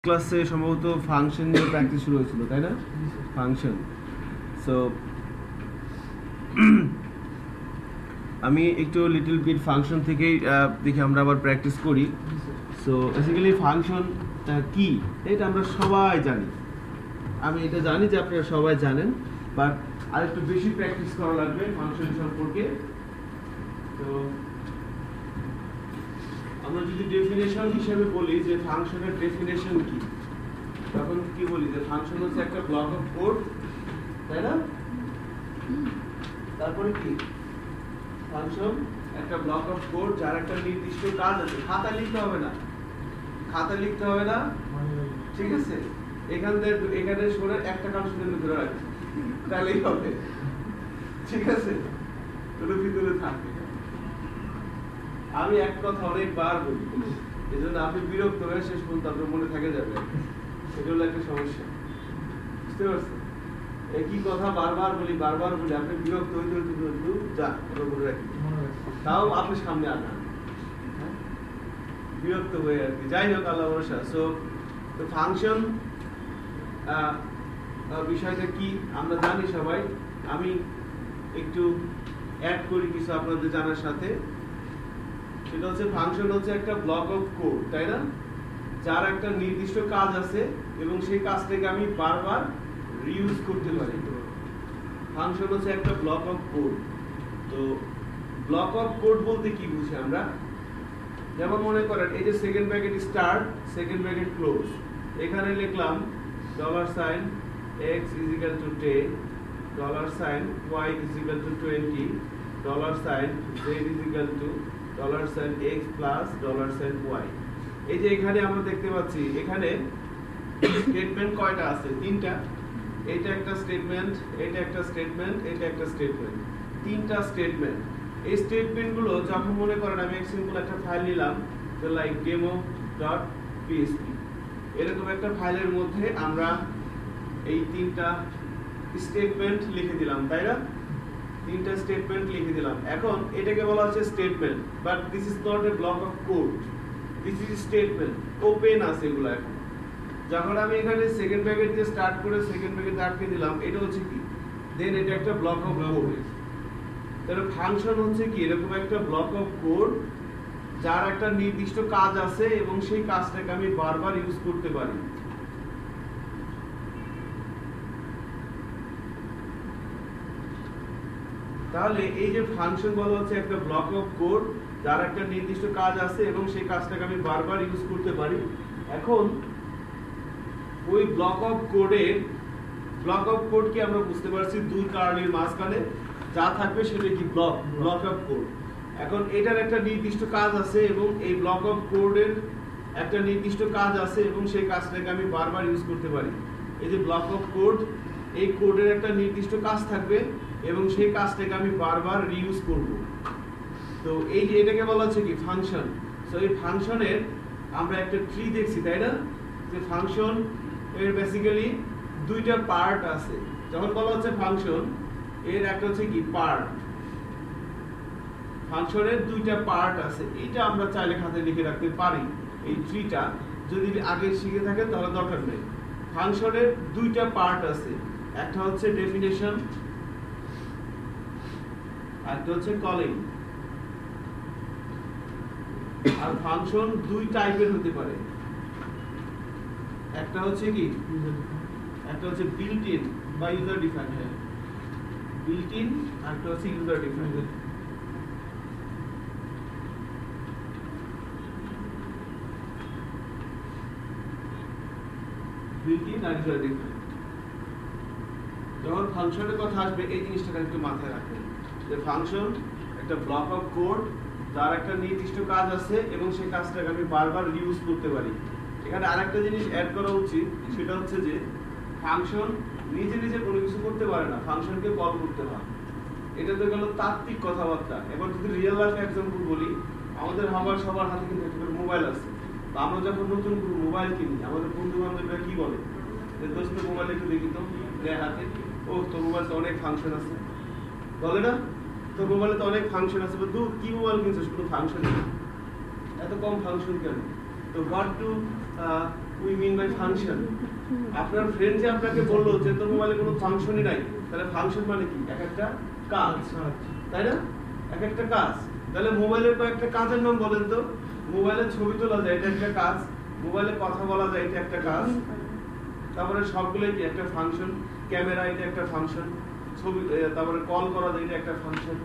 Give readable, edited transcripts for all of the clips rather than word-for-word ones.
ক্লাসে সম্ভবত ফাংশন নিয়ে প্র্যাকটিস শুরু হয়েছিল, তাই না? ফাংশন। সো আমি একটু লিটল বিট ফাংশন থেকেই দেখি আমরা আবার প্র্যাকটিস করি। সো বেসিক্যালি ফাংশন কি এটা আমরা সবাই জানি, আমি এটা জানি যে আপনারা সবাই জানেন, বাট আরেকটু বেশি প্র্যাকটিস করা লাগবে ফাংশন সম্পর্কে। তো আমরা যদি ডেফিনেশন হিসেবে বলি যে ফাংশনের ডেফিনেশন কি, তখন কি বলি যে ফাংশন হচ্ছে একটা ব্লক অফ কোড, তাই না? তারপরে কি ফাংশন একটা ব্লক অফ কোড যার একটা নির্দিষ্ট কাজ আছে। খাতা লিখতে হবে না, খাতা লিখতে হবে না, ঠিক আছে? এখানে সরে একটা কাজ শুনে ধরে রাখছি, তাহলেই হবে, ঠিক আছে? তোর ভিতরে থাকবে। আমি এক কথা অনেকবার বলি, এই জন্য আপনি বিরক্ত হয়ে শেষ পর্যন্ত আপনার মনে থেকে যাবে, সেটা হলো একটা সমস্যা, বুঝতে পারছেন? একই কথা বারবার বলি আপনি বিরক্ত হইতে যা মনে রাখি, তাও আপনি সামনে আনা বিরক্ত হয়ে আর কি। যাই হোক, আল্লাহ ভরসা। সো তো ফাংশন বিষয়টা কি আমরা জানি সবাই, আমি একটু অ্যাড করি কিছু আপনাদের জানার সাথে। সেটা হচ্ছে ফাংশন হচ্ছে একটা ব্লক অফ কোড, তাই না? যার একটা নির্দিষ্ট কাজ আছে এবং সেই কাজটাকে আমি বারবার রিইউজ করতে পারি। ফাংশন হচ্ছে একটা ব্লক অফ কোড। তো ব্লক অফ কোড বলতে কি বুঝি আমরা? যেমন মনে করেন এই যে second bracket start, second bracket close, এখানে লিখলাম $sign x = 10, $sign y = 20, $sign z = $sign x plus $sign y। এই যে এখানে আমরা দেখতে পাচ্ছি এখানে স্টেটমেন্ট কয়টা আছে? তিনটা। এটা একটা স্টেটমেন্ট, এটা একটা স্টেটমেন্ট, এটা একটা স্টেটমেন্ট, তিনটা স্টেটমেন্ট। এই স্টেটমেন্টগুলো যখন মনে করেন আমি সিম্পল একটা ফাইল নিলাম লাইক demo.php, এরকম একটা ফাইলের মধ্যে আমরা এই তিনটা স্টেটমেন্ট লিখে দিলাম, তাই না? তিনটা স্টেটমেন্ট লিখে দিলাম। এখন এটাকে বলা হচ্ছে statement, but this is not a block of code, this is statement. Open আছে এগুলো। এখন যখন আমি এখানে সেকেন্ড ব্র্যাকেট দিয়ে স্টার্ট করে সেকেন্ড ব্র্যাকেট আটকে দিলাম, এটা হচ্ছে কি? দেন এটা একটা ব্লক অফ কোড। তাহলে ফাংশন হচ্ছে কি? এরকম একটা ব্লক অফ কোড যার একটা নির্দিষ্ট কাজ আছে এবং সেই কাজটাকে আমি বারবার ইউজ করতে পারি। তাহলে এই যে ফাংশন বলা হচ্ছে একটা ব্লক অফ কোড যার একটা নির্দিষ্ট কাজ আছে এবং সেই কাজটাকে আমি বারবার ইউজ করতে পারি। এখন ওই ব্লক অফ কোড কি আমরা বুঝতে পারছি দুই কার্লির মাঝখানে যা থাকবে সেটা কি? Block of code. এখন এটার একটা নির্দিষ্ট কাজ আছে এবং এই ব্লক অফ কোডের একটা নির্দিষ্ট কাজ আছে এবং সেই কাজটাকে আমি বারবার ইউজ করতে পারি। এই যে ব্লক অফ কোড, এই কোডের একটা নির্দিষ্ট কাজ থাকবে এবং সেই কাজটাকে আমি বারবার রিইউজ করব। তো এই যে এটাকে বলা হচ্ছে কি? ফাংশন। সো এই ফাংশনের আমরা একটা ট্রি দেখছি, তাই না? যে ফাংশন এর বেসিক্যালি দুইটা পার্ট আছে। যখন বলা হচ্ছে ফাংশন, এর একটা হচ্ছে কি? পার্ট। ফাংশনের দুইটা পার্ট আছে, এটা আমরা চাইলে খাতায় লিখে রাখতে পারি। এই ট্রিটা যদি আগে শিখে থাকেন তাহলে দরকার নেই। ফাংশনের দুইটা পার্ট আছে, একটা হচ্ছে ডেফিনেশন আর একটা হচ্ছে কলিং। আর ফাংশন দুই টাইপের হতে পারে, একটা হচ্ছে কি? একটা হচ্ছে বিল্ট ইন বা ইউজার ডিফাইন্ড। হ্যাঁ, বিল্ট ইন আর একটা হচ্ছে ইউজার ডিফাইন্ড। বিল্ট ইন আর ইউজার ডিফাইন্ড। যখন ফাংশনের কথা আসবে এই জিনিসটা একটু মাথায় রাখবেন যে ফাংশন একটা ব্লক অফ কোড যার একটা নির্দিষ্ট কাজ আছে এবং সেই কাজটাকে আমি বারবার ইউজ করতে পারি। এখানে আরেকটা জিনিস অ্যাড করা উচিত, সেটা হচ্ছে যে ফাংশন নিজে নিজে কোনো কিছু করতে পারে না, ফাংশনকে কল করতে হয়। এটা তো গেল তাত্ত্বিক কথাবার্তা। এবার যদি রিয়েল লাইফ এক্সাম্পল বলি, আমাদের সবার হাতে কিন্তু একটা মোবাইল আছে। তো আমরা যখন নতুন কোনো মোবাইল কিনি, আমাদের বন্ধু বান্ধবরা কি বলে যে দোস্ত মোবাইল একটু দেখি তো, দেয় হাতে, ও তোর মোবাইল তো অনেক ফাংশন আছে, বলে না? তোর মোবাইলে তো অনেক ফাংশন আছে, তুই কি মোবাইল কিনছিস? কোনো ফাংশন নেই, এত কম ফাংশন কেন? তো what do we mean by function. আপনার ফ্রেন্ড যে আপনাকে বললো যে তোর মোবাইলে কোনো ফাংশনই নাই, তাহলে ফাংশন মানে কি? এক একটা কাজ, তাই না? এক একটা কাজ। তাহলে মোবাইলের কয়েকটা কাজের নাম বলেন তো। মোবাইলে ছবি তোলা যায়, এটা একটা কাজ। মোবাইলে কথা বলা যায়, এটা একটা কাজ। তারপরে সবগুলোই কি একটা ফাংশন। ক্যামেরা, এটা একটা ফাংশন। ছবি, তারপরে কল করা যায়, এটা একটা ফাংশন।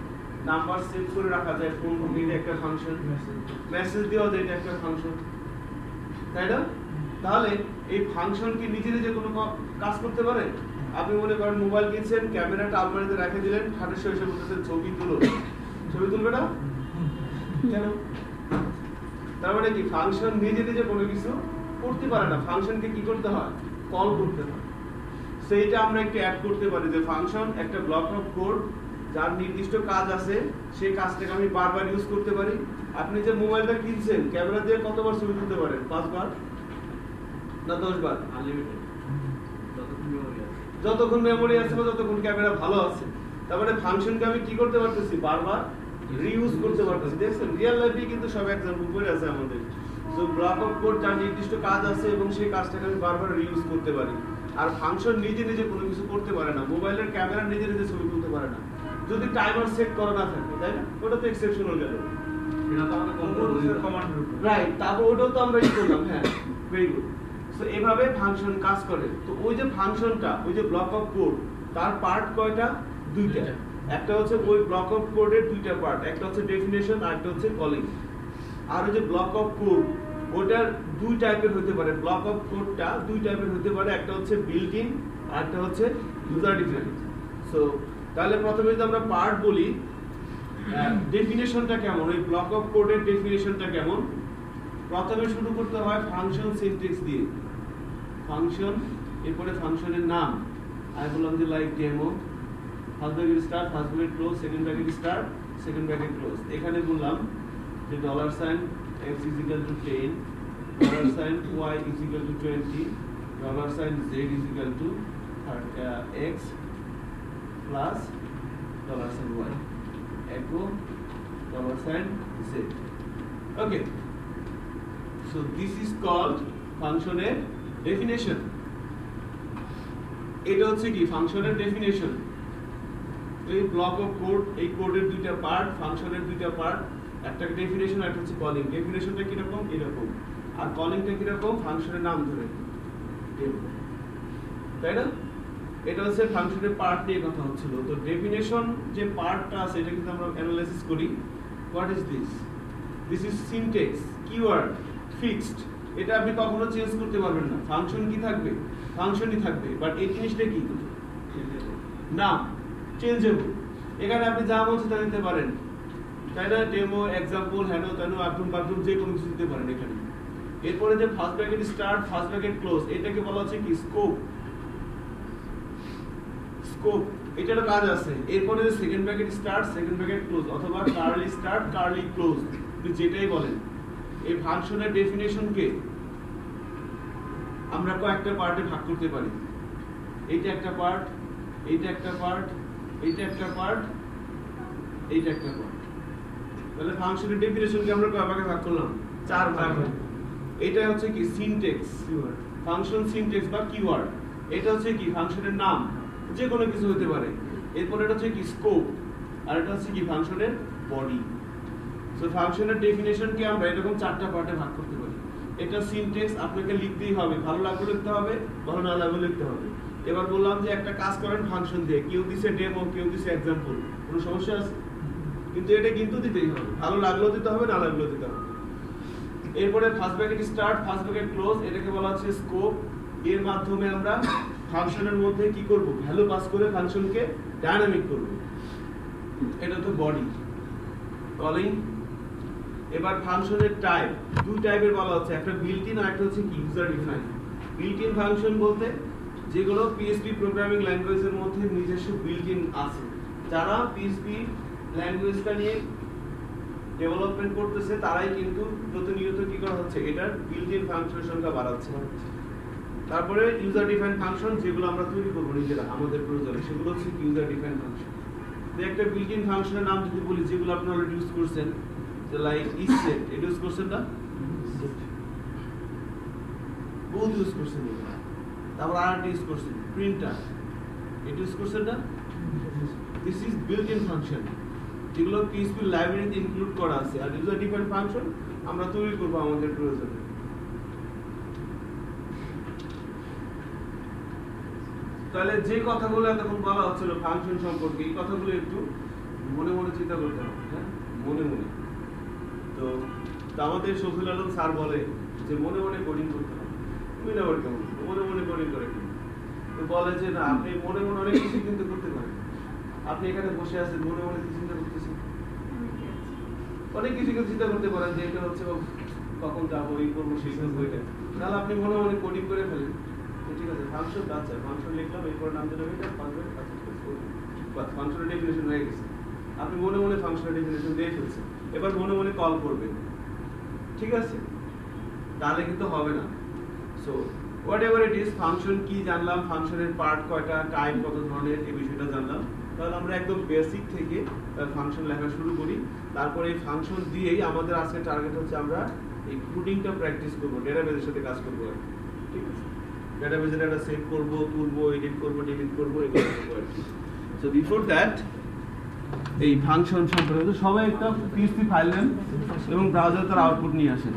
নাম্বার সেভ করে রাখা যায় ফোন থেকে, এটা একটা ফাংশন। মেসেজ দেওয়া যায়, এটা একটা ফাংশন, তাই না? তাহলে এই ফাংশন কি নিজে নিজে কোনো কাজ করতে পারে? আপনি মনে করেন মোবাইল কিনছেন, ক্যামেরাটা আলমারিতে রেখে দিলেন, খাটের সঙ্গে এসে বলতেছেন ছবি তুলো, ছবি তুলবে না কেন? তার মানে কি ফাংশন নিজে নিজে কোনো কিছু করতে পারে না। ফাংশনকে কি করতে হয়? কল করতে হয়। সেইটা আমরা একটু অ্যাড করতে পারি যে ফাংশন একটা ব্লক অফ কোড যার নির্দিষ্ট কাজ আছে, সেই কাজটাকে আমি বারবার ইউজ করতে পারি। আপনি যে মোবাইলটা কিনছেন, ক্যামেরা দিয়ে কতবার ছবি তুলতে পারেন? 5 বার না 10 বার? আনলিমিটেড, যতক্ষণ মেমোরি আছে বা যতক্ষণ ক্যামেরা ভালো আছে। তারপরে ফাংশনকে আমি কি করতে পারতেছি? বারবার রিইউজ করতে পারতেছি। দেখছেন রিয়েল লাইফে কিন্তু সব एग्जांपल পড়ে আছে আমাদের। সো ব্লক অফ কোড যার নির্দিষ্ট কাজ আছে এবং সেই কাজটাকে আমি বারবার রিইউজ করতে পারি। আর ফাংশন নিজে নিজে কোনো কিছু করতে পারে না। মোবাইলের ক্যামেরা নিজে নিজে ছবি তুলতে পারে না যদি টাইমার সেট করা না থাকে, তাই না? ওটা তো এক্সেপশনাল গেল, এটা তো আমাদের কন্ট্রোলের কমান্ডের উপর, রাইট? তারপর ওটাও তো আমরা ই করলাম। হ্যাঁ, ভেরি গুড। সো এভাবে ফাংশন কাজ করে। তো ওই যে ফাংশনটা, ওই যে ব্লক অফ কোড, তার পার্ট কয়টা? দুইটা। একটা হচ্ছে ওই ব্লক অফ কোডের দুইটা পার্ট, একটা হচ্ছে ডেফিনেশন আর একটা হচ্ছে কলিং। আর ওই যে ব্লক অফ কোড, ওটার দুই টাইপের হতে পারে। ব্লক অফ কোডটা দুই টাইপের হতে পারে, একটা হচ্ছে বিল্ট ইন আর একটা হচ্ছে ইউজার ডিফাইন্ড। সো তাহলে প্রথমে যদি আমরা পার্ট বলি, ডেফিনেশনটা কেমন, ওই ব্লক অফ কোডের ডেফিনেশনটা কেমন? প্রথমে শুরু করতে হয় ফাংশন সিনট্যাক্স দিয়ে। ফাংশন, এরপরে ফাংশনের নাম। আমি বললাম যে like demo, first bracket start, first bracket close, second bracket start, second bracket close. এখানে বললাম যে $sign x is equal to 10, $sign y is equal to 20, $sign z is equal to x plus $sign y, echo $sign z. Okay, so this is called ফাংশনের definition. এটা হচ্ছে কি ফাংশনের definition. এই block of code, এই কোডের দুইটা part, ফাংশনের দুইটা পার্ট, একটা ডেফিনেশন আর একটা হচ্ছে কলিং। ডেফিনেশনটা কি রকম? এরকম। আর কলিংটা কি রকম? ফাংশনের নাম ধরে, তাই না? এটা হচ্ছে ফাংশনের পার্ট নিয়ে কথা হচ্ছিল। তো ডেফিনেশন যে পার্টটা আছে, এটা কিন্তু আমরা অ্যানালাইসিস করি। What is this? This is syntax, keyword, fixed. এটা আপনি কখনো চেঞ্জ করতে পারবেন না। ফাংশন কি থাকবে? ফাংশনই থাকবে। বাট এই জিনিসটা কি? না, চেঞ্জেবল। এখানে আপনি যা বলছেন তা দিতে পারেন, তাই না? ডেমো, এক্সাম্পল, হ্যানো তেনো, আটুম বাথরুম, যে কোনো কিছু দিতে পারেন এখানে। এরপরে যে first bracket start, first bracket close, এটাকে বলা হচ্ছে কি? স্কোপ। স্কোপ, এটারও কাজ আছে। এরপরে যে second bracket start, second bracket close, অথবা কার্লি স্টার্ট, কার্লি ক্লোজ, যেটাই বলেন। এই ফাংশনের ডেফিনেশনকে আমরা কয়েকটা পার্টে ভাগ করতে পারি। এইটা একটা পার্ট, এইটা একটা পার্ট, এইটা একটা পার্ট, এইটা একটা পার্ট। তাহলে ফাংশনের ডেফিনেশনকে আমরা কয় ভাগে ভাগ করলাম? 4 ভাগে। এটা হচ্ছে কি? সিনট্যাক্স, ফাংশন সিনট্যাক্স বা কিওয়ার্ড। এটা হচ্ছে কি? ফাংশনের নাম, যে কোনো কিছু হতে পারে। এরপর এটা হচ্ছে কি? স্কোপ। আর এটা হচ্ছে কি? ফাংশনের বডি। সো ফাংশনের ডেফিনেশনকে আমরা এরকম 4টা পার্টে ভাগ করতে পারি। এটা সিনট্যাক্স আপনাকে লিখতেই হবে, ভালো লাগলে লিখতে হবে, ভালো না লাগলে লিখতে হবে। এবার বললাম যে একটা কাজ করেন ফাংশন দিয়ে, কেউ দিছে ডেমো, কেউ দিছে এক্সাম্পল, কোনো সমস্যা আছে? কিন্তু এটা কিন্তু দিতেই হবে, ভালো লাগলেও দিতে হবে, না লাগলেও দিতে হবে। এরপরে first bracket start, first bracket close, এটাকে বলা হচ্ছে স্কোপ। এর মাধ্যমে আমরা ফাংশনের মধ্যে কি করব? ভ্যালু পাস করে ফাংশনকে ডায়নামিক করব। এটা তো বডি। কলিং। এবার ফাংশনের টাইপ, দুই টাইপের বলা হচ্ছে, একটা বিল্ট ইন আর একটা হচ্ছে কি? User define. Built in function বলতে যেগুলো পিএইচপি প্রোগ্রামিং ল্যাঙ্গুয়েজের মধ্যে নিজস্ব বিল্ট ইন আছে। যারা পিএইচপি ল্যাঙ্গুয়েজটা নিয়ে ডেভেলপমেন্ট করতেছে তারাই কিন্তু প্রতিনিয়ত কি করা হচ্ছে? এটার বিল্ট ইন ফাংশনের সংখ্যা বাড়াচ্ছে। তারপরে ইউজার ডিফাইন ফাংশন, যেগুলো আমরা তৈরি করবো নিজেরা আমাদের প্রয়োজনে, সেগুলো হচ্ছে ইউজার ডিফাইন ফাংশন। একটা বিল্ট ইন ফাংশনের নাম যদি বলি, যেগুলো আপনি অলরেডি ইউজ করছেন, যে লাইক ইসেট, এটা ইউজ করছেন না? বহুত ইউজ করছেন, তারপর আরেকটা ইউজ করছেন প্রিন্টার, এটা ইউজ করছেন না? This is built in function, যেগুলো পিএইচপি লাইব্রেরিতে ইনক্লুড করা আছে, আর ইউজার ডিফাইন্ড ফাংশন আমরা তৈরি করব আমাদের প্রয়োজনে। তাহলে যে কথাগুলো এতক্ষণ বলা হচ্ছিল ফাংশন সম্পর্কে, এই কথাগুলো একটু মনে মনে চিন্তা করতে হবে, হ্যাঁ মনে মনে। তো আমাদের শফিউল আলম স্যার বলে যে মনে মনে কোডিং করতে হবে, তুমি না আবার কেমন মনে মনে কোডিং করে কি? তো বলে যে না, আপনি মনে মনে অনেক কিছু কিন্তু করতে পারেন। আপনি এখানে বসে আছেন, মনে মনে কি চিন্তা করতেছেন? অনেক কিছু চিন্তা করতে পারেন যে এটা হচ্ছে কখন যাবো, এই করবো, সেই করবো, এটা। তাহলে আপনি মনে মনে কোডিং করে ফেলেন, ঠিক আছে? ফাংশন, আচ্ছা ফাংশন লিখলাম, এরপর নাম দিলাম এটা, ফাংশনের ডেফিনেশন হয়ে গেছে। আপনি মনে মনে ফাংশনের ডেফিনেশন দিয়ে ফেলছেন, এবার মনে মনে কল করবেন, ঠিক আছে? তাহলে কিন্তু হবে না। So what ever it is, function কি জানলাম, ফাংশনের পার্ট কয়টা, টাইপ কত ধরনের, এই বিষয়টা জানলাম। তাহলে আমরা একদম বেসিক থেকে ফাংশন লেখা শুরু করি। তারপরে এই ফাংশন দিয়েই আমাদের আজকে টার্গেট হচ্ছে আমরা এই কোডিংটা প্র্যাকটিস করবো, ডেটাবেজের সাথে কাজ করবো, ঠিক আছে? ডেটাবেজের একটা সেভ করবো, তুলবো, এডিট করবো, ডিলিট করবো, এগুলো করবো আর কি। সো বিফোর দ্যাট এই ফাংশন সম্পর্কে সবাই একটা পিএইচপি ফাইল নেন এবং ব্রাউজারে তার আউটপুট নিয়ে আসেন।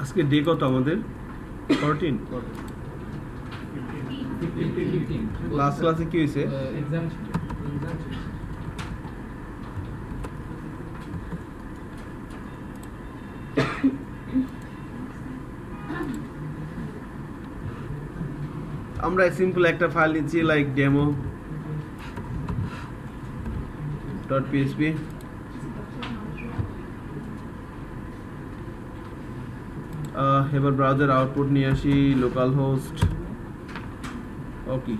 আজকে ডে কত আমাদের? 14। লাস্ট ক্লাসে কি হয়েছে? আমরা সিম্পল একটা ফাইল নিচ্ছি, লাইক demo.php। এবার ব্রাউজার আউটপুট নিয়ে আসি, লোকাল হোস্ট, ওকে।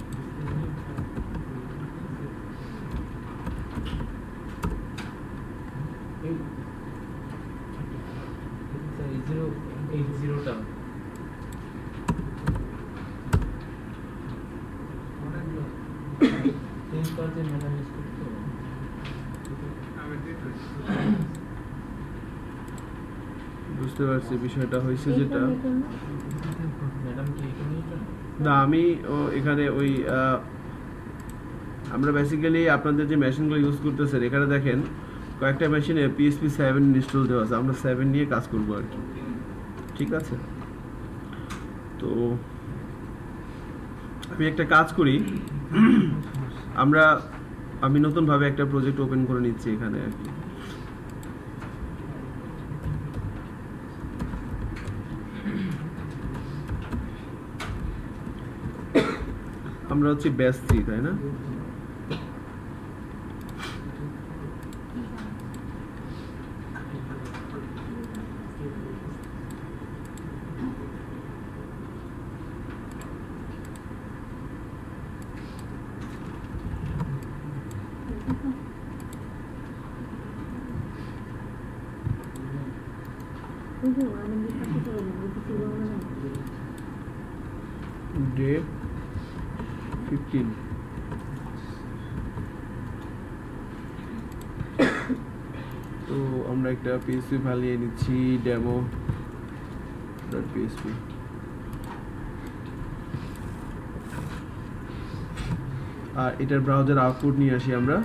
বুঝতে পারছি বিষয়টা হয়েছে যেটা, না আমি এখানে ওই আমরা বেসিক্যালি আপনাদের যে মেশিনগুলো ইউজ করতেছেন এখানে দেখেন কয়েকটা মেশিনে PHP 7 ইনস্টল দেওয়া আছে, আমরা 7 নিয়ে কাজ করবো আর কি, ঠিক আছে? তো আমি একটা কাজ করি, আমি নতুনভাবে একটা প্রজেক্ট ওপেন করে নিচ্ছি এখানে আর কি। আমরা হচ্ছে ব্যাচ 3, তাই না? ডে 15। তো আমরা একটা PHP ফাইল নিয়ে নিচ্ছি, demo.php। আর এটার ব্রাউজার আউটপুট নিয়ে আসি আমরা।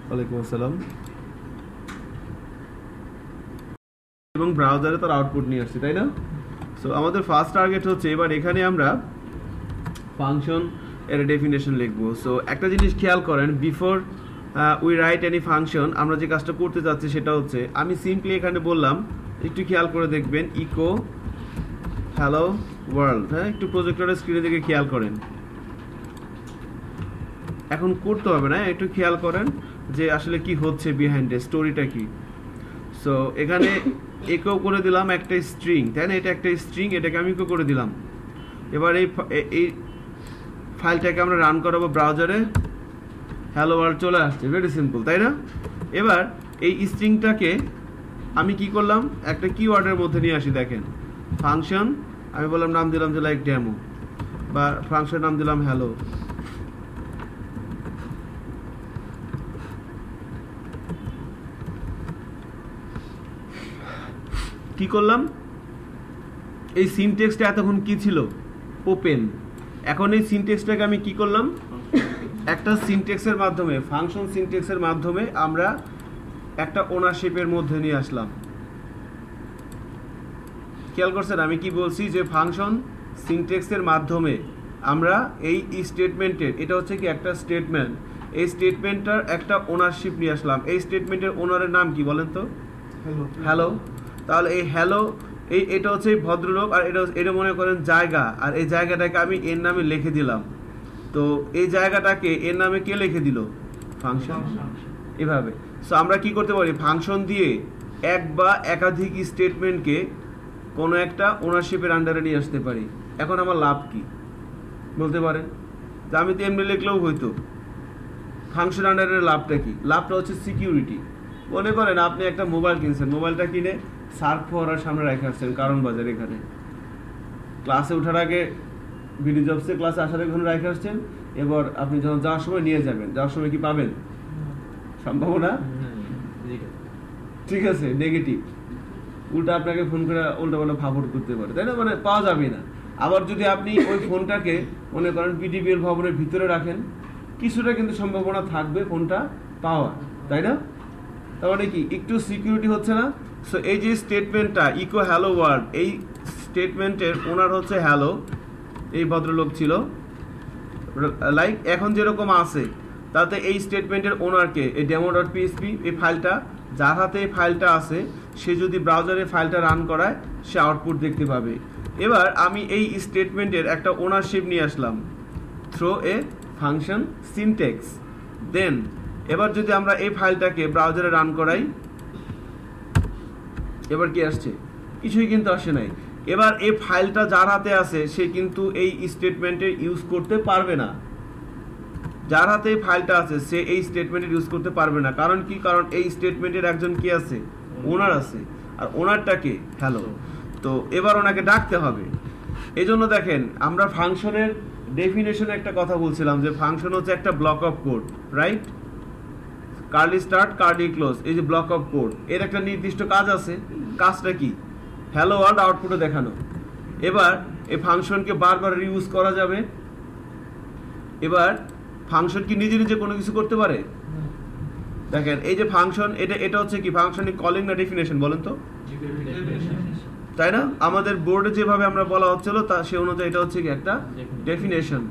ওয়ালাইকুম আসসালাম। এবং ব্রাউজারে তার আউটপুট নিয়ে আসছি, তাই না? সো আমাদের ফার্স্ট টার্গেট হচ্ছে এবার এখানে আমরা ফাংশন এর ডেফিনেশন লিখবো। সো একটা জিনিস খেয়াল করেন, before we write any function আমরা যে কাজটা করতে যাচ্ছি সেটা হচ্ছে আমি সিম্পলি এখানে বললাম, একটু খেয়াল করে দেখবেন, ইকো হ্যালো ওয়ার্ল্ড। হ্যাঁ, একটু প্রজেক্টরের স্ক্রিনে দিকে খেয়াল করেন, এখন করতে হবে না, একটু খেয়াল করেন যে আসলে কি হচ্ছে বিহাইন্ডে, স্টোরিটা কি। সো এখানে ইকো করে দিলাম একটা স্ট্রিং, তাই না, এটা একটা স্ট্রিং, এটাকে আমি ইকো করে দিলাম। এবার এই ফাইলটাকে আমরা রান করাবো ব্রাউজারে, হ্যালো ওয়ার্ল্ড চলে আসছে, ভেরি সিম্পল, তাই না। এবার এই স্ট্রিংটাকে আমি কি করলাম, একটা কিওয়ার্ডের মধ্যে নিয়ে আসি, দেখেন ফাংশন, আমি বললাম নাম দিলাম যে লাইক ডেমো, বা ফাংশন নাম দিলাম হ্যালো। কি করলাম, এই সিনট্যাক্সটা এতক্ষণ কি ছিল, ওপেন। এখন এই সিনট্যাক্সটাকে আমি কি করলাম, একটা সিনট্যাক্সের মাধ্যমে, ফাংশন সিনট্যাক্সের মাধ্যমে আমরা একটা ওনারশিপের মধ্যে নিয়ে আসলাম। খেয়াল করছেন আমি কি বলছি, যে ফাংশন সিনট্যাক্সের মাধ্যমে আমরা এই স্টেটমেন্টের, এটা হচ্ছে কি একটা স্টেটমেন্ট, এই স্টেটমেন্টটার একটা ওনারশিপ নিয়ে আসলাম। এই স্টেটমেন্টের ওনারের নাম কি বলেন তো, হ্যালো। তাহলে এই হ্যালো, এটা হচ্ছে এই ভদ্রলোক, আর এটা মনে করেন জায়গা, আর এই জায়গাটাকে আমি এর নামে লিখে দিলাম। তো এই জায়গাটাকে এর নামে কে লিখে দিল, ফাংশন, এভাবে। সো আমরা কি করতে পারি, ফাংশন দিয়ে এক বা একাধিক স্টেটমেন্টকে কোনো একটা ওনারশিপের আন্ডারে নিয়ে আসতে পারি। এখন আমার লাভ কি বলতে পারেন, যে আমি তো এমনি লিখলেও হয়তো, ফাংশন আন্ডারের লাভটা কি, লাভটা হচ্ছে সিকিউরিটি। মনে করেন আপনি একটা মোবাইল কিনছেন, মোবাইলটা কিনে সার্ফ ফোয়ারার সামনে রেখে আসছেন কারণ বাজার, এখানে ক্লাসে ওঠার আগে, ভিডিও জবসে ক্লাসে আসার আগে রেখে আসছেন, এবার আপনি যখন যাওয়ার সময় নিয়ে যাবেন, যাওয়ার সময় কি পাবেন, সম্ভাবনা ঠিক আছে নেগেটিভ, উল্টা আপনাকে ফোন করে উল্টা পাল্টা ফাফড় করতে পারে, তাই না, মানে পাওয়া যাবে না। আবার যদি আপনি ওই ফোনটাকে মনে করেন পিডিবিএল ভবনের ভিতরে রাখেন, কিছুটা কিন্তু সম্ভাবনা থাকবে ফোনটা পাওয়া, তাই না। তার মানে কি একটু সিকিউরিটি হচ্ছে না। সো এই যে স্টেটমেন্টটা ইকো হ্যালো ওয়ার্ল্ড, এই স্টেটমেন্টের ওনার হচ্ছে হ্যালো, এই ভদ্রলোক ছিল, লাইক এখন যেরকম আছে, তাতে এই স্টেটমেন্টের ওনারকে, এই demo.php এই ফাইলটা, যার হাতে এই ফাইলটা আছে, সে যদি ব্রাউজারে ফাইলটা রান করায় সে আউটপুট দেখতে পাবে। এবার আমি এই স্টেটমেন্টের একটা ওনারশিপ নিয়ে আসলাম থ্রো এ ফাংশন সিনট্যাক্স। দেন এবার যদি আমরা এই ফাইলটাকে ব্রাউজারে রান করাই, এবার কি আসছে, কিছুই কিন্তু আসে নাই। এবার এই ফাইলটা যার হাতে আছে সে কিন্তু এই স্টেটমেন্টে ইউজ করতে পারবে না, যার হাতে এই ফাইলটা আছে সে এই স্টেটমেন্টে ইউজ করতে পারবে না। কারণ কি, কারণ এই স্টেটমেন্টের একজন কি আছে, ওনার আছে, আর ওনারটাকে হ্যালো। তো এবার ওনাকে ডাকতে হবে। এজন্য দেখেন আমরা ফাংশনের ডেফিনেশনে একটা কথা বলছিলাম, যে ফাংশন হচ্ছে একটা block of code, right, curly start curly close, এই যে ব্লক অফ কোড, এর একটা নির্দিষ্ট কাজ আছে। কাজটা কি, হ্যালো ওয়ার্ল্ড আউটপুটে দেখানো। এবার এই ফাংশনকে বারবার রিউজ করা যাবে। এবার ফাংশন কি নিজে নিজে কোনো কিছু করতে পারে, দেখেন এই যে ফাংশন, এটা হচ্ছে কি, ফাংশনের কলিং না ডেফিনেশন বলেন তো, তাই না। আমাদের বোর্ডে যেভাবে আমরা বলা হচ্ছিল তা সে অনুযায়ী এটা হচ্ছে কি একটা ডেফিনেশন।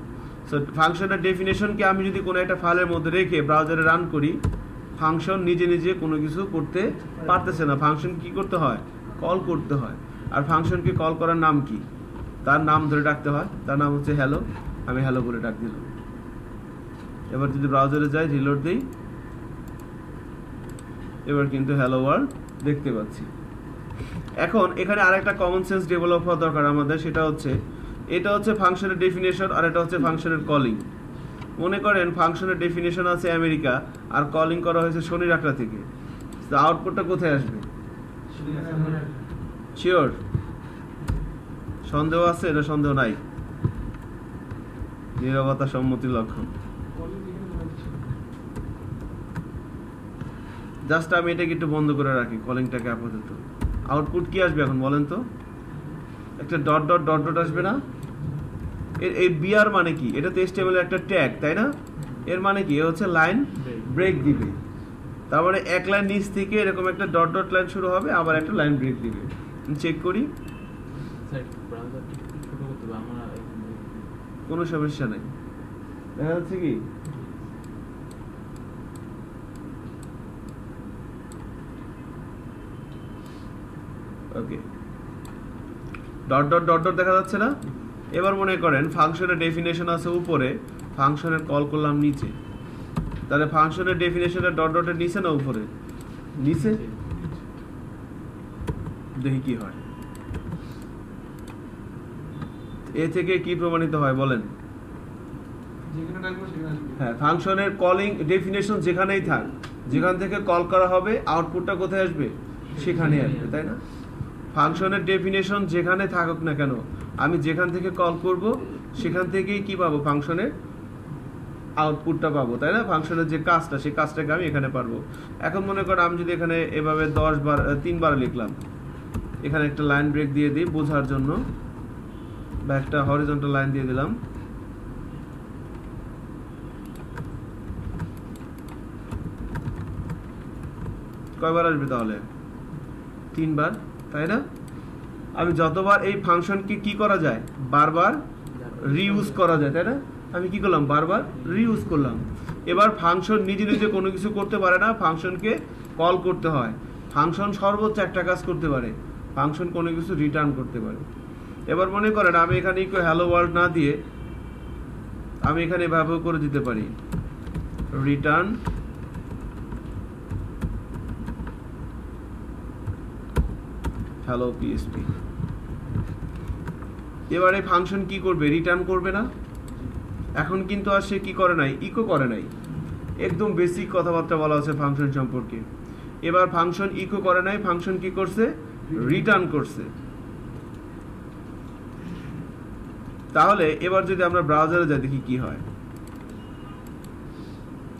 সো ফাংশনের ডেফিনেশনকে আমি যদি কোনো একটা ফাইলের মধ্যে রেখে ব্রাউজারে রান করি, ফাংশন নিজে নিজে কোনো কিছু করতে পারতেছে না, ফাংশন কি করতে হয়, কল করতে হয়। আর ফাংশনকে কল করার নাম কি, তার নাম ধরে ডাকতে হয়, তার নাম হচ্ছে হ্যালো, আমি হ্যালো বলে ডাক দিলাম। এবার যদি ব্রাউজারে যাই, রিলোড দিই, এবার কিন্তু হ্যালো ওয়ার্ল্ড দেখতে পাচ্ছি। এখন এখানে আরেকটা কমন সেন্স ডেভেলপ হওয়া দরকার আমাদের, সেটা হচ্ছে এটা হচ্ছে ফাংশনের ডেফিনেশন, আর এটা হচ্ছে ফাংশনের কলিং। মনে করেন ফাংশনের ডেফিনেশন আছে আমেরিকা, আর কলিং করা হয়েছে শনি রাখলা থেকে, আউটপুটটা কোথায় আসবে, শিওর, সন্দেহ আছে না, সন্দেহ নাই, নীরবতা সম্মতির লক্ষণ। জাস্ট আমি এটাকে একটু বন্ধ করে রাখি, কলিংটাকে আপাতত। আউটপুট কি আসবে এখন বলেন তো, একটা ডট ডট ডট ডট আসবে না। এই বিআর মানে কি, এটা তো HTML এর একটা ট্যাগ, তাই না। এর মানে কি, এ হচ্ছে লাইন ব্রেক দিবে, তার মানে এক লাইন নিচ থেকে এরকম একটা ডট ডট লাইন শুরু হবে, আবার একটা লাইন ব্রেক দিবে। চেক করি, কোনো সমস্যা নাই। দেখা যাচ্ছে কি ওকে ডট ডট ডট ডট দেখা যাচ্ছে না এবার মনে করেন ফাংশনের ডেফিনেশন আছে উপরে ফাংশনের কল করলাম নিচে তাহলে ফাংশনের ডেফিনেশনটা ডট ডটের নিচে না উপরে নিচে দেখি কি হয় এ থেকে কি প্রমাণিত হয় বলেন হ্যাঁ ফাংশনের কলিং ডেফিনেশন যেখানেই থাক যেখান থেকে কল করা হবে আউটপুটটা কোথায় আসবে সেখানে আসবে তাই না ফাংশনের ডেফিনেশন যেখানে থাকুক না কেন আমি যেখান থেকে কল করব সেখান থেকেই কি পাবো ফাংশনের আউটপুটটা পাবো তাই না ফাংশনের যে কাজটা সেই কাজটাকে আমি এখানে পারবো এখন মনে করো আমি যদি এখানে এভাবে 10 বার 3 বার লিখলাম এখানে একটা লাইন ব্রেক দিয়ে দিই বোঝার জন্য বা একটা হরিজন্টাল লাইন দিয়ে দিলাম কয়বার আসবে তাহলে 3 বার তাই না আমি যতবার এই ফাংশনকে কি করা যায় বারবার রিইউজ করা যায় তাই না আমি কি করলাম বারবার রিইউজ করলাম এবার ফাংশন নিজে নিজে কোনো কিছু করতে পারে না ফাংশনকে কল করতে হয় ফাংশন সর্বোচ্চ একটা কাজ করতে পারে ফাংশন কোনো কিছু রিটার্ন করতে পারে এবার মনে করেন আমি এখানে ইকো হ্যালো ওয়ার্ল্ড না দিয়ে আমি এখানে এভাবে করে দিতে পারি রিটার্ন হ্যালো পিএসপি এবারে ফাংশন কি করবে রিটার্ন করবে না এখন কিন্তু আর সে কি করে নাই ইকো করে নাই একদম বেসিক কথাবার্তা বলা আছে ফাংশন সম্পর্কে এবার ফাংশন ইকো করে নাই ফাংশন কি করছে রিটার্ন করছে তাহলে এবার যদি আমরা ব্রাউজারে যাই দেখি কি হয়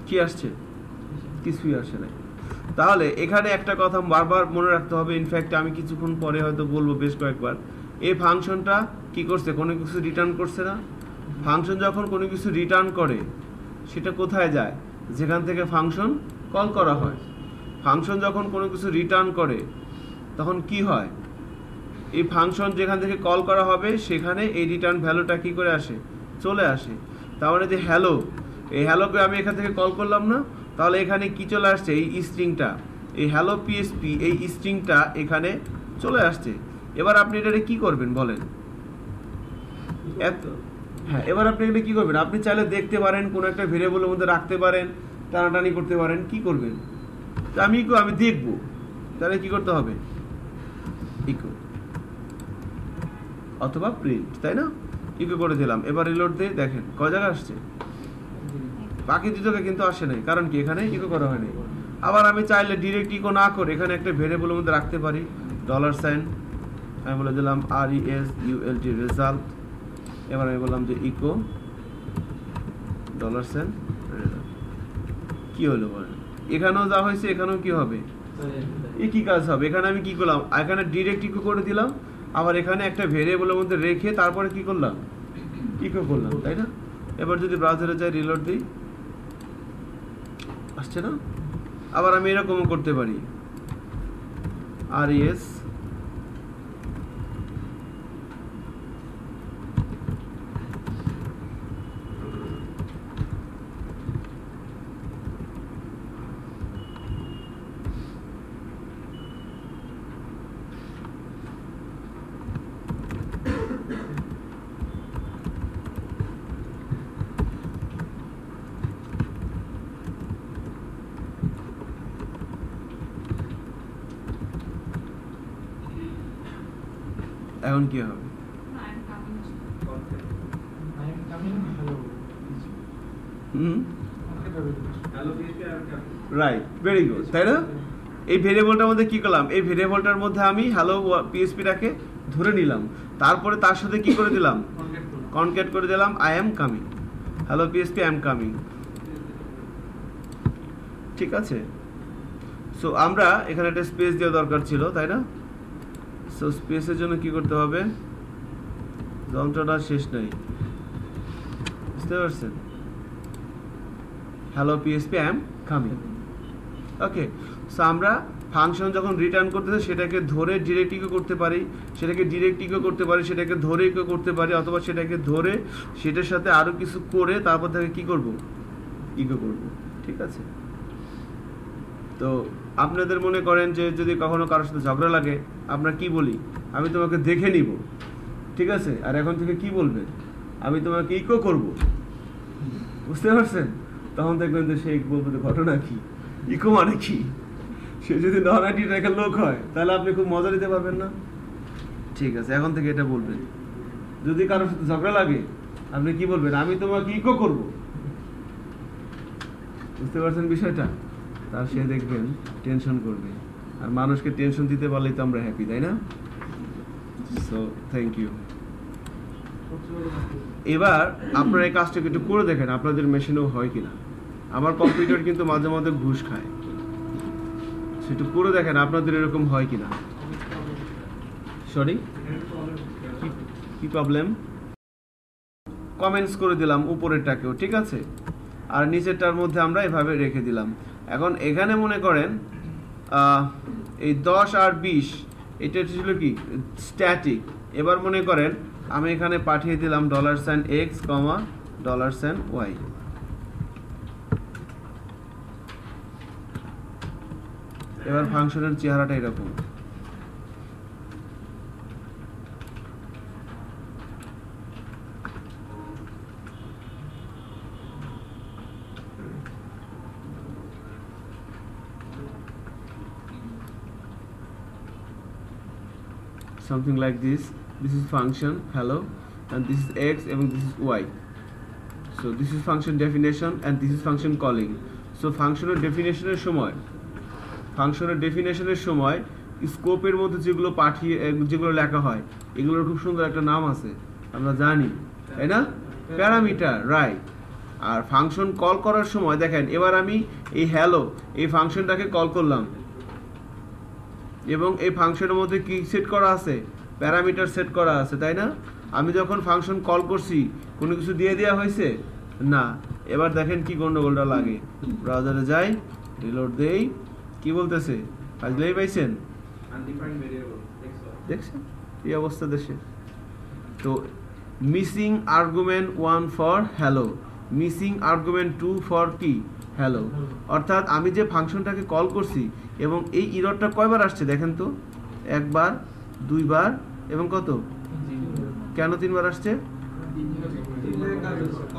কি আসছে কিছুই আসে না তাহলে এখানে একটা কথা বারবার মনে রাখতে হবে ইনফ্যাক্ট আমি কিছুক্ষণ পরে হয়তো বলবো বেশ কয়েকবার এই ফাংশনটা কি করছে কোনো কিছু রিটার্ন করছে না ফাংশন যখন কোনো কিছু রিটার্ন করে সেটা কোথায় যায় যেখান থেকে ফাংশন কল করা হয় ফাংশন যখন কোনো কিছু রিটার্ন করে তখন কি হয় এই ফাংশন যেখান থেকে কল করা হবে সেখানে এই রিটার্ন ভ্যালুটা কি করে আসে চলে আসে তার মানে যে হ্যালো এই হ্যালোকে আমি এখান থেকে কল করলাম না তাহলে এখানে কি চলে আসছে এই স্ট্রিংটা এই হ্যালো পিএসপি এই স্ট্রিংটা এখানে চলে আসছে এবার আপনি এটা কি করবেন বলেন হ্যাঁ এবার আপনি এটা কি করবেন আপনি চাইলে দেখতে পারেন কোন একটা ভেরিয়েবলের মধ্যে রাখতে পারেন টানাটানি করতে পারেন কি করবেন আমি দেখব তাহলে কি করতে হবে ইকো অথবা প্রিন্ট তাই না ইকো করে দিলাম এবার রিলোড দিয়ে দেখেন কয় জায়গা আসছে বাকি দুটোকে কিন্তু আসে নাই কারণ কি এখানে ইকো করা হয়নি আবার আমি চাইলে ডিরেক্ট ইকো না করে এখানে একটা ভেরিয়েবলের মধ্যে রাখতে পারি $, আমি বলে দিলাম RESULT রেজাল্ট এবার আমি বললাম যে ইকো $, কি হলো বলেন এখানেও যা হয়েছে এখানেও কি হবে একই কাজ হবে এখানে আমি কি করলাম এখানে ডিরেক্ট ইকো করে দিলাম আবার এখানে একটা ভেরিয়েবলের মধ্যে রেখে তারপরে কি করলাম ইকো করলাম তাই না এবার যদি ব্রাউজারে যাই রিলোড দিই আসছে না আবার আমি এরকমও করতে পারি RES এখন কি হবে রাইট ভেরি গুড তাই না এই ভেরিয়েবলটার মধ্যে কি করলাম এই ভেরিয়েবলটার মধ্যে আমি হ্যালো পিএসপিটাকে ধরে নিলাম তারপরে তার সাথে কি করে দিলাম কনক্যাট করে দিলাম I am coming hello PSP I am coming ঠিক আছে সো আমরা এখানে একটা স্পেস দেওয়া দরকার ছিল তাই না সো স্পেসের জন্য কি করতে হবে যন্ত্রটা শেষ নাই বুঝতে পারছেন hello PSP I am coming okay so আমরা ফাংশন যখন রিটার্ন করতেছে সেটাকে ধরে ডিরেক্ট ইকো করতে পারি, সেটাকে ডিরেক্ট ইকো করতে পারি, সেটাকে ধরে ইকো করতে পারি, অথবা সেটাকে ধরে সেটার সাথে আরও কিছু করে তারপর তাকে কী করব, ইকো করব। ঠিক আছে? তো আপনাদের মনে করেন যে যদি কখনো কারোর সাথে ঝগড়া লাগে, আমরা কি বলি, আমি তোমাকে দেখে নিব, ঠিক আছে, আর এখন থেকে কি বলবেন, আমি তোমাকে ইকো করব। বুঝতে পারছেন? তখন দেখবেন যে সে বলবে যে ঘটনা কি, ইকো মানে কি। সে যদি নন আইটি ট্র্যাকের লোক হয় তাহলে আপনি খুব মজা নিতে পারবেন না। ঠিক আছে, এখন থেকে এটা বলবেন। যদি কারোর সাথে ঝগড়া লাগে আপনি কি বলবেন, আমি তোমাকে ইকো করব। বুঝতে পারছেন বিষয়টা? তার সে দেখবেন টেনশন করবে, আর মানুষকে টেনশন দিতে পারলেই তো আমরা হ্যাপি, তাই না? So thank you. এবার আপনারা এই কাজটাকে একটু করে দেখেন আপনাদের মেশিনেও হয় কিনা। আমার কম্পিউটার কিন্তু মাঝে মাঝে ঘুষ খায়, সেটা করে দেখেন আপনাদের এরকম হয় কিনা। সরি, কি প্রবলেম? কমেন্টস করে দিলাম উপরেরটাকেও, ঠিক আছে, আর নিচেরটার মধ্যে আমরা এভাবে রেখে দিলাম। এখন এখানে মনে করেন এই 10 আর 20 এটা ছিল কি স্ট্যাটিক। এবার মনে করেন আমি এখানে পাঠিয়ে দিলাম $x, $y। এবার ফাংশনের চেহারাটা এরকম। Something like this. This is function hello, and this is x এবং this is y. So this is function definition and this is function calling. So ফাংশনের ডেফিনেশনের সময় স্কোপের মধ্যে যেগুলো যেগুলো লেখা হয় এগুলোর খুব সুন্দর একটা নাম আছে, আমরা জানি, তাই না? Parameter, right. আর ফাংশন কল করার সময় দেখেন, এবার আমি এই হ্যালো এই ফাংশনটাকে কল করলাম এবং এই ফাংশনের মধ্যে কি সেট করা আছে, প্যারামিটার সেট করা আছে, তাই না? আমি যখন ফাংশন কল করছি কোনো কিছু দিয়ে দেওয়া হয়েছে না। এবার দেখেন কি গন্ডগোলটা লাগে। ব্রাউজারে যাই, রিলোড দেই, কি বলতেছে, বুঝলেই পাইছেন? আনডিফাইন্ড ভেরিয়েবল দেখছেন এই অবস্থা দেশে। তো missing argument 1 for hello, missing argument 2 for কি হ্যালো। অর্থাৎ আমি যে ফাংশনটাকে কল করছি এবং এই ইররটা কয়বার আসছে দেখেন তো, একবার, দুইবার এবং কত, কেন 3 বার আসছে?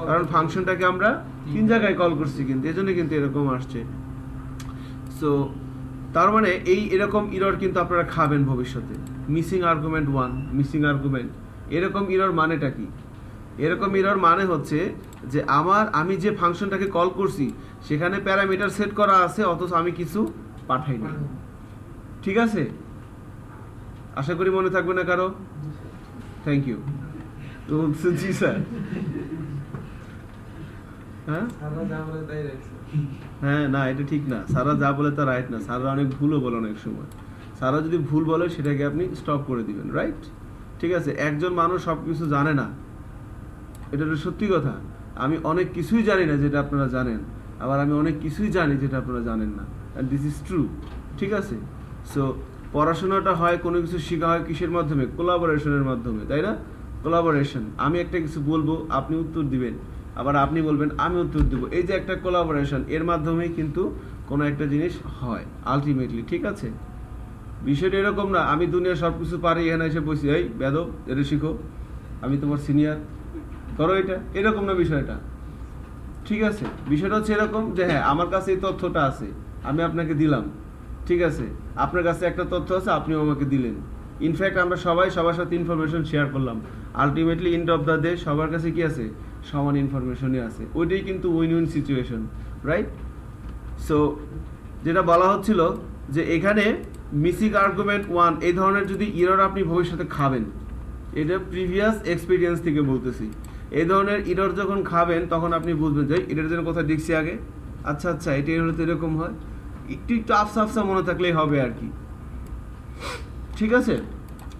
কারণ ফাংশনটাকে আমরা 3 জায়গায় কল করছি, কিন্তু এজন্য কিন্তু এরকম আসছে। সো তার মানে এরকম ইরর কিন্তু আপনারা খাবেন ভবিষ্যতে। মিসিং আর্গুমেন্ট 1, মিসিং আর্গুমেন্ট, এরকম ইরর মানেটা কি? এরকম ইরর মানে হচ্ছে যে আমি যে ফাংশনটাকে কল করছি সেখানে প্যারামিটার সেট করা আছে অথচ আমি কিছু পাঠাইনি। ঠিক আছে, আশা করি মনে থাকবে না কারো। Thank you. তো জি স্যার, হ্যাঁ না এটা ঠিক না, সারা যা বলে তা রাইট না, সারা অনেক ভুলও বলে অনেক সময়। সারা যদি ভুল বলে সেটাকে আপনি স্টপ করে দিবেন, রাইট? ঠিক আছে, একজন মানুষ সব কিছু জানে না, এটা তো সত্যি কথা। আমি অনেক কিছুই জানি না যেটা আপনারা জানেন, আবার আমি অনেক কিছুই জানি যেটা আপনারা জানেন না, অ্যান্ড দিস ইজ ট্রু। ঠিক আছে, সো পড়াশোনাটা হয়, কোনো কিছু শেখা হয় কিসের মাধ্যমে? কোলাবোরেশনের মাধ্যমে, তাই না? কোলাবোরেশন, আমি একটা কিছু বলবো, আপনি উত্তর দিবেন, আবার আপনি বলবেন, আমি উত্তর দেবো। এই যে একটা কোলাবোরেশন, এর মাধ্যমেই কিন্তু কোনো একটা জিনিস হয় আলটিমেটলি। ঠিক আছে, বিষয়টা এরকম না আমি দুনিয়া সব কিছু পারি, এখানে এসে বসি, এই বেদব এটা শিখো, আমি তোমার সিনিয়র, করো এটা, এরকম না বিষয়টা। ঠিক আছে, বিষয়টা হচ্ছে এরকম যে হ্যাঁ আমার কাছে এই তথ্যটা আছে, আমি আপনাকে দিলাম, ঠিক আছে, আপনার কাছে একটা তথ্য আছে, আপনিও আমাকে দিলেন। ইনফ্যাক্ট আমরা সবাই সবার সাথে ইনফরমেশন শেয়ার করলাম, ultimately end of the day সবার কাছে কি আছে? সমান ইনফরমেশনই আছে। ওইটাই কিন্তু win win situation, right? So যেটা বলা হচ্ছিল যে এখানে মিসিং আর্গুমেন্ট 1 এই ধরনের যদি ইরর আপনি ভবিষ্যতে খাবেন, এটা প্রিভিয়াস এক্সপিরিয়েন্স থেকে বলতেছি, এই ধরনের ইরর যখন খাবেন তখন আপনি বুঝবেন যে এটার জন্য কোথায় দেখছি আগে, আচ্ছা আচ্ছা এটা হলে তো এরকম হয়, একটু একটু আফসা আফসা মনে থাকলেই হবে আর কি। ঠিক আছে,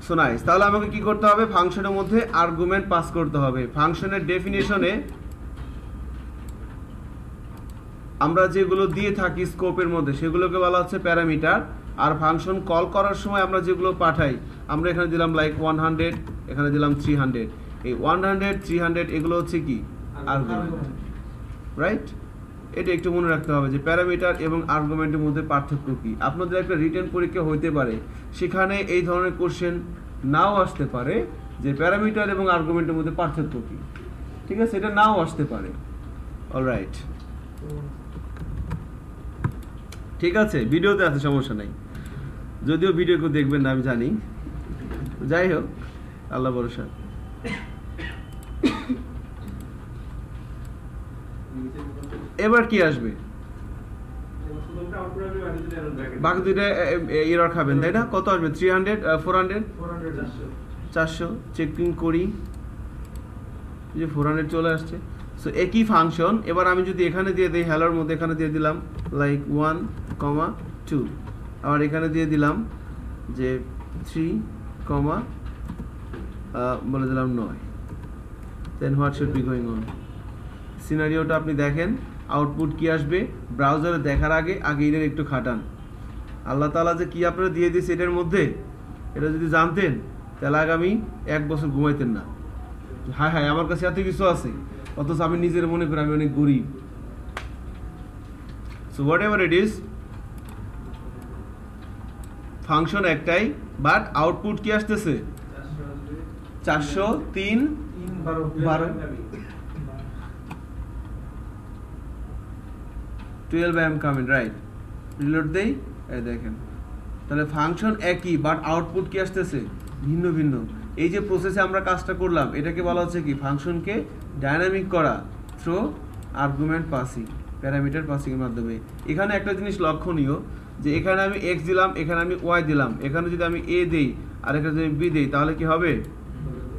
সো নাইস। তাহলে আমাকে কি করতে হবে? ফাংশনের মধ্যে আর্গুমেন্ট পাস করতে হবে। ফাংশনের ডেফিনিশনে আমরা যেগুলো দিয়ে থাকি স্কোপের মধ্যে সেগুলোকে বলা হচ্ছে প্যারামিটার, আর ফাংশন কল করার সময় আমরা যেগুলো পাঠাই, আমরা এখানে দিলাম লাইক 100, এখানে দিলাম 300। এই 100, 300 এগুলো হচ্ছে কি আর্গুমেন্ট, রাইট? এটা একটু মনে রাখতে হবে যে প্যারামিটার এবং আর্গুমেন্টের মধ্যে পার্থক্য কি। আপনাদের একটা রিটেন পরীক্ষা হইতে পারে, সেখানে এই ধরনের কোশ্চেন নাও আসতে পারে যে প্যারামিটার এবং আর্গুমেন্টের মধ্যে পার্থক্য কি, ঠিক আছে? এটা নাও আসতে পারে। অলরাইট, ঠিক আছে, ভিডিওতে আছে, সমস্যা নাই, যদিও ভিডিও কেউ দেখবেন না আমি জানি, যাই হোক, আল্লাহ ভরসা। এবার কি আসবে? বাকি দুইটা এরর খাবেন, তাই না? কত আসবে? 300, 400, 400 চেকিং করি যে 400 চলে আসছে। সো একই ফাংশন এবার আমি যদি এখানে দিয়ে দিই হ্যালোর মধ্যে, এখানে দিয়ে দিলাম লাইক 1, 2, আবার এখানে দিয়ে দিলাম যে 3, বলে দিলাম 9, then what should be going on? সিনারিওটা আপনি দেখেন, আউটপুট কি আসবে ব্রাউজারে দেখার আগে এটার একটু খাটান। আল্লাহ তাআলা যে কি আপনারা দিয়ে দিয়েছে এটার মধ্যে, এটা যদি জানতেন তাহলে আগামী 1 বছর ঘুমাইতেন না। হায় হায়, আমার কাছে এত কিছু আছে, অথচ আমি নিজের মনে করি আমি অনেক গরিব। So what ever it is, function একটাই, বাট আউটপুট কি আসতেছে 403, 12, 12 am coming, রাইট? রিলোড দেই, এই দেখেন, তাহলে ফাংশন একই বাট আউটপুট কি আসতেছে ভিন্ন ভিন্ন। এই যে প্রসেসে আমরা কাজটা করলাম এটাকে বলা হচ্ছে কি ফাংশনকে ডাইনামিক করা through argument passing, parameter passing এর মাধ্যমে। এখানে একটা জিনিস লক্ষণীয় যে এখানে আমি x দিলাম, এখানে আমি y দিলাম, এখানে যদি আমি a দেই আর এখানে যদি b দেই তাহলে কি হবে?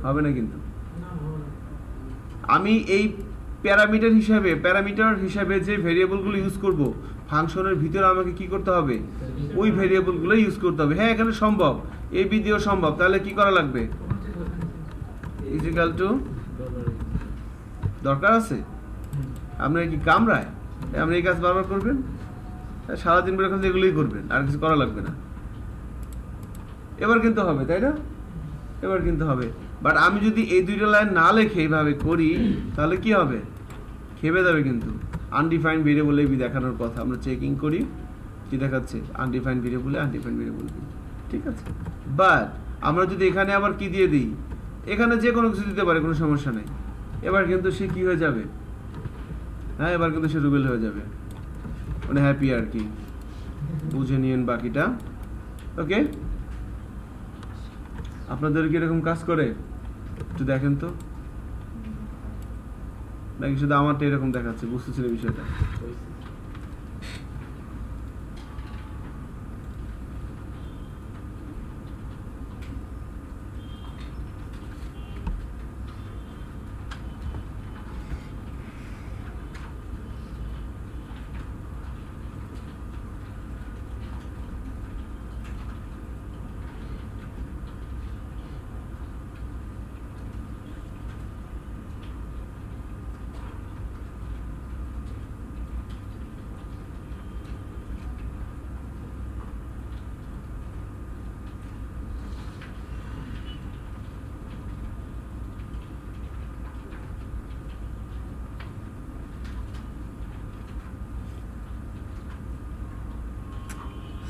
হবে না। কিন্তু আমি এই প্যারামিটার হিসাবে যে ভেরিয়েবলগুলো ইউজ করব ফাংশনের ভিতরে আমাকে কি করতে হবে? ওই ভেরিয়েবলগুলো ইউজ করতে হবে। হ্যাঁ, এখানে সম্ভব, a b দিয়েও সম্ভব, তাহলে কি করা লাগবে? ইকুয়াল টু দরকার আছে? আপনার কি কামরায় আপনি এই কাজ বারবার করবেন? সারাদিন বের এখন এগুলোই করবেন, আর কিছু করা লাগবে না। এবার কিন্তু হবে, তাই না? এবার কিন্তু হবে। বাট আমি যদি এই দুইটা লাইন না লিখে এইভাবে করি তাহলে কি হবে? খেপে যাবে। কিন্তু আনডিফাইন্ড ভেরিয়েবল বি দেখানোর কথা, আমরা চেকিং করি কি দেখাচ্ছে, আনডিফাইন্ড ভেরিয়েবল বি, ঠিক আছে? বাট আমরা যদি এখানে আবার কি দিয়ে দিই, এখানে যে কোনো কিছু দিতে পারে, কোনো সমস্যা নেই। এবার কিন্তু সে কি হয়ে যাবে? হ্যাঁ, এবার কিন্তু সে রুবেল হয়ে যাবে, মানে হ্যাপি আর কি। বুঝে নিয়েন বাকিটা, ওকে? আপনাদের কি এরকম কাজ করে একটু দেখেন তো, নাকি শুধু আমারটা এরকম দেখাচ্ছে? বুঝতেছিল বিষয়টা?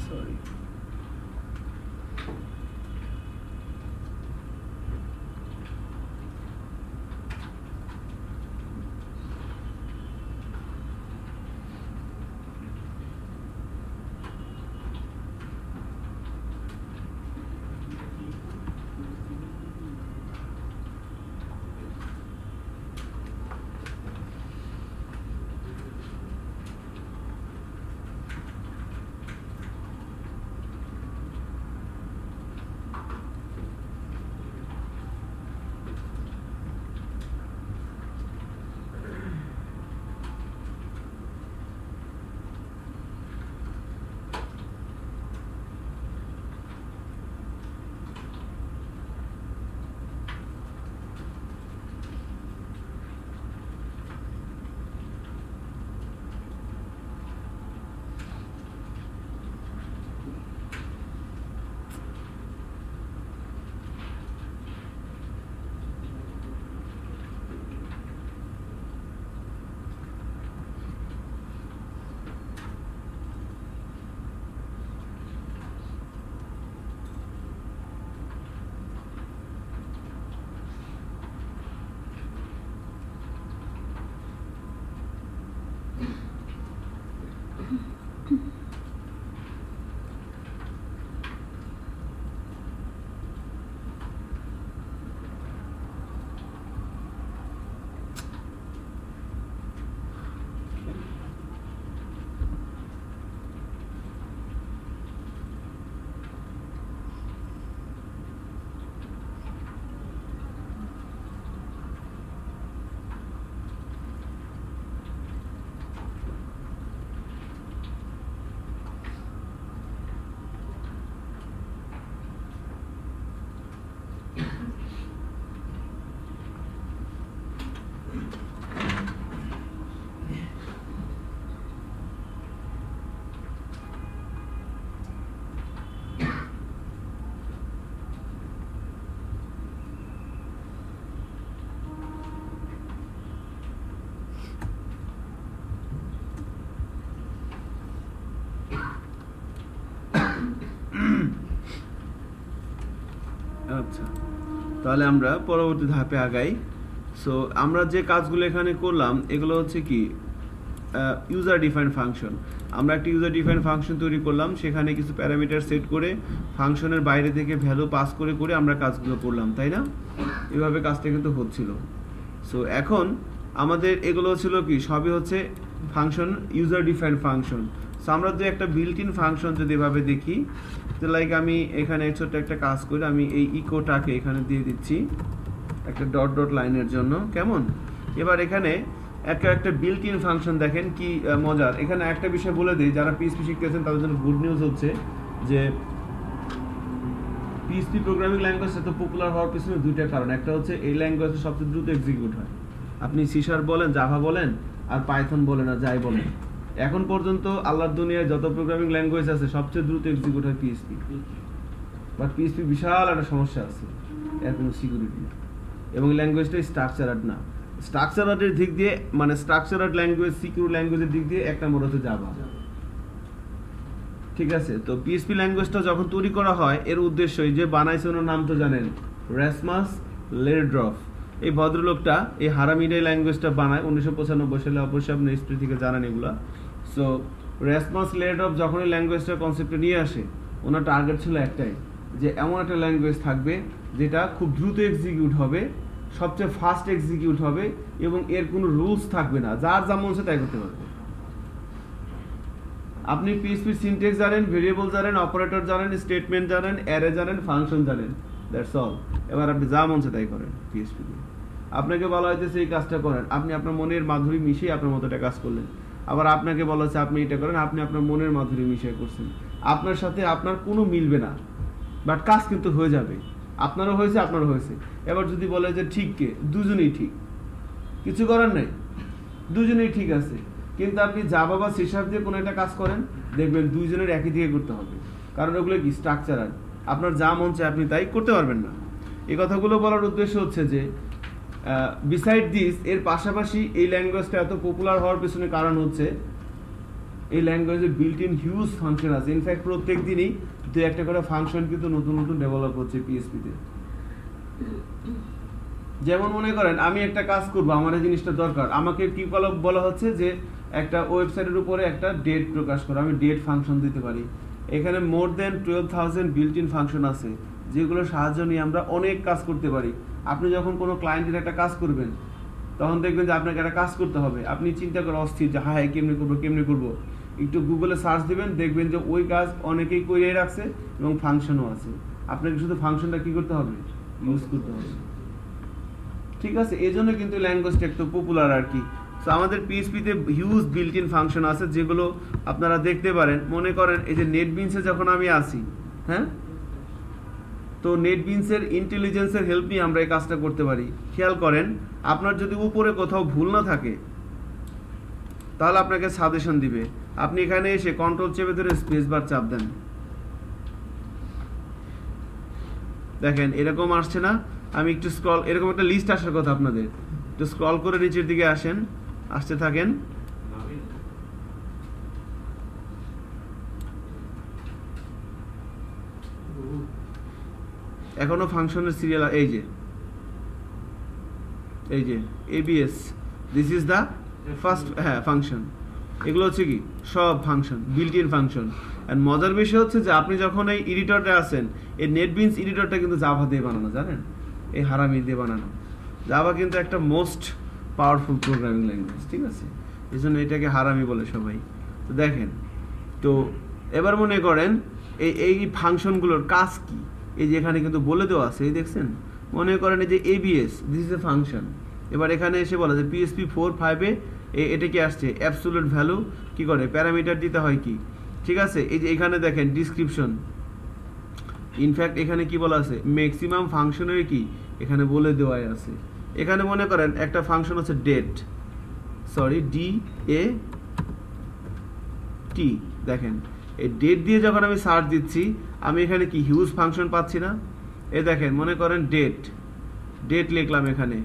Sorry. আচ্ছা, তাহলে আমরা পরবর্তী ধাপে আগাই। সো আমরা যে কাজগুলো এখানে করলাম এগুলো হচ্ছে কি ইউজার ডিফাইন্ড ফাংশন। আমরা একটা ইউজার ডিফাইন্ড ফাংশন তৈরি করলাম, সেখানে কিছু প্যারামিটার সেট করে ফাংশনের বাইরে থেকে ভ্যালু পাস করে করে আমরা কাজগুলো করলাম, তাই না? এভাবে কাজটা কিন্তু হচ্ছিল। সো এখন আমাদের এগুলো ছিল কি সবই হচ্ছে function, user defined function. So আমরা যদি একটা বিল্ট ইন ফাংশন যদি এভাবে দেখি, তো লাইক আমি এখানে ছোট্ট একটা কাজ করি, আমি এই ইকোটাকে এখানে দিয়ে দিচ্ছি একটা ডট ডট লাইনের জন্য, কেমন? এবার এখানে একটা বিল্ট ইন ফাংশন দেখেন কি মজার। এখানে একটা বিষয় বলে দিই, যারা পিএইচপি শিখতেছেন তাদের জন্য গুড নিউজ হচ্ছে যে পিএইচপি প্রোগ্রামিং ল্যাঙ্গুয়েজ এত পপুলার হওয়ার পিছনে দুইটা কারণ। একটা হচ্ছে এই ল্যাঙ্গুয়েজে সবচেয়ে দ্রুত এক্সিকিউট হয়। আপনি সি শার্প বলেন, জাভা বলেন, আর পাইথন বলেন, আর যাই বলেন, এখন পর্যন্ত আল্লাহর দুনিয়ায় যত প্রোগ্রামিং ল্যাঙ্গুয়েজ আছে সবচেয়ে দ্রুত এক্সিকিউট হয় পিএইচপি। বাট পিএইচপি বিশাল একটা সমস্যা আছে, এর কোনো সিকিউরিটি নেই, এবং ল্যাঙ্গুয়েজটা স্ট্রাকচারার্ড না। স্ট্রাকচারার্ডের দিক দিয়ে, মানে স্ট্রাকচারার্ড ল্যাঙ্গুয়েজ, সিকিউর ল্যাঙ্গুয়েজের দিক দিয়ে এক নম্বর হচ্ছে জাভা, ঠিক আছে? তো পিএইচপি ল্যাঙ্গুয়েজটা যখন তৈরি করা হয়, এর উদ্দেশ্যই যে বানাইছে, ওনার নাম তো জানেন, রাসমাস লেরড্রফ। এই ভদ্রলোকটা এই হারামিডাই ল্যাঙ্গুয়েজটা বানায় 1995 সালে, অবশ্যই আপনি হিস্ট্রি থেকে জানেন এগুলা। সো রাসমাস লেরড্রফ যখন এই ল্যাঙ্গুয়েজটা কনসেপ্টে নিয়ে আসে, ওনার টার্গেট ছিল একটাই, যে এমন একটা ল্যাঙ্গুয়েজ থাকবে যেটা খুব দ্রুত এক্সিকিউট হবে, সবচেয়ে ফাস্ট এক্সিকিউট হবে, এবং এর কোনো রুলস থাকবে না, যার যা মন চায় তাই করতে পারবে। আপনি পিএইচপি সিনট্যাক্স জানেন, ভেরিয়েবল জানেন, অপারেটর জানেন, স্টেটমেন্ট জানেন, অ্যারে জানেন, ফাংশন জানেন, দ্যাটস অল। এবার আপনি যা মন চায় তাই করেন পিএইচপি দিয়ে। আপনাকে বলা হয়েছে এই কাজটা করেন, আপনি আপনার মনের মাধুরী মিশিয়ে আপনার মতোটা কাজ করলেন। আবার আপনাকে বলা হচ্ছে আপনি এটা করেন, আপনি আপনার মনের মাধুরী মিশিয়ে করছেন। আপনার সাথে আপনার কোনো মিলবে না, বাট কাজ কিন্তু হয়ে যাবে। আপনারও হয়েছে, আপনারও হয়েছে। এবার যদি বলে যে ঠিক কে, দুজনেই ঠিক, কিছু করার নেই, দুজনেই ঠিক আছে। কিন্তু আপনি জাভা বা সি শার্প দিয়ে কোনো একটা কাজ করেন, দেখবেন দুইজনের একই দিকে করতে হবে, কারণ ওগুলো কি স্ট্রাকচারাল। আপনার যা মন চায় আপনি তাই করতে পারবেন না। এই কথাগুলো বলার উদ্দেশ্য হচ্ছে যে বিসাইড দিস, এর পাশাপাশি এই ল্যাঙ্গুয়েজটা এত পপুলার হওয়ার পেছনে কারণ হচ্ছে এই ল্যাঙ্গুয়েজে বিল্ট ইন হিউজ ফাংশন আছে। ইনফ্যাক্ট প্রত্যেক দিনই দু একটা করে ফাংশন কিন্তু নতুন নতুন ডেভেলপ হচ্ছে পিএইচপিতে। যেমন মনে করেন আমি একটা কাজ করবো, আমার এই জিনিসটা দরকার, আমাকে কি বলা হচ্ছে যে একটা ওয়েবসাইটের উপরে একটা ডেট প্রকাশ করো, আমি ডেট ফাংশন দিতে পারি। এখানে মোর দেন 12,000 বিল্ট ইন ফাংশন আছে, যেগুলোর সাহায্য নিয়ে আমরা অনেক কাজ করতে পারি। আপনি যখন কোনো ক্লায়েন্টের একটা কাজ করবেন, তখন দেখবেন যে আপনাকে একটা কাজ করতে হবে, আপনি চিন্তা করে অস্থির যে হ্যাঁ কেমনি করবো। একটু গুগলে সার্চ দিবেন, দেখবেন যে ওই কাজ অনেকেই করে রাখছে এবং ফাংশনও আছে। আপনাকে শুধু ফাংশনটা কি করতে হবে, ইউজ করতে হবে, ঠিক আছে? এই জন্য কিন্তু ল্যাঙ্গুয়েজটা একটু পপুলার আর কি। সো আমাদের পিএইচপিতে হিউজ বিল্ট ইন ফাংশন আছে, যেগুলো আপনারা দেখতে পারেন। মনে করেন এই যে নেটবিনসে যখন আমি আসি, হ্যাঁ, তো নেটবিনসের ইন্টেলিজেন্সের হেল্প নিয়ে আমরা এই কাজটা করতে পারি। খেয়াল করেন, আপনার যদি উপরে কোথাও ভুল না থাকে, তাহলে আপনাকে সাজেশন দিবে। আপনি এখানে এসে কন্ট্রোল চেপে ধরে স্পেস বার চাপ দেন, দেখেন এরকম আসছে না? আমি একটু স্ক্রল, এরকম একটা লিস্ট আসার কথা আপনাদের, একটু স্ক্রল করে নিচের দিকে আসেন, আসতে থাকেন। এখনো ফাংশনের সিরিয়াল, এই যে ABS, this is the first, হ্যাঁ, ফাংশন। এগুলো হচ্ছে কি সব function, built in function. And মজার বিষয় হচ্ছে যে আপনি যখন এই এডিটরটা আছেন, এই নেটবিনস এডিটরটা কিন্তু জাভা দিয়ে বানানো, জানেন? এই হারামি দিয়ে বানানো। জাভা কিন্তু একটা মোস্ট পাওয়ারফুল প্রোগ্রামিং ল্যাঙ্গুয়েজ, ঠিক আছে? এই জন্য এটাকে হারামি বলে সবাই। তো দেখেন, তো এবার মনে করেন এই ফাংশনগুলোর কাজ কি, এই যে এখানে কিন্তু বলে দেওয়া আছে, এই দেখছেন? মনে করেন এই যে ABS, this is a function. এবার এখানে এসে বলা যে পিএইচপি 4.5-এ এটা কি আসছে, অ্যাবসোলিউট ভ্যালু কি করে, প্যারামিটার দিতে হয় কি, ঠিক আছে? এই যে এখানে দেখেন ডিসক্রিপশন, ইনফ্যাক্ট এখানে কি বলা আছে, ম্যাক্সিমাম ফাংশনের কি এখানে বলে দেওয়াই আছে। এখানে মনে করেন একটা ফাংশন আছে ডেট, DAT, দেখেন এই ডেট দিয়ে যখন আমি সার্চ দিচ্ছি, আমি এখানে কি হিউজ ফাংশন পাচ্ছি না? এই দেখেন, মনে করেন ডেট লিখলাম, এখানে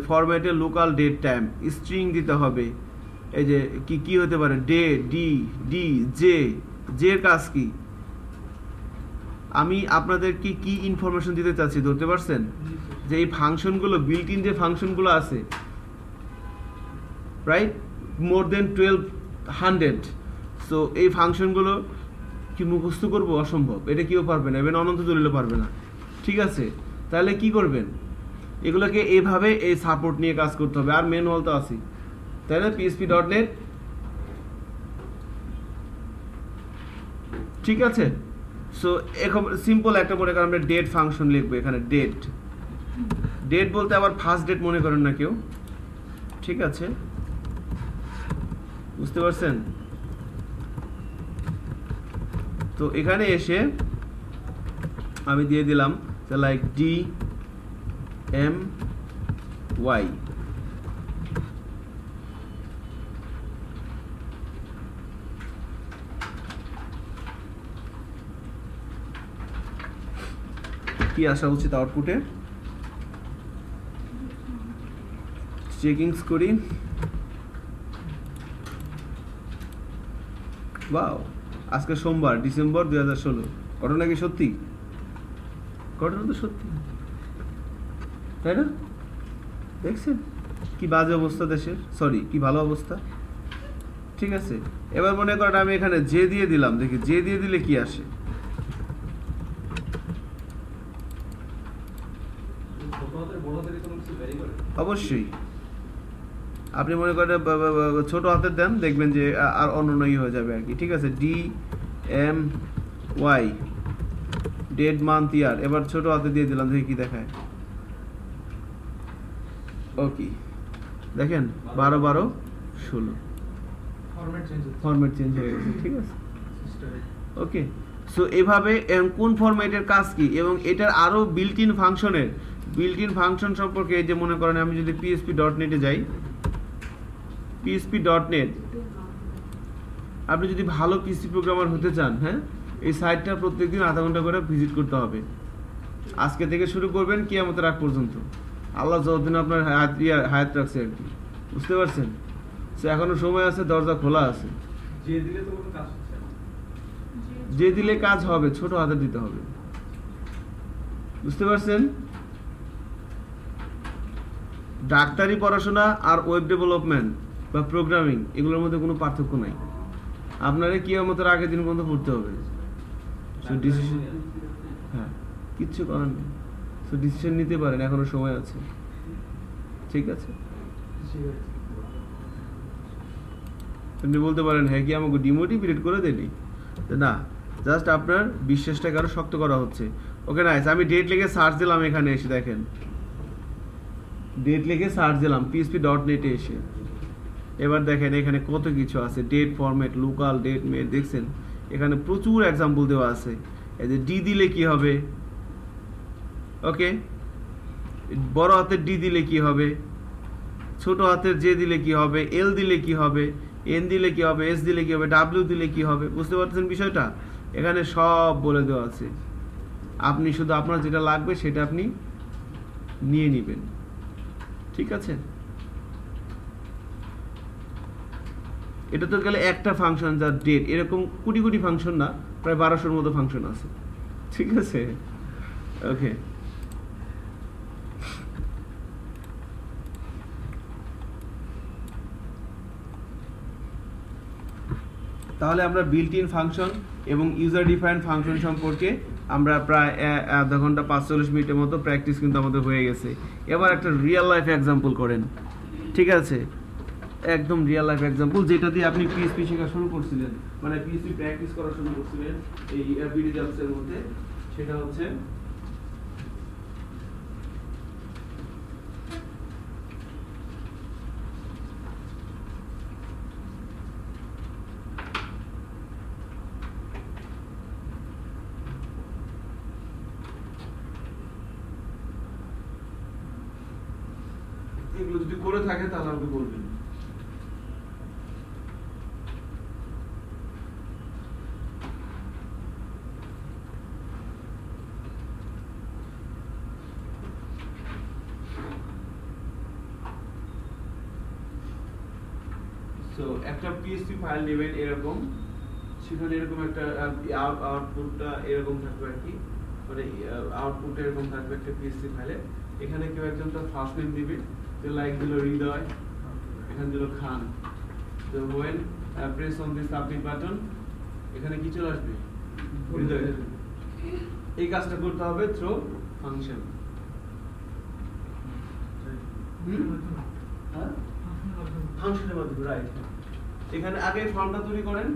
ফরম্যাটে লোকাল ডেট টাইম স্ট্রিং দিতে হবে। এই যে কি হতে পারে, ডে, ডি, জে এর কাজ কি, আমি আপনাদেরকে কি ইনফরমেশন দিতে চাচ্ছি ধরতে পারছেন? যে এই ফাংশনগুলো বিল্ট ইন যে ফাংশনগুলো আছে, রাইট, মোর দেন 1200, সো এই ফাংশনগুলো কি মুখস্থ করবো? অসম্ভব, এটা কেউ পারবে না, even অনন্ত দলিলও পারবে না। ঠিক আছে, তাহলে কি করবেন? এগুলোকে এইভাবে এই সাপোর্ট নিয়ে কাজ করতে হবে। আর ম্যানুয়াল তো আছে, তাই না? PHP.NET, ঠিক আছে। সো এখন সিম্পল একটা মনে করেন আমরা ডেট ফাংশন লিখবো এখানে। ডেট বলতে আবার ফার্স্ট ডেট মনে করেন না কেউ, ঠিক আছে, বুঝতে পারছেন? তো এখানে এসে আমি দিয়ে দিলাম লাইক DMY, কি আসা উচিত আউটপুটে? চেকিংস করি। ওয়াও, আজকে সোমবার, ডিসেম্বর 2016। ঘটনা কি সত্যি? ঘটনা তো সত্যি, তাই না? দেখছেন কি বাজে অবস্থা দেশের, সরি কি ভালো অবস্থা। ঠিক আছে, এবার মনে করেন আমি এখানে জে দিয়ে দিলাম, দেখি জে দিয়ে দিলে কি আসে। অবশ্যই আপনি মনে করেন ছোট হাতের দেন, দেখবেন যে আর অন্যই হয়ে যাবে আর কি। ঠিক আছে, DMY, ডেট মান্থ ইয়ার, এবার ছোট হাতে দিয়ে দিলাম, দেখি কি দেখায়। ওকে, দেখেন 12-12-16 ফরম্যাট চেঞ্জ হয়ে গেছে। ঠিক আছে, ওকে। সো এইভাবে কোন ফরম্যাটের কাজ কি, এবং এটার আরো বিল্ট ইন ফাংশন সম্পর্কে, এই যে মনে করেন আমি যদি PHP.NET এ যাই, PHP.NET, আপনি যদি ভালো পিসি প্রোগ্রামার হতে চান, হ্যাঁ, এই সাইটটা প্রত্যেকদিন আধা ঘন্টা করে ভিজিট করতে হবে। আজকে থেকে শুরু করবেন কিয়ামতের আগ পর্যন্ত, আল্লাহ যতদিন আপনার হায়াত রাখছে আর কি, বুঝতে পারছেন? সে এখনো সময় আছে, দরজা খোলা আছে। যে দিলে কাজ হবে, ছোট হাতে দিতে হবে, বুঝতে পারছেন? ডাক্তারি পড়াশোনা আর ওয়েব ডেভেলপমেন্ট বা প্রোগ্রামিং, এগুলোর মধ্যে কোনো পার্থক্য নাই। আপনারা কিয়ামতের আগের দিন পর্যন্ত পড়তে হবে। হ্যাঁ, কিচ্ছু করার নেই। সো ডিসিশন নিতে পারেন, এখনো সময় আছে। ঠিক আছে, আপনি বলতে পারেন হ্যাঁ কি আমাকে ডিমোটিভেট করে দেয়নি? না, জাস্ট আপনার বিশ্বাসটাকে আরো শক্ত করা হচ্ছে। ওকে, নাইস। আমি ডেট লিখে সার্চ দিলাম, এখানে এসে দেখেন ডেট লিখে সার্চ দিলাম PHP.NET এ এসে, এবার দেখেন এখানে কত কিছু আছে। ডেট ফরম্যাট, লোকাল ডেট মেট, দেখছেন এখানে প্রচুর এক্সাম্পল দেওয়া আছে। এই যে ডি দিলে কি হবে, ওকে, বড় হাতের ডি দিলে কি হবে, ছোট হাতের জে দিলে কি হবে, এল দিলে কি হবে, এন দিলে কি হবে, এস দিলে কি হবে, ডাব্লিউ দিলে কি হবে, বুঝতে পারছেন বিষয়টা? এখানে সব বলে দেওয়া আছে। আপনি শুধু আপনার যেটা লাগবে সেটা আপনি নিয়ে নেবেন। ঠিক আছে, এটা তো গেলে একটা ফাংশন যার ডেট, এরকম কোটি কোটি ফাংশন না, প্রায় 1200-র মতো ফাংশন আছে। ঠিক আছে, ওকে। তাহলে আমরা বিল্ট ইন ফাংশন এবং ইউজার ডিফাইন্ড ফাংশন সম্পর্কে আমরা প্রায় আধা ঘন্টা 45 মিনিটের মতো প্র্যাকটিস কিন্তু আমাদের হয়ে গেছে। এবার একটা রিয়েল লাইফ এক্সাম্পল করেন। ঠিক আছে, একদম রিয়েল লাইফ এক্সাম্পল, যেটা দিয়ে আপনি PHP শেখা শুরু করছিলেন, মানে PHP প্র্যাকটিস করা শুরু করছিলেন এই এভরিডে জবসের মধ্যে। সেটা হচ্ছে এগুলো যদি করে থাকে তাহলে আমাকে বলবেন। সো একটা PHP ফাইল নেবেন এরকম, সেখানে এরকম একটা আউটপুটটা এরকম থাকবে আর কি, মানে আউটপুটটা এরকম থাকবে একটা পিএসসি ফাইলে। এখানে কেউ একজন তার ফার্স্ট নেম দিবে, তো লাইক দিল হৃদয়, এখানে দিল খান। তো when press on this submit button, এখানে কি চলে আসবে? হৃদয়। এই কাজটা করতে হবে থ্রু ফাংশন। ফাংশনের মাধ্যমে, রাইট। এখানে আগে ফর্মটা তৈরি করেন,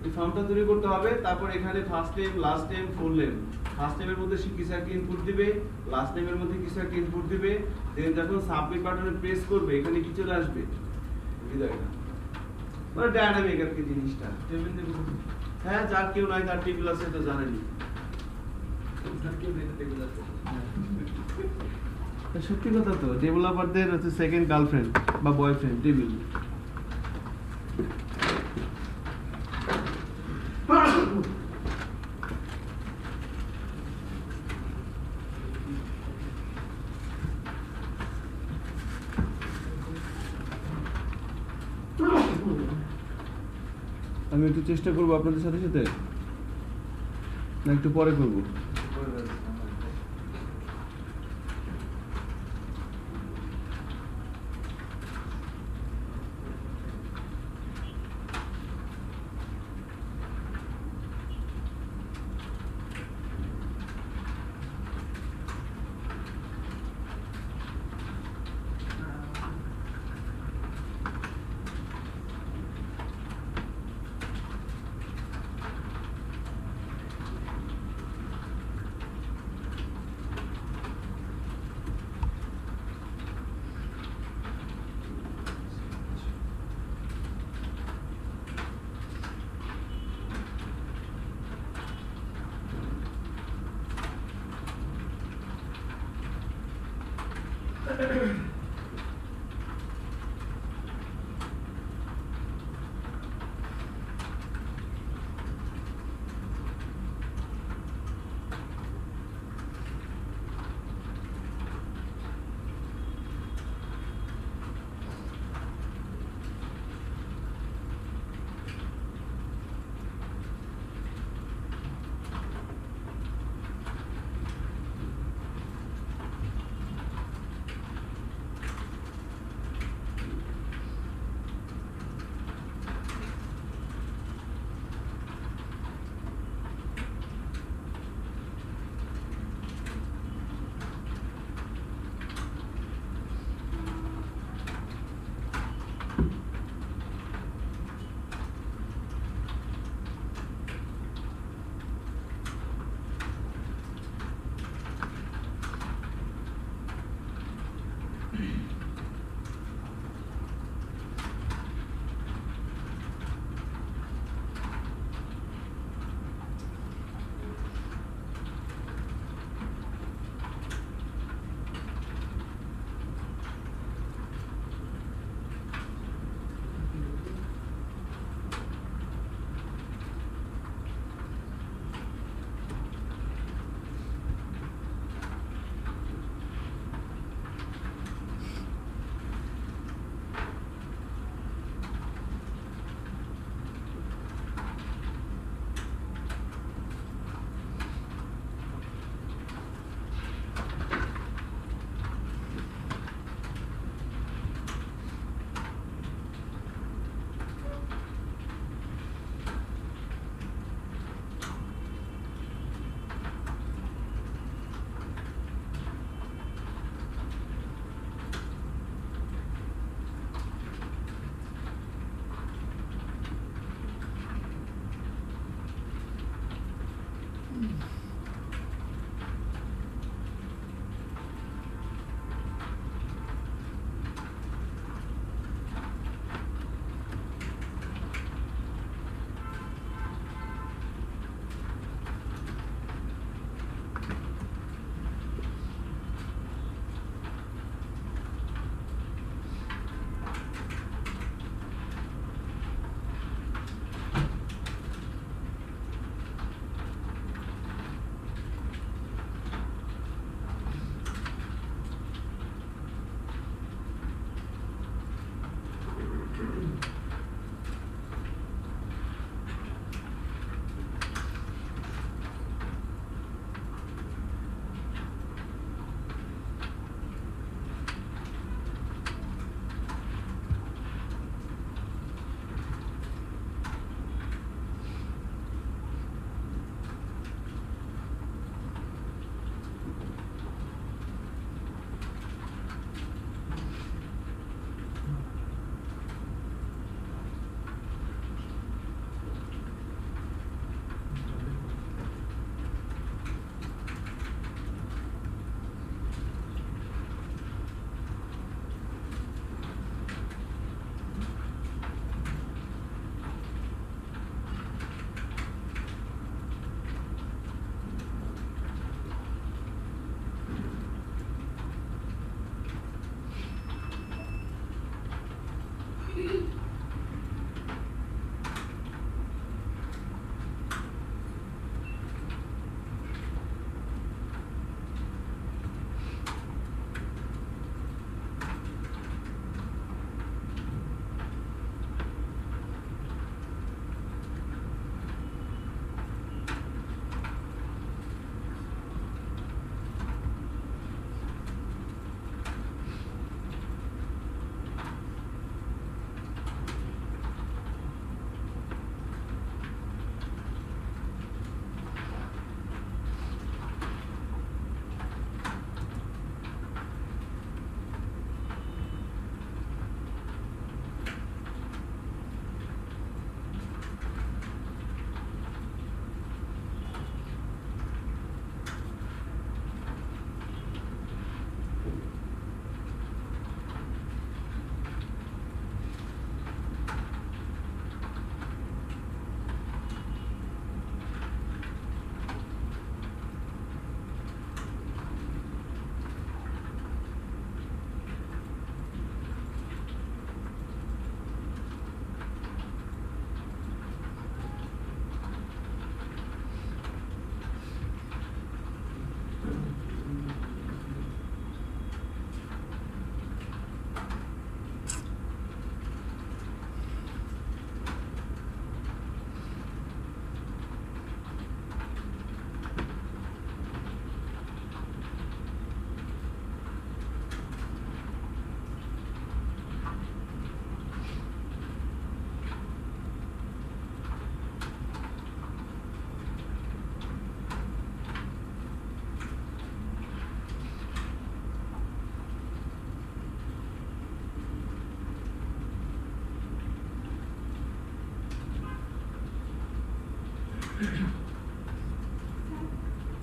এই ফর্মটা তৈরি করতে হবে, তারপর এখানে first name, last name, full name. First নেমের মধ্যে সে কিছু একটা ইনপুট দিবে, লাস্ট নেমের মধ্যে কিছু একটা ইনপুট দিবে, দেন যখন সাবমিট বাটনে প্রেস করবে এখানে কি চলে আসবে? হৃদয়টা। মানে ডায়নামিক আর কি জিনিসটা। হ্যাঁ, যার কেউ নাই তার টেবিল আছে, তো জানেনি। সত্যি কথা তো, ডেভেলপারদের হচ্ছে সেকেন্ড গার্লফ্রেন্ড বা বয়ফ্রেন্ড টেবিল। আমি একটু চেষ্টা করবো আপনাদের সাথে সাথে, না একটু পরে করবো?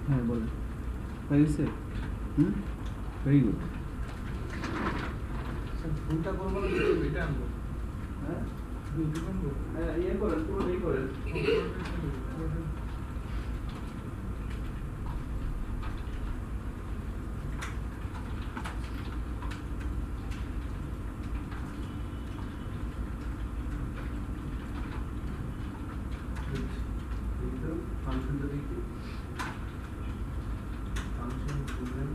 হ্যাঁ বলেন হয়ে গেছে ভেরি গুড ফোনটা করবো না এটা আনবো হ্যাঁ দুটো আনবো ইয়ে করেন পুরোটাই করেন ফাংশনটা দেখি function program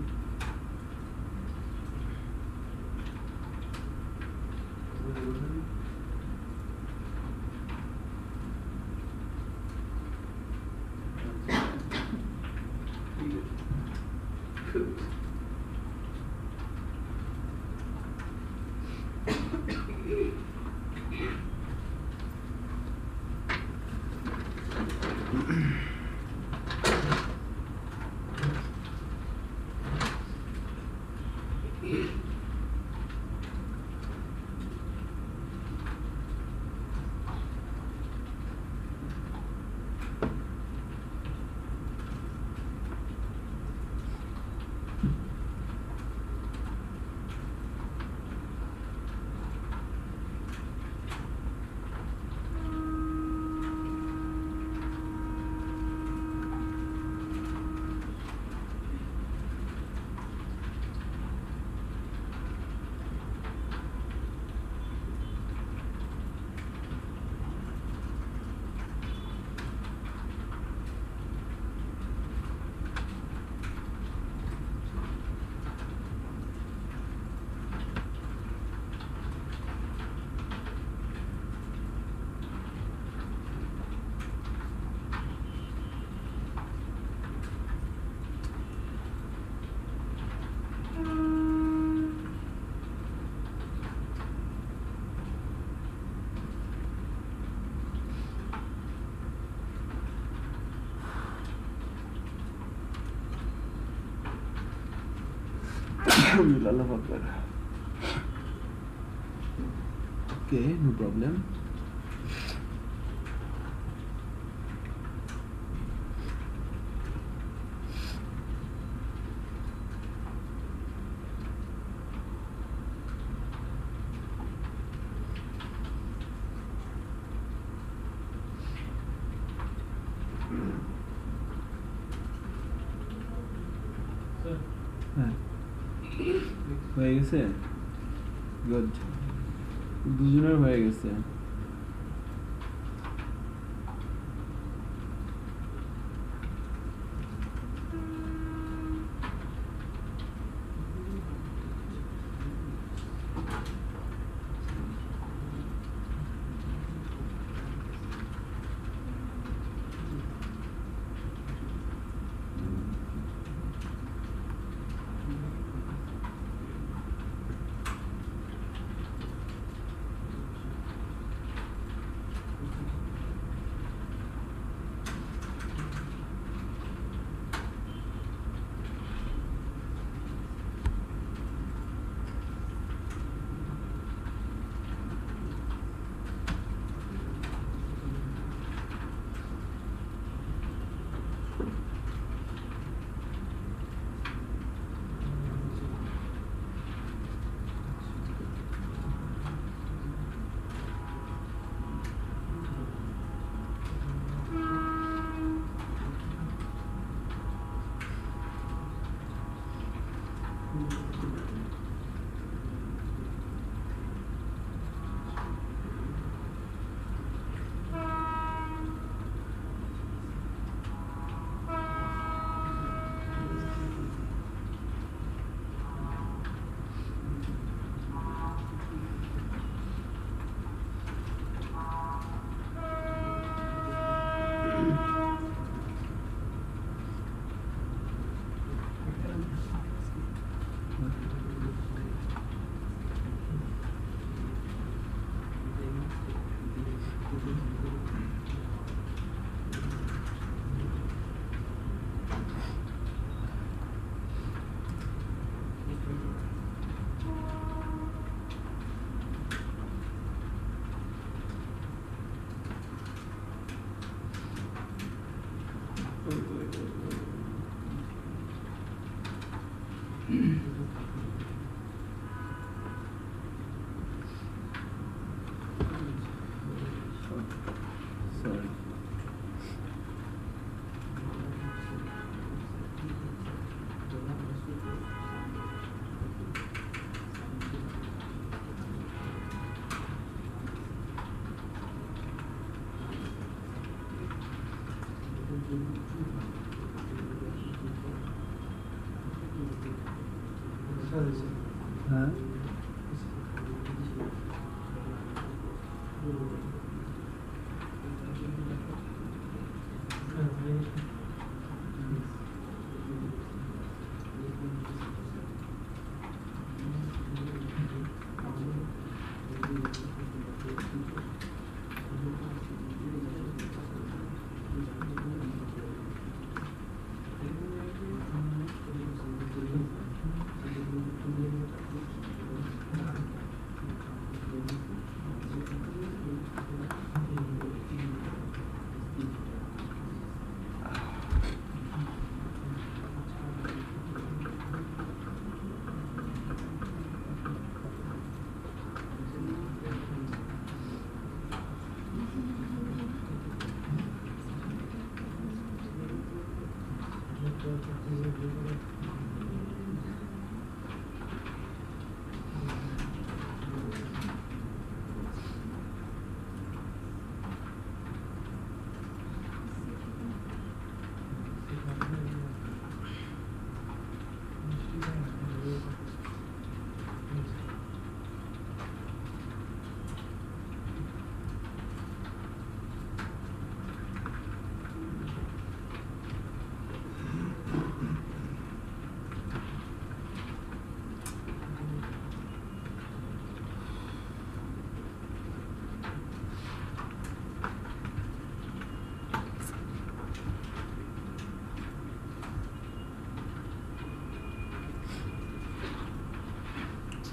Alhamdulillah Akbar. Okay, no problem. হ্যাঁ হয়ে গেছে গুড দুজনের হয়ে গেছে হ্যাঁ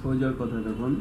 হয়ে যাওয়ার কথা তখন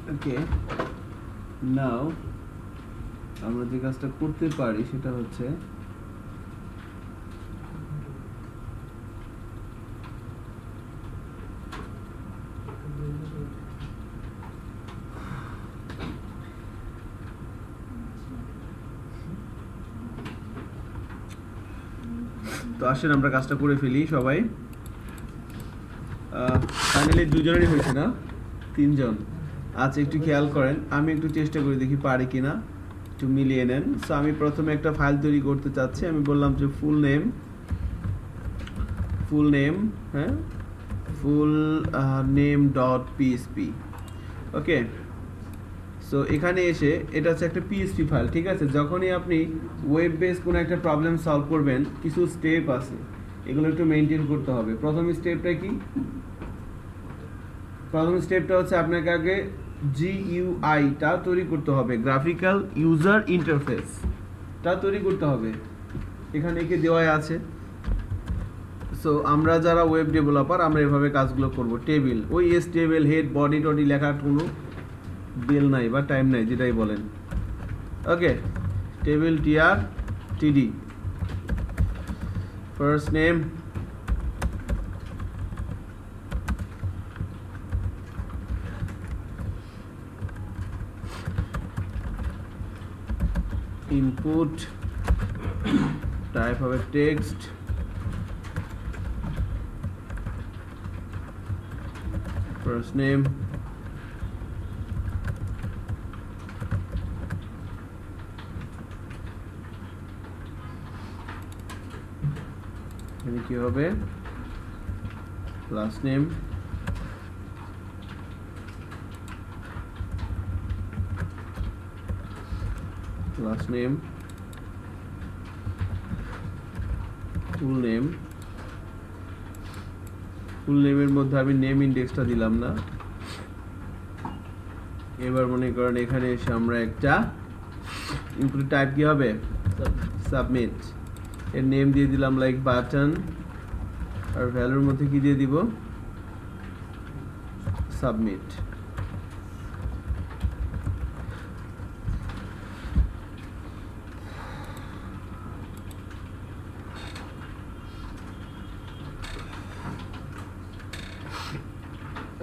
ওকে নাও আমরা যে কাজটা করতে পারি সেটা হচ্ছে তো আসেন আমরা কাজটা করে ফেলি সবাই ফাইনালি দুজনেরই হয়েছে না তিনজন আচ্ছা একটু খেয়াল করেন আমি একটু চেষ্টা করে দেখি পারি কিনা একটু মিলিয়ে নেন সো আমি প্রথমে একটা ফাইল তৈরি করতে চাচ্ছি আমি বললাম যে ফুল নেম হ্যাঁ full name dot PSP okay so এখানে এসে এটা হচ্ছে একটা পিএসপি ফাইল ঠিক আছে যখনই আপনি ওয়েব বেস কোনো একটা প্রবলেম সলভ করবেন কিছু স্টেপ আছে এগুলো একটু মেনটেন করতে হবে প্রথম স্টেপটা কি প্রথম স্টেপটা হচ্ছে আপনাকে আগে GUI টা তৈরি করতে হবে গ্রাফিক্যাল ইউজার ইন্টারফেস টা তৈরি করতে হবে এখানে কি দেওয়া আছে সো আমরা যারা ওয়েব ডেভেলপার আমরা এভাবে কাজগুলো করব টেবিল ওই এস টেবিল হেড বডি টডি লেখার কোনো বেল নাই বা টাইম নাই যেটাই বলেন ওকে টেবিল টিআর টিডি ফার্স্ট নেম input type হবে text first name এখানে কি হবে last name last name full name এর মধ্যে আমি নেম ইন্ডেক্সটা দিলাম না এবার মনে করেন এখানে এসে আমরা একটা ইনপুট টাইপ কি হবে সাবমিট এর নেম দিয়ে দিলাম লাইক বাটন আর ভ্যালুর মধ্যে কি দিয়ে দিব সাবমিট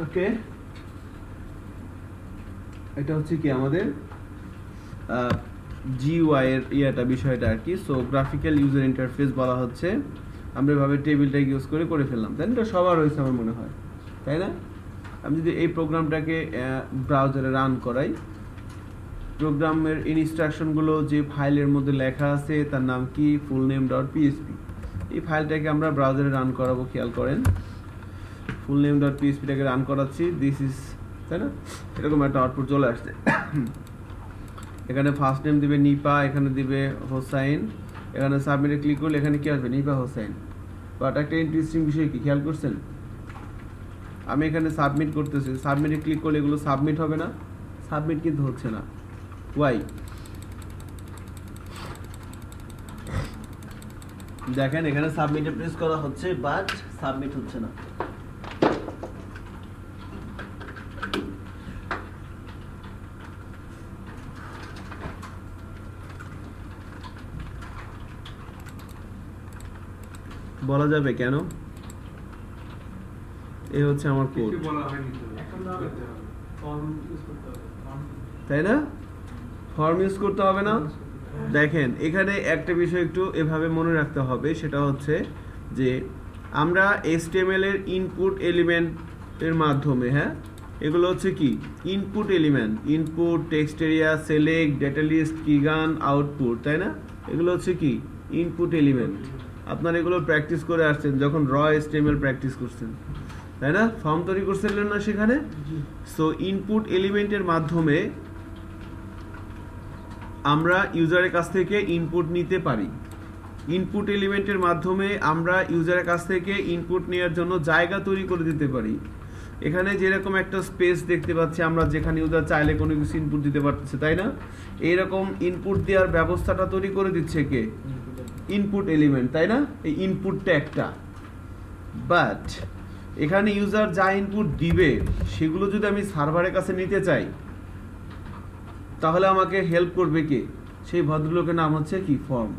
ওকে এটা হচ্ছে কি আমাদের GUI এর বিষয়টা আর কি সো গ্রাফিক্যাল ইউজার ইন্টারফেস বলা হচ্ছে আমরা এভাবে টেবিলটা ইউজ করে ফেললাম তাই না সবার হয়েছে আমার মনে হয় তাই না আমি যদি এই প্রোগ্রামটাকে ব্রাউজারে রান করাই প্রোগ্রামের ইনস্ট্রাকশনগুলো যে ফাইলের মধ্যে লেখা আছে তার নাম কি fullname.php এই ফাইলটাকে আমরা ব্রাউজারে রান করাবো খেয়াল করেন fullname.php টাকে রান করাচ্ছি দিস ইজ তাই না এরকম একটা আউটপুট চলে আসছে এখানে ফার্স্ট নেম দিবে নিপা এখানে দিবে হোসাইন এখানে সাবমিটে ক্লিক করলে এখানে কি আসবে নিপা হোসাইন বাট একটা ইন্টারেস্টিং বিষয় কি খেয়াল করছেন আমি এখানে সাবমিট করতেছি সাবমিটে ক্লিক করলে এগুলো সাবমিট হবে না সাবমিট কিন্তু হচ্ছে না ওয়াই দেখেন এখানে সাবমিটে প্রেস করা হচ্ছে বাট সাবমিট হচ্ছে না বলা যাবে কেন এই হচ্ছে আমার কোড কিছু বলা হয়নি তো এখন না ফর্ম ইউজ করতে হবে তাই না ফর্ম ইউজ করতে হবে না দেখেন এখানে একটা বিষয় একটু এভাবে মনে রাখতে হবে সেটা হচ্ছে যে আমরা HTML এর ইনপুট এলিমেন্টের মাধ্যমে হ্যাঁ এগুলো হচ্ছে কি input element input text area select data list কিগান আউটপুট তাই না এগুলো হচ্ছে কি ইনপুট এলিমেন্ট আপনারা এগুলো প্র্যাকটিস করে আসছেন যখন র HTML প্র্যাকটিস করছেন তাই না ফর্ম তৈরি করছিলেন না সেখানে সো ইনপুট এলিমেন্টের মাধ্যমে আমরা ইউজারের কাছ থেকে ইনপুট নিতে পারি ইনপুট এলিমেন্টের মাধ্যমে আমরা ইউজারের কাছ থেকে ইনপুট নেওয়ার জন্য জায়গা তৈরি করে দিতে পারি এখানে যেরকম একটা স্পেস দেখতে পাচ্ছি আমরা যেখানে ইউজার চাইলে কোনো কিছু ইনপুট দিতে পারতেছে তাই না এইরকম ইনপুট দেওয়ার ব্যবস্থাটা তৈরি করে দিচ্ছে কে ইনপুট এলিমেন্ট তাই না এই ইনপুট ট্যাগটা বাট এখানে ইউজার যা ইনপুট দিবে সেগুলো যদি আমি সার্ভারের কাছে নিতে চাই তাহলে আমাকে হেল্প করবে কে সেই ভদ্রলোকের নাম হচ্ছে কি ফর্ম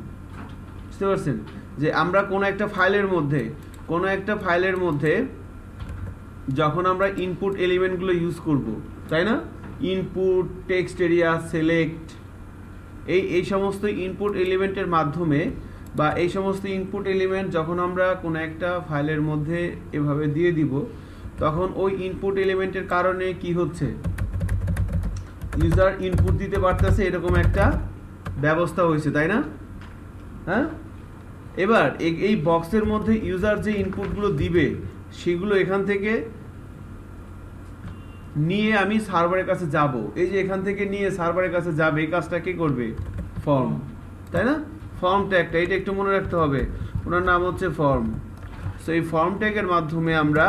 বুঝতে পারছেন যে আমরা কোনো একটা ফাইলের মধ্যে যখন আমরা ইনপুট এলিমেন্টগুলো ইউজ করব তাই না ইনপুট টেক্সট এরিয়া সিলেক্ট এই সমস্ত ইনপুট এলিমেন্টের মাধ্যমে বা এই সমস্ত ইনপুট এলিমেন্ট যখন আমরা কোনো একটা ফাইলের মধ্যে এভাবে দিয়ে দিব তখন ওই ইনপুট এলিমেন্টের কারণে কি হচ্ছে ইউজার ইনপুট দিতে পারতেছে এরকম একটা ব্যবস্থা হয়েছে তাই না হ্যাঁ এবার এই বক্সের মধ্যে ইউজার যে ইনপুটগুলো দিবে সেগুলো এখান থেকে নিয়ে আমি সার্ভারের কাছে যাব এই যে এখান থেকে নিয়ে সার্ভারের কাছে যাবে এই কাজটা কে করবে ফর্ম তাই না ফর্ম ট্যাগটা এটা একটু মনে রাখতে হবে ওনার নাম হচ্ছে ফর্ম সো এই ফর্ম ট্যাগের মাধ্যমে আমরা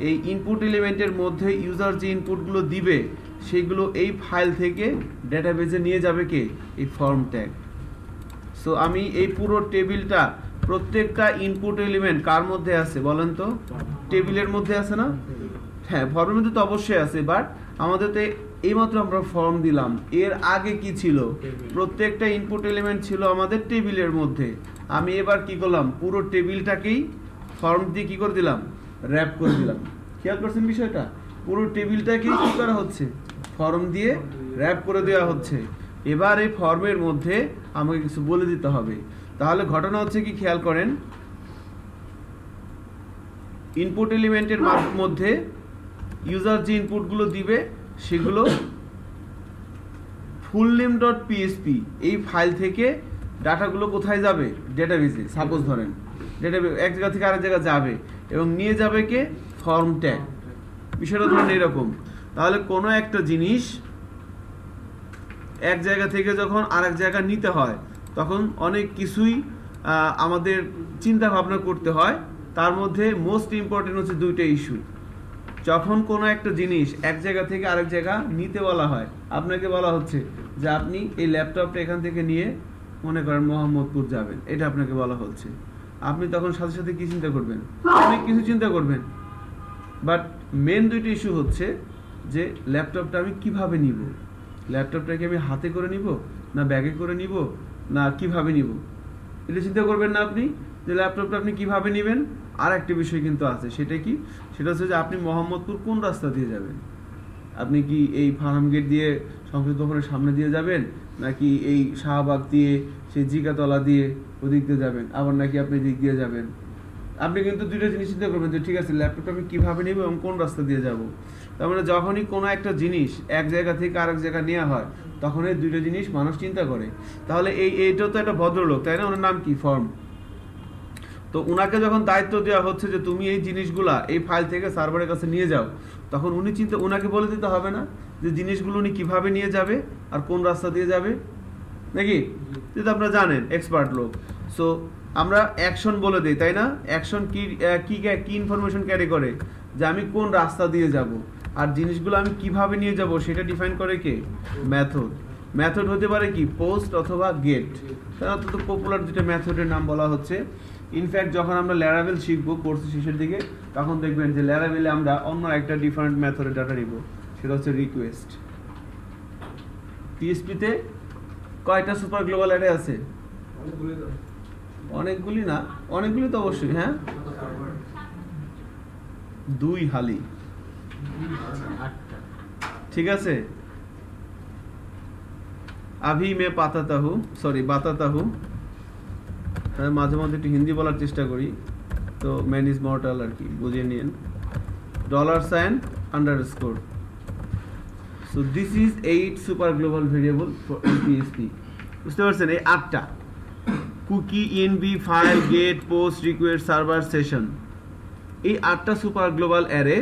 এই ইনপুট এলিমেন্টের মধ্যে ইউজার যে ইনপুটগুলো দিবে সেগুলো এই ফাইল থেকে ডেটাবেজে নিয়ে যাবে কে এই ফর্ম ট্যাগ সো আমি এই পুরো টেবিলটা প্রত্যেকটা ইনপুট এলিমেন্ট কার মধ্যে আছে বলেন তো টেবিলের মধ্যে আছে না হ্যাঁ ফর্মের মধ্যে তো অবশ্যই আছে বাট আমাদের তো এইমাত্র আমরা ফর্ম দিলাম এর আগে কি ছিল প্রত্যেকটা ইনপুট এলিমেন্ট ছিল আমাদের টেবিলের মধ্যে আমি এবার কি করলাম পুরো টেবিলটাকেই ফর্ম দিয়ে কি করে দিলাম র‍্যাপ করে দিলাম খেয়াল করছেন বিষয়টা পুরো টেবিলটাকেই কি করা হচ্ছে ফর্ম দিয়ে র‍্যাপ করে দেওয়া হচ্ছে এবার এই ফর্মের মধ্যে আমাকে কিছু বলে দিতে হবে তাহলে ঘটনা হচ্ছে কি খেয়াল করেন ইনপুট এলিমেন্টের মধ্যে ইউজার যে ইনপুটগুলো দিবে সেগুলো fullname.php এই ফাইল থেকে ডাটাগুলো কোথায় যাবে ডেটাবেজে সাপোজ ধরেন ডেটাবেজ এক জায়গা থেকে আরেক জায়গা যাবে এবং নিয়ে যাবে কে ফর্ম ট্যাগ বিষয়টা ধরেন এরকম তাহলে কোনো একটা জিনিস এক জায়গা থেকে যখন আরেক জায়গা নিতে হয় তখন অনেক কিছুই আমাদের চিন্তা ভাবনা করতে হয় তার মধ্যে মোস্ট ইম্পর্টেন্ট হচ্ছে দুইটা ইস্যু যখন কোনো একটা জিনিস এক জায়গা থেকে আরেক জায়গা নিতে বলা হয়, আপনাকে বলা হচ্ছে যে আপনি এই ল্যাপটপটা এখান থেকে নিয়ে মনে করেন মোহাম্মদপুর যাবেন, এটা আপনাকে বলা হচ্ছে। আপনি তখন সাথে সাথে কি চিন্তা করবেন? অনেক কিছু চিন্তা করবেন, বাট মেন দুইটা ইস্যু হচ্ছে যে ল্যাপটপটা আমি কিভাবে নিব, ল্যাপটপটাকে আমি হাতে করে নিব না ব্যাগে করে নিব না কিভাবে নিব, এটা চিন্তা করবেন না আপনি যে ল্যাপটপটা আপনি কিভাবে নেবেন। আর একটা বিষয় কিন্তু আছে, সেটা কি? সেটা হচ্ছে যে আপনি মোহাম্মদপুর কোন রাস্তা দিয়ে যাবেন। আপনি কি এই ফার্ম গেট দিয়ে সংসদ ভবনের সামনে দিয়ে যাবেন, নাকি এই শাহবাগ দিয়ে সেই জিকাতলা দিয়ে ওদিক দিয়ে যাবেন, আবার নাকি আপনি দিক দিয়ে যাবেন। আপনি কিন্তু দুইটা জিনিস চিন্তা করবেন যে ঠিক আছে ল্যাপটপটা আমি কীভাবে নেব এবং কোন রাস্তা দিয়ে যাব। তার মানে যখনই কোনো একটা জিনিস এক জায়গা থেকে আরেক জায়গা নেওয়া হয় তখন এই দুইটা জিনিস মানুষ চিন্তা করে। তাহলে এইটাও তো একটা ভদ্রলোক, তাই না? ওনার নাম কি? ফর্ম। তো ওনাকে যখন দায়িত্ব দেওয়া হচ্ছে যে তুমি এই জিনিসগুলা এই ফাইল থেকে সার্ভারের কাছে নিয়ে যাও, তখন উনি ওনাকে বলে দিতে হবে না যে জিনিসগুলো উনি কীভাবে নিয়ে যাবে আর কোন রাস্তা দিয়ে যাবে, নাকি? যেটা আপনারা জানেন, এক্সপার্ট লোক। সো আমরা অ্যাকশন বলে দিই, তাই না? অ্যাকশন কি ইনফরমেশন ক্যারি করে যে আমি কোন রাস্তা দিয়ে যাব, আর জিনিসগুলো আমি কিভাবে নিয়ে যাব সেটা ডিফাইন করে কে? মেথড। মেথড হতে পারে কি? পোস্ট অথবা গেট। তাহলে অত্যন্ত পপুলার দুটো মেথডের নাম বলা হচ্ছে। ইনফ্যাক্ট যখন আমরা ল্যারাভেল শিখবো কোর্স শেষের দিকে, তখন দেখবেন যে ল্যারাভেলে আমরা অন্য একটা ডিফারেন্ট মেথডের ডাটা নিব, সেটা হচ্ছে রিকোয়েস্ট। পিএসপিতে কয়টা সুপার গ্লোবাল অ্যারে আছে? অনেকগুলি না, অনেকগুলি তো অবশ্যই। হ্যাঁ, 2 হালি, ঠিক আছে। আভি মে পাতাতা হু, সরি বাতাতা হু। মাঝে মাঝে একটু হিন্দি বলার চেষ্টা করি, তো ম্যান ইজ মর্টাল আর কি, বুঝিয়ে নিন। $_ So this is 8 super global variable for PHP. বুঝতে পারছেন? এই 8টা cookie, ENV, file, get, post, request, server, session, এই 8টা সুপার গ্লোবাল অ্যারে।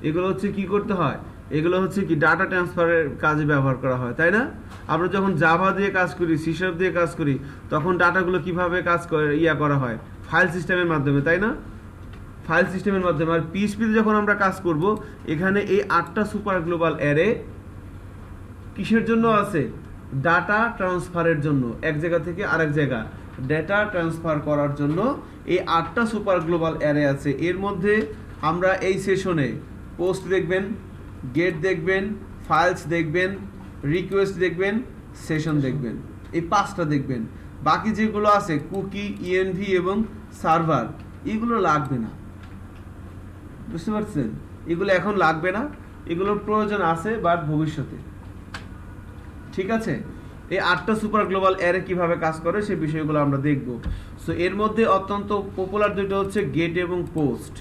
এগুলো হচ্ছে কি করতে হয়? এগুলো হচ্ছে কি ডাটা ট্রান্সফারের কাজে ব্যবহার করা হয়, তাই না? আমরা যখন জাভা দিয়ে কাজ করি, সি শার্প দিয়ে কাজ করি, তখন ডাটাগুলো কিভাবে কাজ করে করা হয়? ফাইল সিস্টেমের মাধ্যমে, তাই না? ফাইল সিস্টেমের মাধ্যমে। আর পিএইচপিতে যখন আমরা কাজ করব, এখানে এই 8টা সুপার গ্লোবাল অ্যারে কিসের জন্য আছে? ডাটা ট্রান্সফারের জন্য, এক জায়গা থেকে আরেক জায়গা ডেটা ট্রান্সফার করার জন্য এই 8টা সুপার গ্লোবাল অ্যারে আছে। এর মধ্যে আমরা এই সেশনে পোস্ট দেখবেন, গেট দেখবেন, ফাইলস দেখবেন, রিকোয়েস্ট দেখবেন, সেশন দেখবেন, এই 5টা দেখবেন। বাকি যেগুলো আছে কুকি, ইএনভি এবং সার্ভার, এগুলো লাগবে না। বুঝতে পারছেন? এগুলো এখন লাগবে না, এগুলোর প্রয়োজন আছে বাট ভবিষ্যতে। ঠিক আছে? এই 8টা সুপার গ্লোবাল অ্যারে কিভাবে কাজ করে সেই বিষয়গুলো আমরা দেখব। সো এর মধ্যে অত্যন্ত পপুলার দুটো হচ্ছে গেট এবং পোস্ট।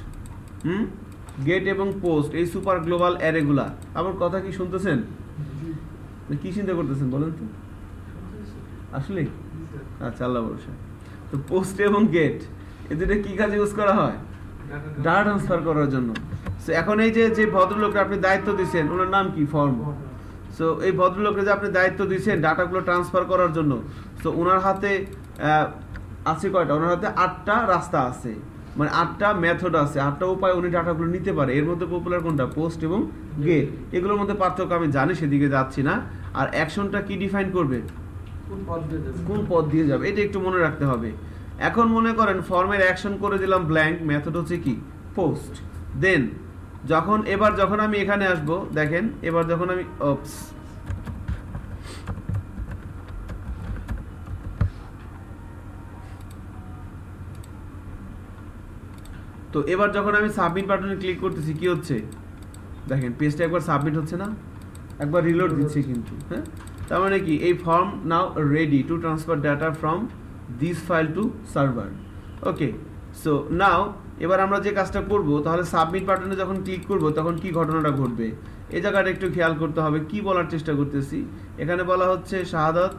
গেট এবং পোস্ট, এই সুপার গ্লোবাল অ্যারেগুলা। আমার কথা কি শুনতেছেন? কি চিন্তা করতেছেন বলেন তো? আসলে আচ্ছা, আল্লাহ ভরসা। তো পোস্ট এবং গেট, এই দুটো কি কাজে ইউজ করা হয়? ডাটা ট্রান্সফার করার জন্য। সো এখন এই যে ভদ্রলোককে আপনি দায়িত্ব দিচ্ছেন, ওনার নাম কি? ফর্ম। সো এই ভদ্রলোককে যে আপনি দায়িত্ব দিচ্ছেন ডাটাগুলো ট্রান্সফার করার জন্য, সো ওনার হাতে আছে কয়টা? ওনার হাতে 8টা রাস্তা আছে, মানে 8টা মেথড আছে, 8টা উপায় উনি ডাটাগুলো নিতে পারে। এর মধ্যে পপুলার কোনটা? পোস্ট এবং গেট। এগুলোর মধ্যে পার্থক্য আমি জানি, সেদিকে যাচ্ছি না। আর অ্যাকশনটা কি ডিফাইন করবে? কোন পথ দিয়ে যাবে, এটা একটু মনে রাখতে হবে। এখন মনে করেন ফর্মের অ্যাকশন করে দিলাম ব্ল্যাঙ্ক, মেথড হচ্ছে কি? পোস্ট। দেন এবার যখন আমি এখানে আসব, দেখেন এবার যখন আমি তো এবার যখন আমি সাবমিট বাটনে ক্লিক করতেছি, কি হচ্ছে? দেখেন পেজটা একবার সাবমিট হচ্ছে না, একবার রিলোড দিচ্ছি কিন্তু। হ্যাঁ, তার মানে কি? এই form now ready to transfer data from this file to server. Okay, so now এবার আমরা যে কাজটা করব, তাহলে সাবমিট বাটনে যখন ক্লিক করব তখন কি ঘটনাটা ঘটবে এই জায়গাটা একটু খেয়াল করতে হবে। কি বলার চেষ্টা করতেছি? এখানে বলা হচ্ছে শাহাদাত,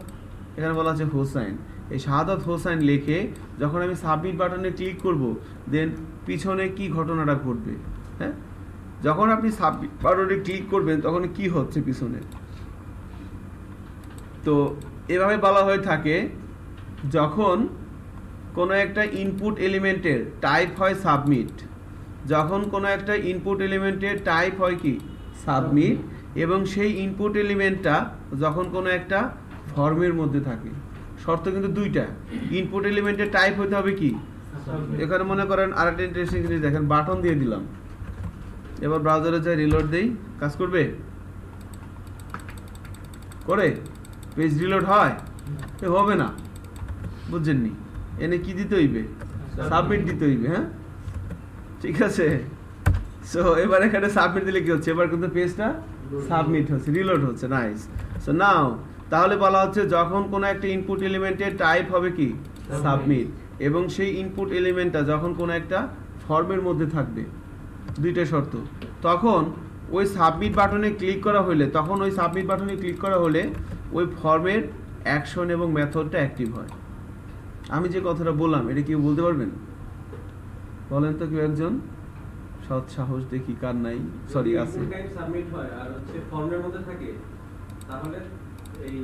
এখানে বলা হচ্ছে হোসাইন। এই শাহাদাত হোসাইন লিখে যখন আমি সাবমিট বাটনে ক্লিক করব, দেন পিছনে কি ঘটনাটা ঘটবে? হ্যাঁ, যখন আপনি সাবমিট বাটনে ক্লিক করবেন তখন কি হচ্ছে পিছনে? তো এভাবে বলা হয়ে থাকে, যখন কোনো একটা ইনপুট এলিমেন্টের টাইপ হয় সাবমিট, যখন কোনো একটা ইনপুট এলিমেন্টের টাইপ হয় কি সাবমিট, এবং সেই ইনপুট এলিমেন্টটা যখন কোনো একটা ফর্মের মধ্যে থাকে। শর্ত কিন্তু দুইটা, ইনপুট এলিমেন্টের টাইপ হতে হবে কি, এখানে মনে করেন আরেকটা ইন্টারেস্টিং জিনিস দেখেন, বাটন দিয়ে দিলাম, এবার ব্রাউজারে যাই রিলোড দেই, কাজ করবে? করে পেজ রিলোড হয়? হবে না, বুঝছেননি? এনে কি দিতে হইবে? সাবমিট দিতে হইবে। হ্যাঁ, ঠিক আছে। সো এবার এখানে সাবমিট দিলে কি হচ্ছে, এবার কিন্তু পেজটা সাবমিট হচ্ছে, রিলোড হচ্ছে। নাইস। সো নাও তাহলে বলা হচ্ছে যখন কোনো একটা ইনপুট এলিমেন্টের টাইপ হবে কি সাবমিট, এবং সেই ইনপুট এলিমেন্টটা যখন কোনো একটা ফর্মের মধ্যে থাকবে, দুইটা শর্ত, তখন ওই সাবমিট বাটনে ক্লিক করা হলে, তখন ওই সাবমিট বাটনে ক্লিক করা হলে ওই ফর্মের অ্যাকশন এবং মেথডটা অ্যাক্টিভ হয়। আমি যে কথাটা বললাম এটা কেউ বলতে পারবেন? বলেন তো কেউ একজন, সৎ সাহস দেখি কার নাই, সরি আছে। সাবমিট হয় আর হচ্ছে ফর্মের মধ্যে থাকে, তাহলে এই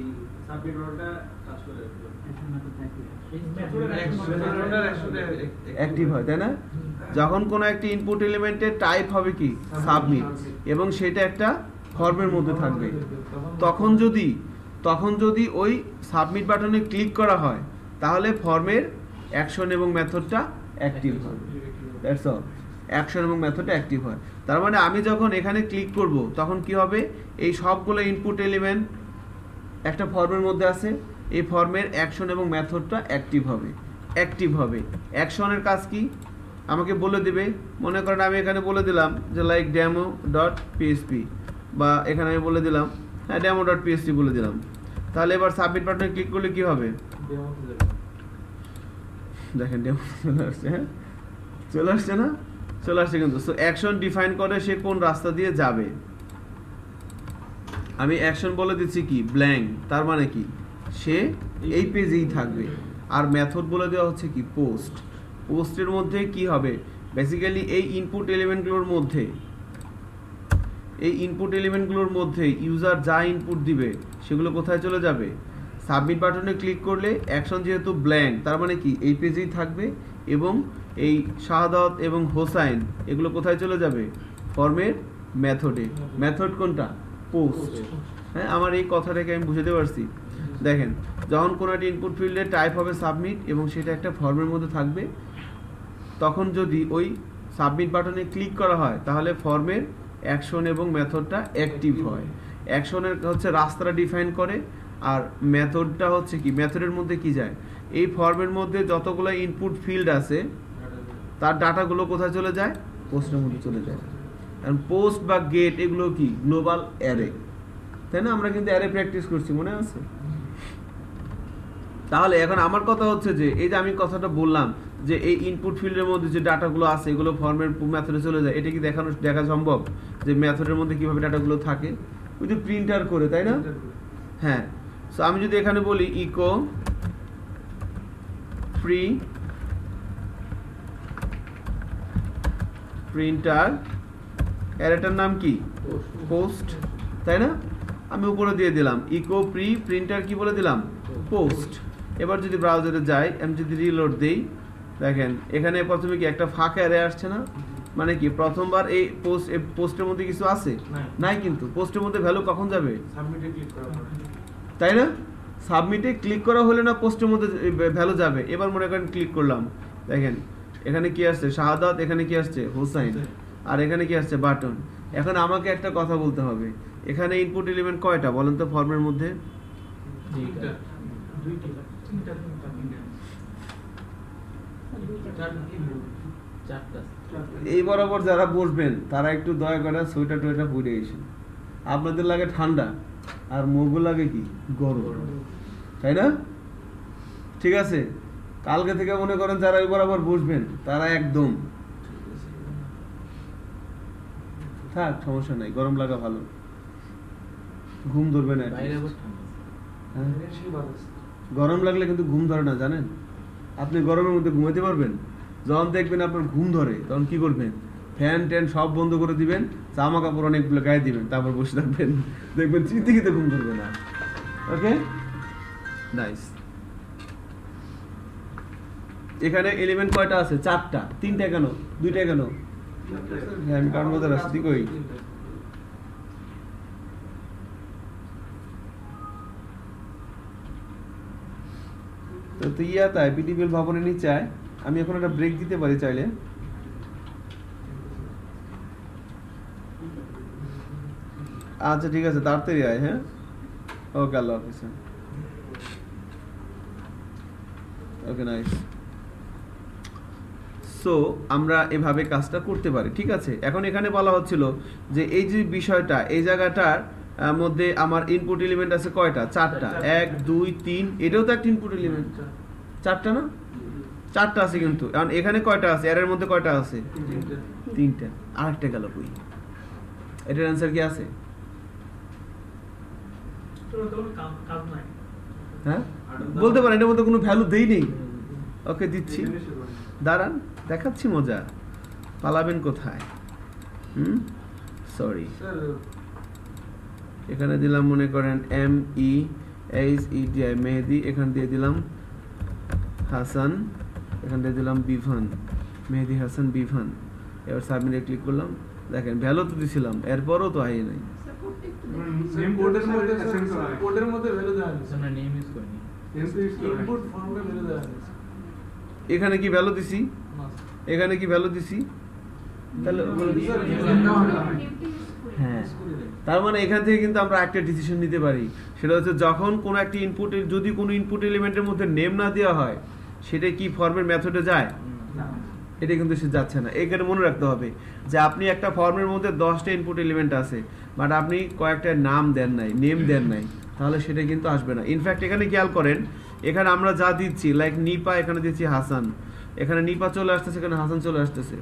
সাবমিট বাটনটা কাজ করে অ্যাক্টিভ হয়, তাই না? যখন কোনো একটা ইনপুট এলিমেন্টের টাইপ হবে কি সাবমিট, এবং সেটা একটা ফর্মের মধ্যে থাকবে, তখন যদি ওই সাবমিট বাটনে ক্লিক করা হয় তাহলে ফর্মের অ্যাকশন এবং মেথডটা অ্যাক্টিভ হয়। দ্যাটস অল, অ্যাকশন এবং মেথডটা অ্যাক্টিভ হয়। তার মানে আমি যখন এখানে ক্লিক করব তখন কি হবে, এই সবগুলো ইনপুট এলিমেন্ট একটা ফর্মের মধ্যে আছে, এই ফর্মের অ্যাকশন এবং মেথডটা অ্যাক্টিভ হবে। অ্যাকশনের কাজ কি আমাকে বলে দিবে, মনে করেন আমি এখানে বলে দিলাম যে লাইক demo.php, বা এখানে আমি বলে দিলাম হ্যাঁ demo.php বলে দিলাম, তাহলে এবার সাবমিট বাটনে ক্লিক করলে কি হবে, দেখেন ডেমো চলে আসছে। হ্যাঁ, চলে আসছে না? চলে আসছে কিন্তু। সো অ্যাকশন ডিফাইন করে সে কোন রাস্তা দিয়ে যাবে। আমি অ্যাকশন বলে দিচ্ছি কি ব্ল্যাঙ্ক, তার মানে কি সে এই পেজেই থাকবে। আর মেথড বলে দেওয়া হচ্ছে কি পোস্টের মধ্যে কি হবে, বেসিক্যালি এই ইনপুট এলিমেন্টগুলোর মধ্যে ইউজার যা ইনপুট দিবে সেগুলো কোথায় চলে যাবে, সাবমিট বাটনে ক্লিক করলে অ্যাকশন যেহেতু ব্ল্যাঙ্ক, তার মানে কি এই পেজেই থাকবে, এবং এই শাহাদাত এবং হোসাইন এগুলো কোথায় চলে যাবে, ফর্মের মেথডে। মেথড কোনটা, পোস্ট। হ্যাঁ, আমার এই কথাটাকে আমি বুঝাতে পারছি। দেখেন, যখন কোনো একটা ইনপুট ফিল্ডে টাইপ হবে সাবমিট এবং সেটা একটা ফর্মের মধ্যে থাকবে, তখন যদি ওই সাবমিট বাটনে ক্লিক করা হয় তাহলে ফর্মের অ্যাকশন এবং মেথডটা অ্যাক্টিভ হয়। অ্যাকশনের হচ্ছে রাস্তাটা ডিফাইন করে, আর মেথডটা হচ্ছে কি মেথডের মধ্যে কি যায়, এই ফর্মের মধ্যে যতগুলো ইনপুট ফিল্ড আছে তার ডাটাগুলো কোথায় চলে যায়, পোস্টের মধ্যে চলে যায়। কারণ পোস্ট বা গেট এগুলো কি গ্লোবাল অ্যারে, তাই না? আমরা কিন্তু অ্যারে প্র্যাকটিস করছি, মনে আছে? তাহলে এখন আমার কথা হচ্ছে যে এই যে আমি কথাটা বললাম যে এই ইনপুট ফিল্ডের মধ্যে যে ডাটাগুলো আছে এগুলো ফর্মের মেথডে চলে যায়, এটা কি দেখা সম্ভব যে মেথডের মধ্যে কিভাবে ডাটাগুলো থাকে, ওই যে প্রিন্টার করে, তাই না? হ্যাঁ। সো আমি যদি এখানে বলি ইকো ফ্রি প্রিন্টার, অ্যারেটার নাম কি পোস্ট, তাই না? আমি উপরে দিয়ে দিলাম ইকো ফ্রি প্রিন্টার, কি বলে দিলাম, পোস্ট। এবার যদি ব্রাউজারে যাই, আমি যদি রিলোড দেই, দেখেন এখানে প্রথমে কি একটা ফাঁকা অ্যারে আসছে না, মানে কি প্রথমবার এই পোস্টের মধ্যে কিছু আছে নাই, কিন্তু পোস্টের মধ্যে ভ্যালু কখন যাবে, সাবমিটে ক্লিক করা, তাই না? সাবমিটে ক্লিক করা হলে না পোস্টের মধ্যে ভ্যালু যাবে। এবার মনে করেন ক্লিক করলাম, দেখেন এখানে কি আসছে শাহাদাত, এখানে কি আসছে হোসাইন, আর এখানে কি আসছে বাটন। এখন আমাকে একটা কথা বলতে হবে, এখানে ইনপুট এলিমেন্ট কয়টা বলেন তো ফর্মের মধ্যে? এই বরাবর যারা বসবেন তারা একটু দয়া করে সোয়েটার টোয়েটার পরে এসেন, আপনাদের লাগে ঠান্ডা আর মুগু লাগে কি গরম, তাই না? ঠিক আছে, কালকে থেকে মনে করেন যারা এই বরাবর বসবেন তারা একদম থাক, সমস্যা নাই, গরম লাগা ভালো, ঘুম ধরবে না। গরম লাগলে কিন্তু ঘুম ধরে না, জানেন? আপনি গরমের মধ্যে ঘুমাতে পারবেন? যখন দেখবেন আপনার ঘুম ধরে তখন কি করবেন, ফ্যান ট্যান সব বন্ধ করে দিবেন, জামা কাপড় অনেকগুলো গায়ে দিবেন, তারপর বসে থাকবেন, দেখবেন চিন্তিতে ঘুম ধরবে না। ওকে, নাইস। এখানে এলিমেন্ট কয়টা আছে? 4টা। 3টা কেন, 2টা কেন? আমি কার মধ্যে রাস্তি কই তো ইয়াতে পিটিবিএল ভবনের নিচে আয় আমি এখন একটা ব্রেক দিতে পারি চাইলে আচ্ছা ঠিক আছে তাড়াতাড়ি আয় হ্যাঁ ওকে আল্লাহ হাফেজ ওকে নাইস সো আমরা এভাবে কাজটা করতে পারি ঠিক আছে এখন এখানে বলা হচ্ছিল যে এই যে বিষয়টা এই জায়গাটার মধ্যে আমার ইনপুট এলিমেন্ট আছে কয়টা চারটা 1 2 3 এটাও তো একটা ইনপুট এলিমেন্ট চারটা না চারটা আছে কিন্তু এখন এখানে কয়টা আছে এর মধ্যে কয়টা আছে তিনটা আরেকটা গেল কই এটার অ্যানসার কি আছে হ্যাঁ বলতে পারেন এটার মধ্যে কোনো ভ্যালু দেই নেই ওকে দিচ্ছি দাঁড়ান দেখাচ্ছি মজা পালাবেন কোথায় সরি এখানে দিলাম মনে করেন MEHEDI মেহেদি এখান দিয়ে দিলাম হাসান এখান দিয়ে দিলাম বিভান মেহেদি হাসান বিভান এবার সাবমিটে ক্লিক করলাম দেখেন ভ্যালু তো দিছিলাম এরপরও তো আই নাই সেম কোডের মধ্যে কোডের মধ্যে ভ্যালু দেওয়া আছে আমরা নেম ইউজ করিনি ইনপুট ফর্মে ভ্যালু দেওয়া আছে এখানে কি ভ্যালু দিছি এখানে কি ভ্যালু দিছি তাহলে হ্যাঁ তার মানে এখান থেকে কিন্তু আমরা একটা ডিসিশন নিতে পারি সেটা হচ্ছে যখন কোনো একটা ইনপুটের যদি কোনো ইনপুট এলিমেন্টের মধ্যে নেম না দেওয়া হয় সেটা কি ফর্মের মেথডে যায় এটা কিন্তু সে যাচ্ছে না এখানে মনে রাখতে হবে যে আপনি একটা ফর্মের মধ্যে 10টা ইনপুট এলিমেন্ট আছে বাট আপনি কয়েকটা নাম দেন নাই নেম দেন নাই তাহলে সেটা কিন্তু আসবে না ইনফ্যাক্ট এখানে খেয়াল করেন এখানে আমরা যা দিচ্ছি লাইক নিপা এখানে দিচ্ছি হাসান এখানে নিপা চলে আসতেছে এখানে হাসান চলে আসতেছে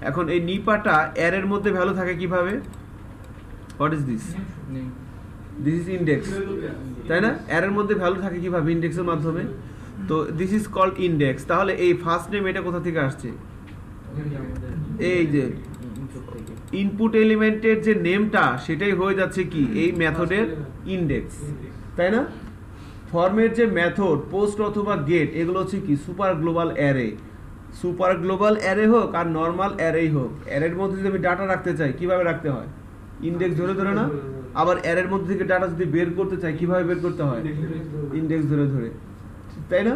এখন এই নিপাটা এর মধ্যে ভ্যালু থাকে কিভাবে what is this this is index তাই না এর মধ্যে ভ্যালু থাকে কিভাবে ইনডেক্সের মাধ্যমে তো দিস ইজ কল্ড ইনডেক্স তাহলে এই ফার্স্ট নেম এটা কোথা থেকে আসছে এই যে ইনপুট এলিমেন্টের যে নেমটা সেটাই হয়ে যাচ্ছে কি এই মেথডের ইনডেক্স তাই না ফর্মের যে মেথড পোস্ট অথবা গেট এগুলো হচ্ছে কি super global array super global array হোক আর নর্মাল অ্যারেই হোক অ্যারের মধ্যে যদি আমি ডাটা রাখতে চাই কিভাবে রাখতে হয় ইনডেক্স ধরে ধরে না আবার অ্যারের মধ্যে থেকে ডাটা যদি বের করতে চাই কিভাবে বের করতে হয় ইনডেক্স ধরে ধরে তাই না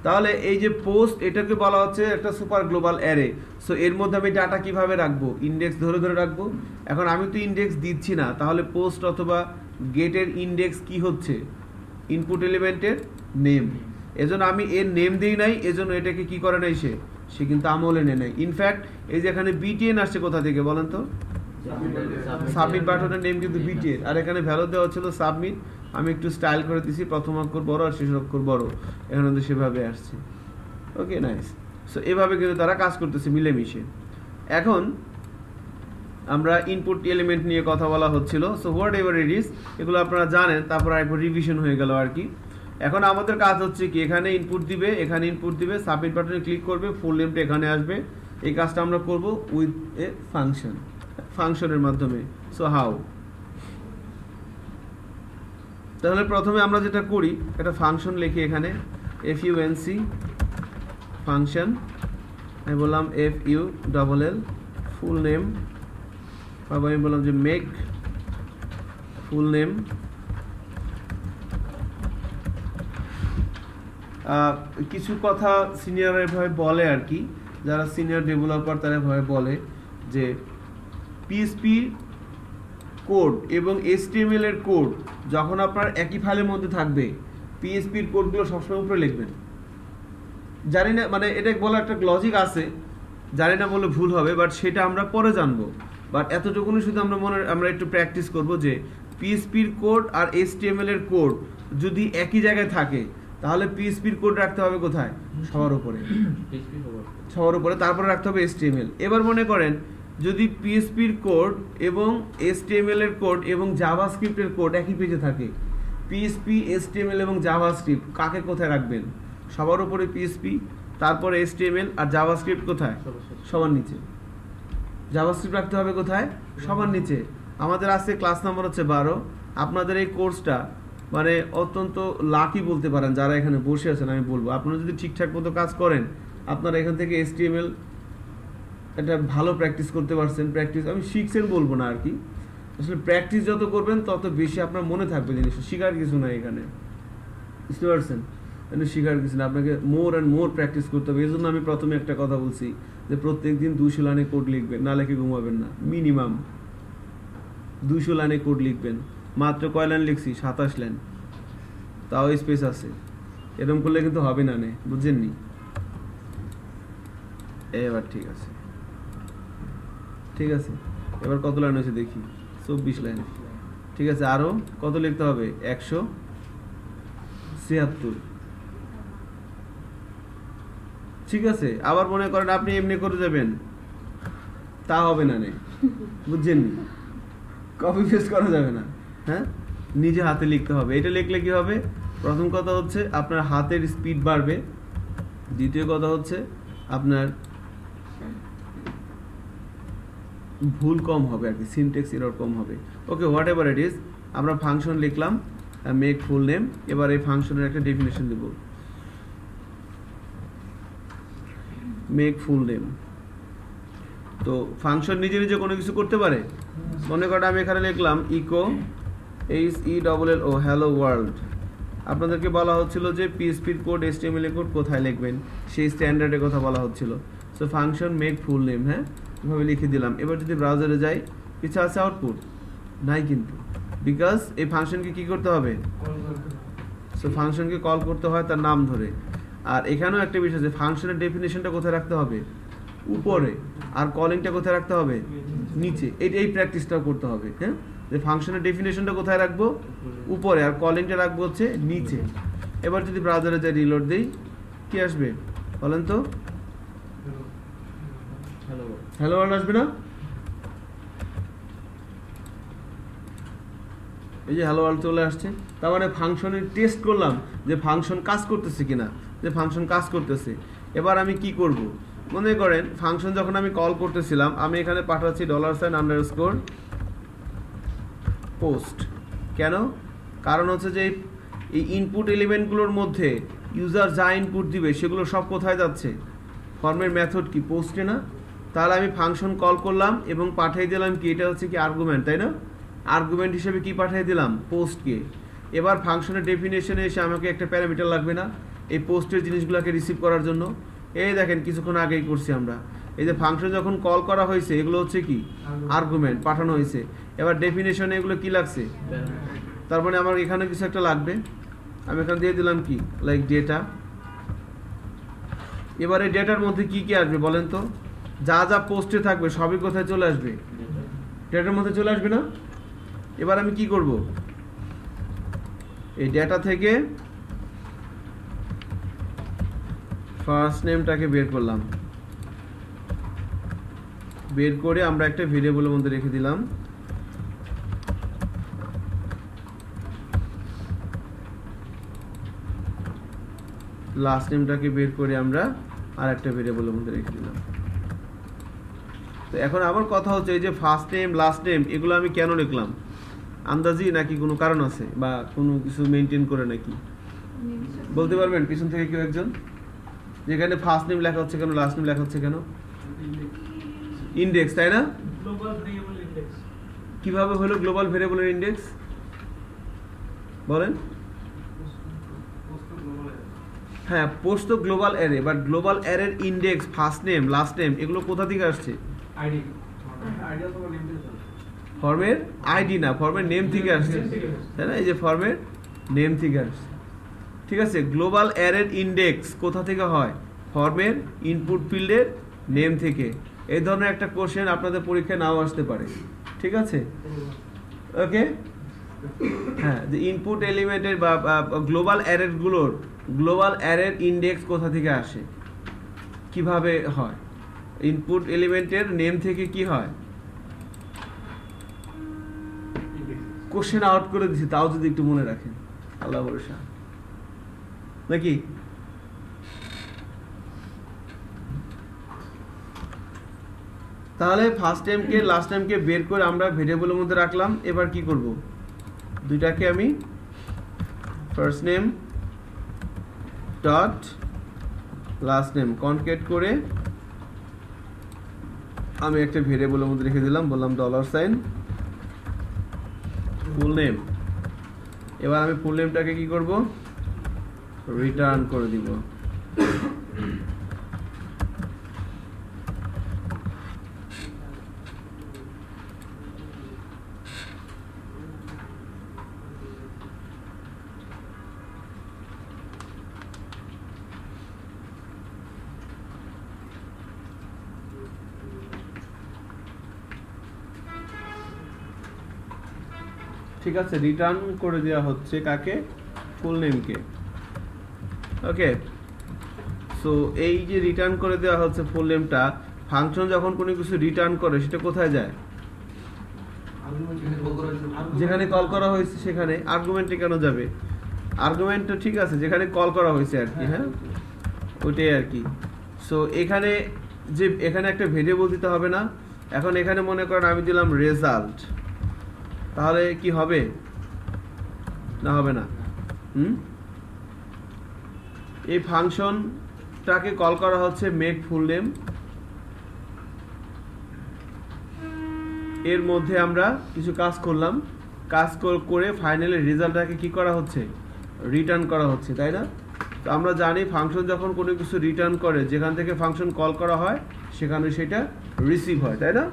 তাহলে এই যে পোস্ট এটাকে বলা হচ্ছে একটা সুপার গ্লোবাল অ্যারে সো এর মধ্যে আমি ডাটা কিভাবে রাখবো ইনডেক্স ধরে ধরে রাখবো এখন আমি তো ইনডেক্স দিচ্ছি না তাহলে পোস্ট অথবা গেটের ইনডেক্স কি হচ্ছে ইনপুট এলিমেন্টের নেম এজন্য আমি এর নেম দিই নাই এজন্য এটাকে কি করে নাই সে কিন্তু আমলে নেয় নাই ইনফ্যাক্ট এই যে এখানে বিটিএন আসছে কোথা থেকে বলেন তো সাবমিট বাটনের নেম কিন্তু বিটিএন আর এখানে ভ্যালু দেওয়া ছিল সাবমিট আমি একটু স্টাইল করে দিছি প্রথম অক্ষর বড় আর শেষ অক্ষর বড় এখানে তো সেভাবে আসছে ওকে নাইস সো এভাবে কিন্তু তারা কাজ করতেছে মিলেমিশে এখন আমরা ইনপুট এলিমেন্ট নিয়ে কথা বলা হচ্ছিল so what ever it is এগুলো আপনারা জানেন তারপর একবার রিভিশন হয়ে গেল আর কি এখন আমাদের কাজ হচ্ছে কি এখানে ইনপুট দিবে এখানে ইনপুট দিবে সাবমিট বাটনে ক্লিক করবে ফুল নেমটা এখানে আসবে এই কাজটা আমরা করব উইথ এ ফাংশনের মাধ্যমে সো হাউ তাহলে প্রথমে আমরা যেটা করি একটা ফাংশন লিখি এখানে func ফাংশন আমি বললাম full ফুল নেম তারপর আমি বললাম যে মেক ফুল নেম কিছু কথা সিনিয়র এভাবে বলে আর কি যারা সিনিয়র ডেভেলপার তারা এভাবে বলে যে পিএইচপি কোড এবং HTML এর কোড যখন আপনার একই ফাইলের মধ্যে থাকবে পিএইচপির কোডগুলো সবসময় উপরে লিখবেন জানি না মানে এটা বলা একটা লজিক আছে জানি না বলে ভুল হবে বাট সেটা আমরা পরে জানবো বাট এতটুকুনি শুধু আমরা একটু প্র্যাকটিস করব যে পিএইচপির কোড আর HTML এর কোড যদি একই জায়গায় থাকে তাহলে পিএইচপির কোড রাখতে হবে কোথায় সবার উপরে তারপরে রাখতে হবে HTML এবার মনে করেন যদি পিএইচপির কোড এবং HTML এর কোড এবং জাভাস্ক্রিপ্টের কোড একই পেজে থাকে পিএইচপি HTML এবং জাভাস্ক্রিপ্ট কাকে কোথায় রাখবেন সবার উপরে পিএইচপি তারপরে HTML আর জাভাস্ক্রিপ্ট কোথায় সবার নিচে জাভাস্ক্রিপ্ট রাখতে হবে কোথায় সবার নিচে আমাদের আজকে ক্লাস নাম্বার হচ্ছে 12 আপনাদের এই কোর্সটা মানে অত্যন্ত লাকি বলতে পারেন যারা এখানে বসে আছেন আমি বলবো আপনারা যদি ঠিকঠাক মতো কাজ করেন আপনারা এখান থেকে HTML এটা ভালো প্র্যাকটিস করতে পারছেন, প্র্যাকটিস আমি শিখছেন বলবো না আর কি, আসলে প্র্যাকটিস যত করবেন তত বেশি আপনার মনে থাকবে জিনিস, শিখার কিছু নাই এখানে, বুঝতে পারছেন? শিখার কিছু না, আপনাকে মোর অ্যান্ড মোর প্র্যাকটিস করতে হবে। এই জন্য আমি প্রথমে একটা কথা বলছি যে প্রত্যেক দিন 200 লাইনে কোড লিখবেন, না লিখে ঘুমাবেন না, মিনিমাম 200 লাইনে কোড লিখবেন। মাত্র কয় লাইন লিখছি? 27 লাইন, তাও স্পেস আছে, এরকম করলে কিন্তু হবে না, বুঝছেননি? এবার ঠিক আছে, ঠিক আছে, এবার কত লাইন হয়েছে দেখি, 24 লাইন, ঠিক আছে। আরো কত লিখতে হবে? 176, ঠিক আছে। আবার মনে করেন আপনি এমনি করে যাবেন, তা হবে না, বুঝছেন? কপি পেস্ট করা যাবে না, হ্যাঁ, নিজে হাতে লিখতে হবে। এটা লিখলে কি হবে? প্রথম কথা হচ্ছে আপনার হাতের স্পিড বাড়বে, দ্বিতীয় কথা হচ্ছে আপনার ভুল কম হবে আর কি, সিনট্যাক্স এরর কম হবে। ওকে, হোয়াট এভার ইট ইজ, আমরা ফাংশন লিখলাম মেক ফুল নেম। এবার এই ফাংশনের একটা ডেফিনেশন দেব, মেক ফুল নেম। তো ফাংশন নিজে নিজে কোনো কিছু করতে পারে। মনে করেন আমি এখানে লিখলাম ইকো HELLO হ্যালো ওয়ার্ল্ড। আপনাদেরকে বলা হচ্ছিল যে পিএইচপি কোড, HTML কোড কোথায় লিখবেন, সেই স্ট্যান্ডার্ডের কথা বলা হচ্ছিল। So function make full name, হ্যাঁ, এভাবে লিখে দিলাম। এবার যদি ব্রাউজারে যাই, কিছু আছে আউটপুট নাই কিন্তু, বিকজ এই ফাংশনকে কি করতে হবে? সো ফাংশনকে কল করতে হয় তার নাম ধরে। আর এখানেও একটা বিষয় আছে, ফাংশনের ডেফিনেশনটা কোথায় রাখতে হবে? উপরে। আর কলিংটা কোথায় রাখতে হবে? নিচে। এই প্র্যাকটিসটাও করতে হবে, হ্যাঁ, যে ফাংশনের ডেফিনেশনটা কোথায় রাখবো? উপরে, আর কলিংটা রাখবো হচ্ছে নিচে। এবার যদি ব্রাউজারে যাই, রিলোড দেই, কি আসবে বলেন তো? হ্যালো ওয়ার্ল্ড আসবে না? এই যে হ্যালো ওয়ার্ল্ড চলে আসছে। তার মানে ফাংশনের টেস্ট করলাম যে ফাংশন কাজ করতেছে কিনা, যে ফাংশন কাজ করতেছে। এবার আমি কি করব? মনে করেন ফাংশন যখন আমি কল করতেছিলাম, আমি এখানে পাঠাচ্ছি $_ পোস্ট। কেন? কারণ হচ্ছে যে এই ইনপুট এলিমেন্টগুলোর মধ্যে ইউজার যা ইনপুট দিবে সেগুলো সব কোথায় যাচ্ছে? ফর্মের মেথড কি? পোস্টে না? তাহলে আমি ফাংশন কল করলাম এবং পাঠিয়ে দিলাম কি, এটা হচ্ছে কি আর্গুমেন্ট, তাই না? আর্গুমেন্ট হিসেবে কি পাঠিয়ে দিলাম? পোস্টকে। এবার ফাংশনের ডেফিনেশনে এসে আমাকে একটা প্যারামিটার লাগবে না এই পোস্টের জিনিসগুলোকে রিসিভ করার জন্য? এই দেখেন কিছুক্ষণ আগেই করছি আমরা, এই যে ফাংশন যখন কল করা হয়েছে এগুলো হচ্ছে কি আর্গুমেন্ট পাঠানো হয়েছে। এবার ডেফিনেশনে এগুলো কি লাগছে? তার মানে আমার এখানে কিছু একটা লাগবে, আমি এখানে দিয়ে দিলাম কি, লাইক ডেটা। এবার এই ডেটার মধ্যে কি কি আসবে বলেন তো? যা যা পোস্টে থাকবে সবই কোথায় চলে আসবে? ডেটার মধ্যে চলে আসবে না? এবার আমি কি করব? এই ডেটা থেকে ফার্স্ট নেমটাকে বের করলাম, বের করে আমরা একটা ভেরিয়েবলের মধ্যে রেখে দিলাম। লাস্ট নেমটাকে বের করে আমরা আর একটা ভেরিয়েবলের মধ্যে রেখে দিলাম। তো এখন আবার কথা হচ্ছে, এই যে ফার্স্ট নেম লাস্ট নেম এগুলো আমি কেন লিখলাম? আন্দাজি নাকি কোনো কারণ আছে, বা কোনো কিছু মেনটেন করে নাকি? বলতে পারবেন পিছন থেকে কেউ একজন? যেখানে ফার্স্ট নেম লেখা হচ্ছে কেন, লাস্ট নেম লেখা হচ্ছে কেন? ইন্ডেক্স, তাই না? Global variable index. কিভাবে হলো গ্লোবাল ভেরিয়েবলের ইন্ডেক্স বলেন? হ্যাঁ, পোস্ট তো গ্লোবাল অ্যারে, বাট গ্লোবাল অ্যারের index first name last name এগুলো কোথা থেকে আসছে? আইডি অথবা নেম থেকে। ফর্মের আইডি না, ফর্মের নেম থেকে আসছে, তাই না? এই যে ফর্মের নেম থেকে আসছে, ঠিক আছে। গ্লোবাল অ্যারের ইন্ডেক্স কোথা থেকে হয়? ফর্মের ইনপুট ফিল্ডের নেম থেকে। এই ধরনের একটা কোশ্চেন আপনাদের পরীক্ষায় নাও আসতে পারে, ঠিক আছে? ওকে, হ্যাঁ, যে ইনপুট এলিমেন্টের বা গ্লোবাল অ্যারেগুলোর গ্লোবাল অ্যারের ইন্ডেক্স কোথা থেকে আসে, কিভাবে হয়? ইনপুট এলিমেন্টের নেম থেকে কি হয়? কোশ্চেন আউট করে দিছি, তাও যদি একটু মনে রাখেন, আল্লাহ ভরসা নাকি? তাহলে ফার্স্ট টাইমকে লাস্ট টাইমকে বের করে আমরা ভেরিয়েবলের মধ্যে রাখলাম। এবার কি করব? দুইটাকে আমি first name dot last name concat করে আমি একটা ভেরিয়েবলের মধ্যে রেখে দিলাম, বললাম $, ফুল নেম। এবার আমি ফুল নেমটাকে কি করব, রিটার্ন করে দিব। ঠিক আছে, রিটার্ন করে দেওয়া হচ্ছে কাকে, ফুল নেমকে। ওকে, সো এই যে রিটার্ন করে দেওয়া হচ্ছে ফুল নেমটা, ফাংশন যখন কোনো কিছু রিটার্ন করে সেটা কোথায় যায়, যেখানে কল করা হয়েছে সেখানে। আর্গুমেন্টে কেন যাবে, আর্গুমেন্ট তো ঠিক আছে যেখানে কল করা হয়েছে আর কি, হ্যাঁ ওইটাই আর কি। সো এখানে যে এখানে একটা ভেরিয়েবল দিতে হবে না। এখন এখানে মনে করেন আমি দিলাম রেজাল্ট, তাহলে কি হবে, না হবে না? এই ফাংশনটাকে কল করা হচ্ছে মেক ফুল নেম। এর মধ্যে আমরা কিছু কাজ করলাম, কাজ করে ফাইনালি রেজাল্টটাকে কি করা হচ্ছে, রিটার্ন করা হচ্ছে, তাই না? তো আমরা জানি ফাংশন যখন কোনো কিছু রিটার্ন করে, যেখান থেকে ফাংশন কল করা হয় সেখানে সেটা রিসিভ হয়, তাই না?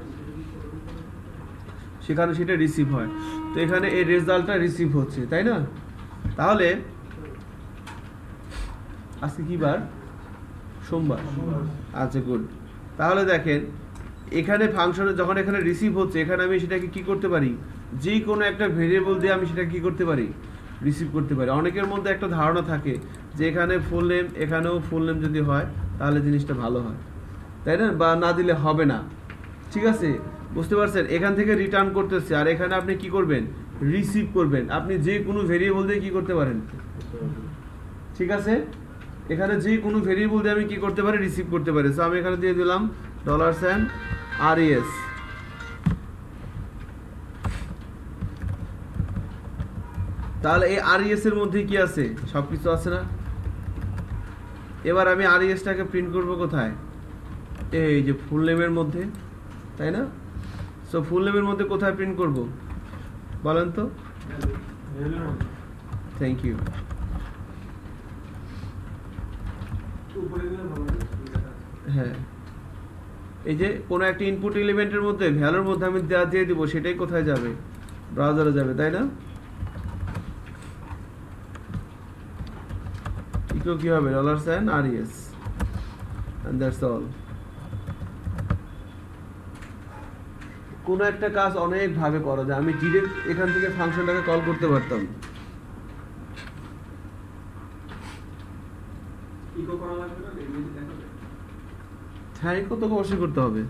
সেখানে সেটা রিসিভ হয়। তো এখানে এই রেজাল্টটা রিসিভ হচ্ছে, তাই না? তাহলে আজকে কি বার, সোমবার। আচ্ছা গুড। তাহলে দেখেন এখানে ফাংশনে যখন এখানে রিসিভ হচ্ছে, এখানে আমি সেটাকে কি করতে পারি, যে কোনো একটা ভেরিয়েবল দিয়ে আমি সেটা কি করতে পারি, রিসিভ করতে পারি। অনেকের মধ্যে একটা ধারণা থাকে যে এখানে ফুল নেম, এখানেও ফুল নেম যদি হয় তাহলে জিনিসটা ভালো হয়, তাই না? বা না দিলে হবে না। ঠিক আছে, বুঝতে পারছেন? এখান থেকে রিটার্ন করতেছে, আর এখানে আপনি কি করবেন, রিসিভ করবেন। আপনি যে কোনো ভেরিয়েবল দিয়ে কি করতে পারেন, ঠিক আছে? এখানে যে কোনো ভেরিয়েবল দিয়ে আমি কি করতে পারি, রিসিভ করতে পারি। সো আমি এখানে দিয়ে দিলাম $res। তাহলে এই res এর মধ্যে কি আছে, সবকিছু আছে না? এবার আমি res টাকে প্রিন্ট করব কোথায়, এই যে ফুল নেমের মধ্যে, তাই না? সো ফুল নেমের মধ্যে কোথায় প্রিন্ট করব বলেন তো? Thank you. হ্যাঁ, এই যে কোনো একটা ইনপুট এলিমেন্টের মধ্যে ভ্যালুর মধ্যে আমি দিয়ে দিব, সেটাই কোথায় যাবে, ব্রাউজারে যাবে, তাই না? ইকো কি হবে, $res and that's all। কোনো একটা কাজ অনেক ভাবে করা যায়। আমি ডিরেক্ট এখান থেকে ফাংশনটাকে কল করতে পারতাম। ইকো করা লাগবে না, এমনি দেখাবে। হ্যাঁ, ইকো তো অবশ্যই করতে হবে।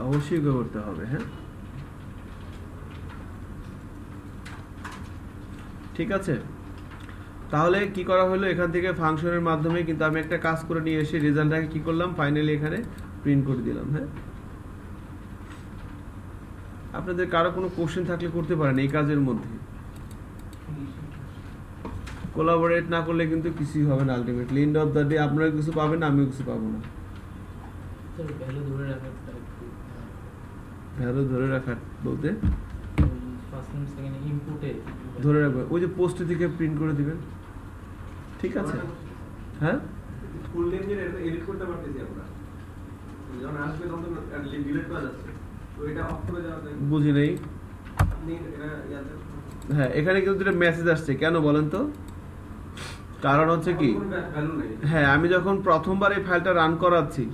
অবশ্যই ইকো করতে হবে, হ্যাঁ ঠিক আছে। তাহলে কি করা হলো, এখান থেকে ফাংশনের মাধ্যমে কিন্তু আমি একটা কাজ করে নিয়ে এসে রেজাল্টটাকে কি করলাম, ফাইনালি এখানে প্রিন্ট করে দিলাম। হ্যাঁ, আপনাদের কারো কোনো কোশ্চেন থাকলে করতে পারেন এই কাজের মধ্যে। কোলাবোরেট না করলে কিন্তু কিছুই হবে না। Ultimately end of the day আপনারা কিছু পাবেন, আমিও কিছু পাবো না। ভ্যালু ধরে রাখা বলতে ধরে রাখবেন, ওই যে পোস্ট থেকে প্রিন্ট করে দিবেন, ঠিক আছে? হ্যাঁ, ফুল নেম যে এডিট করতে পারতেছি আমরা, যখন আসবে তখন ডিলিট করা যাচ্ছে, তো এটা অফ করে দেওয়া যায়। বুঝি নেই। আপনি এটা ইয়াতে, হ্যাঁ, এখানে কিন্তু একটা মেসেজ আসছে, কেন বলেন তো? কারণ হচ্ছে কি, হ্যাঁ আমি যখন প্রথমবার এই ফাইলটা রান করাচ্ছি,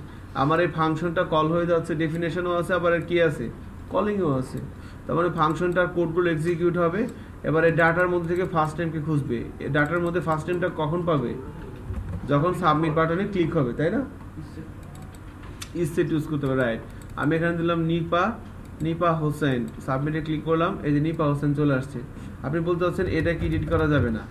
আমার এই ফাংশনটা কল হয়ে যাচ্ছে, ডেফিনেশনও আছে, আবার এর কি আছে, কলিংও আছে। তার মানে ফাংশনটার কোডগুলো এক্সিকিউট হবে। এবার এই ডাটার মধ্যে থেকে ফার্স্ট টাইমকে খুঁজবে। এই ডাটার মধ্যে ফার্স্ট টাইমটা কখন পাবে, যখন সাবমিট বাটনে ক্লিক হবে, তাই না? ইসেট ইউজ করতে হবে, রাইট। আমি এখানে দিলাম নিপা হোসেন, সাবমিটে ক্লিক করলাম, এই যে নিপা হোসেন চলে আসছে। আপনি বলতে চাচ্ছেন এটা কি এডিট করা যাবে না?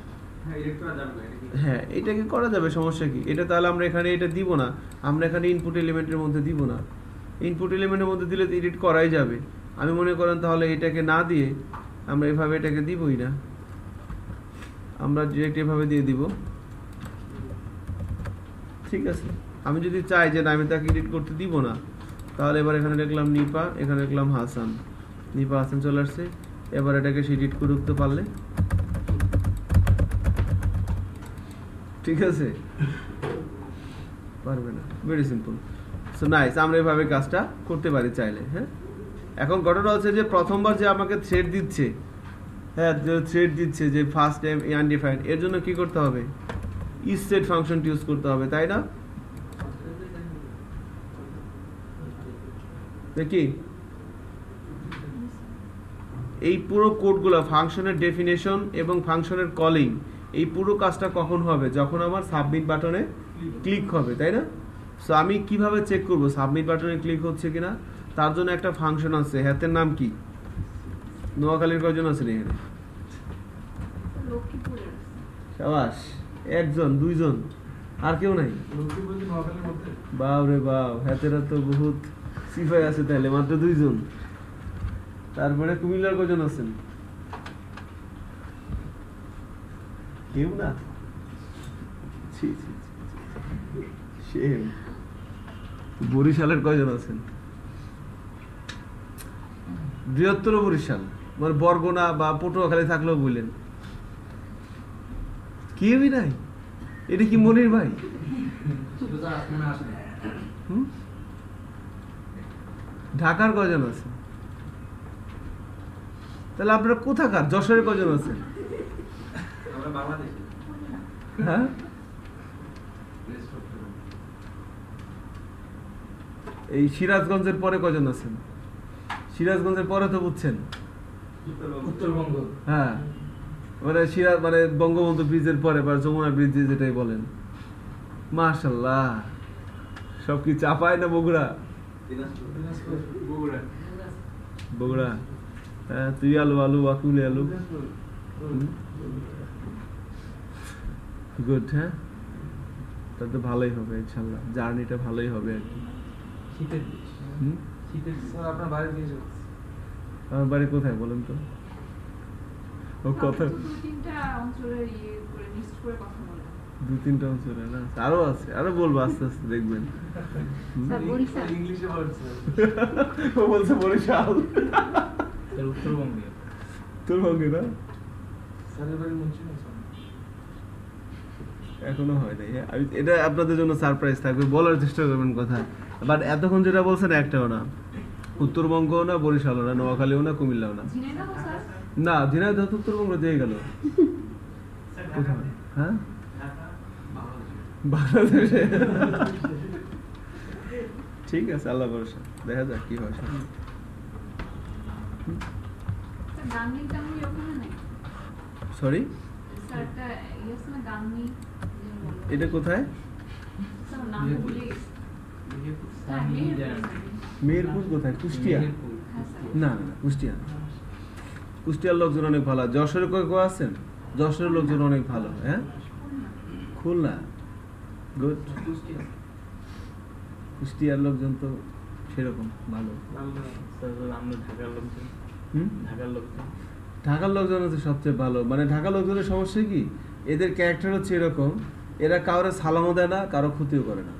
হ্যাঁ, এটাকে করা যাবে, সমস্যা কি? এটা তাহলে আমরা এখানে এটা দিব না, আমরা এখানে ইনপুট এলিমেন্টের মধ্যে দিব না। ইনপুট এলিমেন্টের মধ্যে দিলে তো এডিট করাই যাবে। আমি মনে করেন তাহলে এটাকে না দিয়ে আমরা এভাবে এটাকে দিবই না, আমরা ডিরেক্ট এভাবে দিয়ে দিব। ঠিক আছে, আমি যদি চাই যে না আমি তাকে এডিট করতে দিব না, তাহলে এবার এখানে লিখলাম নিপা, এখানে লিখলাম হাসান, নিপা হাসান চলে আসছে। এবার এটাকে সে এডিট করে উঠতে পারলে ঠিক আছে, পারবে না, ভেরি সিম্পল। সো নাইস, আমরা এভাবে কাজটা করতে পারি চাইলে। হ্যাঁ, এখন ঘটনা হচ্ছে যে প্রথমবার যে আমাকে থ্রেড দিচ্ছে, হ্যাঁ যে থ্রেড দিচ্ছে যে ফার্স্ট টাইম আনডিফাইন্ড, এর জন্য কি করতে হবে? ইসসেট ফাংশনটি ইউজ করতে হবে, তাই না? দেখি এই পুরো কোডগুলো ফাংশনের ডেফিনেশন এবং ফাংশনের কলিং, এই পুরো কাজটা কখন হবে? যখন আমার সাবমিট বাটনে ক্লিক হবে, তাই না? সো আমি কিভাবে চেক করব সাবমিট বাটনে ক্লিক হচ্ছে কিনা? তার জন্য একটা ফাংশন আছে, হ্যাতের নাম কি? নোয়াখালীর কয়জন আছেন এখানে? শাবাশ, একজন, দুইজন, আর কেউ নাই? বাউ রে বাউ, হ্যাতেরা তো বহুত সিফাই আছে তাহলে, মাত্র দুইজন। তারপরে কুমিল্লার কয়জন আছেন? কেউ না? বরিশালের কয়জন আছেন? বৃহত্তর বরিশাল মানে বরগুনা বা পটুয়াখালী থাকলেও বললেন, কেউই নাই। এটা কি মনির ভাই? ঢাকার কয়জন আছে? তাহলে আপনারা কোথাকার? যশোরের কয়জন আছেন? হ্যাঁ, এই সিরাজগঞ্জের পরে কয়জন আছেন? সিরাজগঞ্জের পরে তো বুঝছেন উত্তরবঙ্গ। হ্যাঁ, মানে সিরাজ মানে বঙ্গবন্ধু ব্রিজের পরে বা যমুনা ব্রিজ যেটাই বলেন। মাশাআল্লাহ, সব কি চাপায় না বগুড়া? বগুড়া। হ্যাঁ, তুই আলু আলু আকুলে আলু। গুড। হ্যাঁ, তাহলে তো ভালোই হবে ইনশাল্লাহ, জার্নিটা ভালোই হবে আর কি। শীতের আপনার বাড়ি দিয়েছে? আমার বাড়ি কোথায় বলেন তো? ও কথা দু তিনটা অঞ্চলে না, আরো আছে, আরো বলবো আস্তে আস্তে দেখবেন। ইংলিশে বলছে, ও বলছে বরিশাল। উত্তরবঙ্গে। উত্তরবঙ্গে না, স্যারের বাড়ি মুন্সি। এখনো হয় নাই। এটা আপনাদের জন্য সারপ্রাইজ থাকবে, বলার চেষ্টা করবেন কথা। বাট এতক্ষণ যেটা বলছেন একটাও না, উত্তরবঙ্গও না, বরিশালও না, নোয়াখালীও না, কুমিল্লাও না। না, ঝিনাইদহ তো উত্তরবঙ্গ দিয়ে গেল। হ্যাঁ, বাংলাদেশে। ঠিক আছে, আল্লাহ ভরসা, দেখা যাক কি হয়। সরি, এটা কোথায়? মেহেরপুর কোথায়? কুষ্টিয়া? না না, কুষ্টিয়া। কুষ্টিয়ার লোকজন অনেক ভালো। যশোরে কেউ আছেন? যশোরের লোকজন অনেক ভালো। হ্যাঁ, খুলনা, গুড। কুষ্টিয়ার লোকজন তো সেরকম ভালো। ঢাকার লোকজন হচ্ছে সবচেয়ে ভালো। মানে ঢাকার লোকজনের সমস্যা কি, এদের ক্যারেক্টার হচ্ছে এরকম, এরা কারোর সালামও দেয় না, কারো ক্ষতিও করে না।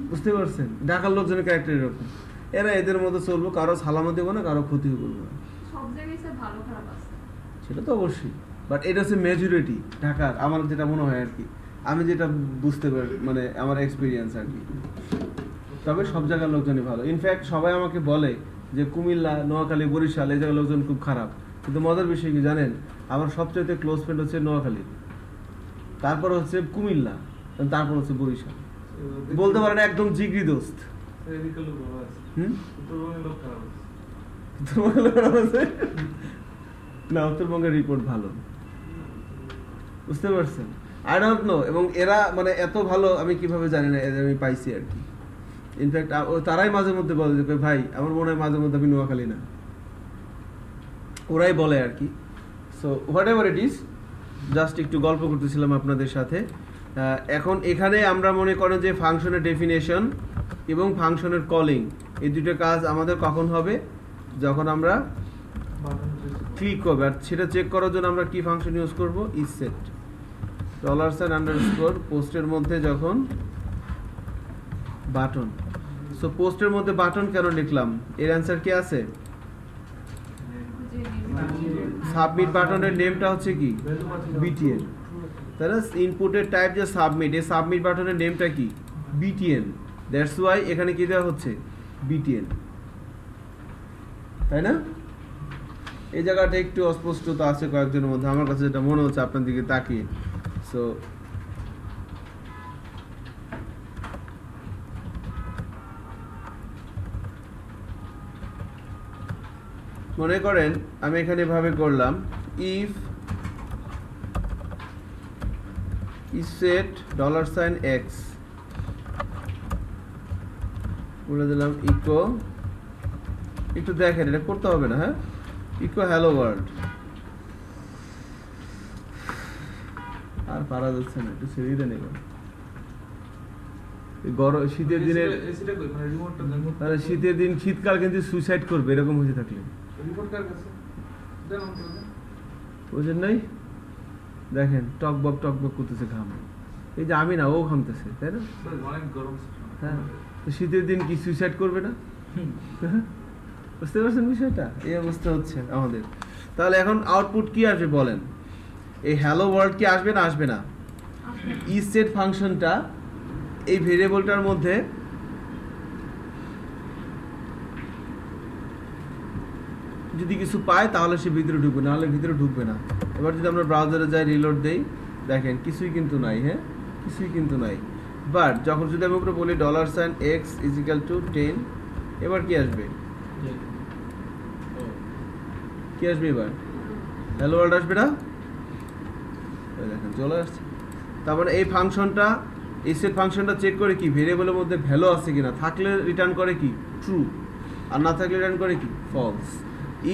বুঝতে পারছেন? ঢাকার লোকজনের ক্যারেক্টার এরকম, এরা এদের মধ্যে চলবো, কারো সালামও দেবো না, কারো ক্ষতিও করবো না। সেটা তো অবশ্যই, বাট এটা হচ্ছে মেজরিটি ঢাকার, আমার যেটা মনে হয় আর কি, আমি যেটা বুঝতে পারি, মানে আমার এক্সপিরিয়েন্স আর কি। তবে সব জায়গার লোকজনই ভালো। ইনফ্যাক্ট সবাই আমাকে বলে যে কুমিল্লা, নোয়াখালী, বরিশাল এই জায়গার লোকজন খুব খারাপ, কিন্তু মজার বিষয় কি জানেন, আমার সবচেয়ে ক্লোজ ফ্রেন্ড হচ্ছে নোয়াখালী, তারপর হচ্ছে কুমিল্লা, তারপর হচ্ছে বরিশাল। বলতে পারেন একদম জিগরি দোস্ত। না, উত্তরবঙ্গের রিপোর্ট ভালো, বুঝতে পারছেন? I don't know. এবং এরা মানে এত ভালো আমি কিভাবে জানি না, এদের আমি পাইছি আর কি। ইনফ্যাক্ট তারাই মাঝে মধ্যে বলে যে ভাই আমার মনে হয় মাঝে মধ্যে আমি নোয়াখালী না, ওরাই বলে আর কি। So what ever it is, just একটু গল্প করতেছিলাম আপনাদের সাথে। এখন এখানে আমরা মনে করেন যে ফাংশনের ডেফিনেশন এবং ফাংশনের কলিং, এই দুটো কাজ আমাদের কখন হবে? যখন আমরা ক্লিক করবো। আর সেটা চেক করার জন্য আমরা কি ফাংশন ইউজ করব? ইসসেট। $_ পোস্টের মধ্যে যখন বাটন, সো পোস্টের মধ্যে বাটন কেন লিখলাম? এর অ্যান্সার কি আছে? সাবমিট বাটনের নেমটা হচ্ছে কি? BTN। তাহলে ইনপুটের টাইপ যে সাবমিট, এই সাবমিট বাটনের নেমটা কি? BTN। দ্যাটস ওয়াই এখানে কি দেওয়া হচ্ছে? BTN, তাই না? এই জায়গাটা একটু অস্পষ্টতা আছে কয়েকজনের মধ্যে, আমার কাছে যেটা মনে হচ্ছে আপনার দিকে তাকিয়ে। সো মনে করেন আমি এখানে এভাবে করলাম, ইফ সেট $x বলে দিলাম ইকো, একটু দেখেন এটা করতে হবে না, হ্যাঁ, ইকো হ্যালো ওয়ার্ল্ড। আর পারা যাচ্ছে না, একটু ছেড়ে দেন এবার। গরম শীতের দিনে, তাহলে শীতের দিন, শীতকাল কিন্তু সুইসাইড করবে এরকম হয়ে থাকলে, বুঝেন নাই? দেখেন টকবক করতেছে ঘাম, এই যে আমি না, ও ঘামতেছে, তাই না? হ্যাঁ, তো শীতের দিন কি সুইসাইড করবে না? বুঝতে পারছেন বিষয়টা? এই অবস্থা হচ্ছে আমাদের। তাহলে এখন আউটপুট কি আসবে বলেন? এই হ্যালো ওয়ার্ল্ড কি আসবে না আসবে না? ইসেট ফাংশনটা এই ভেরিয়েবলটার মধ্যে যদি কিছু পায় তাহলে সে ভিতরে ঢুকবে, নাহলে ভিতরে ঢুকবে না। এবার যদি আমরা ব্রাউজারে যাই, রিলোড দেই, দেখেন কিছুই কিন্তু নাই, হ্যাঁ, কিছুই কিন্তু নাই। বাট যখন যদি আমি উপরে বলি $x = 10, এবার কি আসবে? কি আসবে এবার? হ্যালো ওয়ার্ল্ড আসবে না? দেখেন চলে আসছে। তার মানে এই ফাংশনটা, এই সেট ফাংশনটা চেক করে কি ভেরিয়েবলের মধ্যে ভ্যালু আছে কিনা, থাকলে রিটার্ন করে কি ট্রু, আর না থাকলে রিটার্ন করে কি ফলস।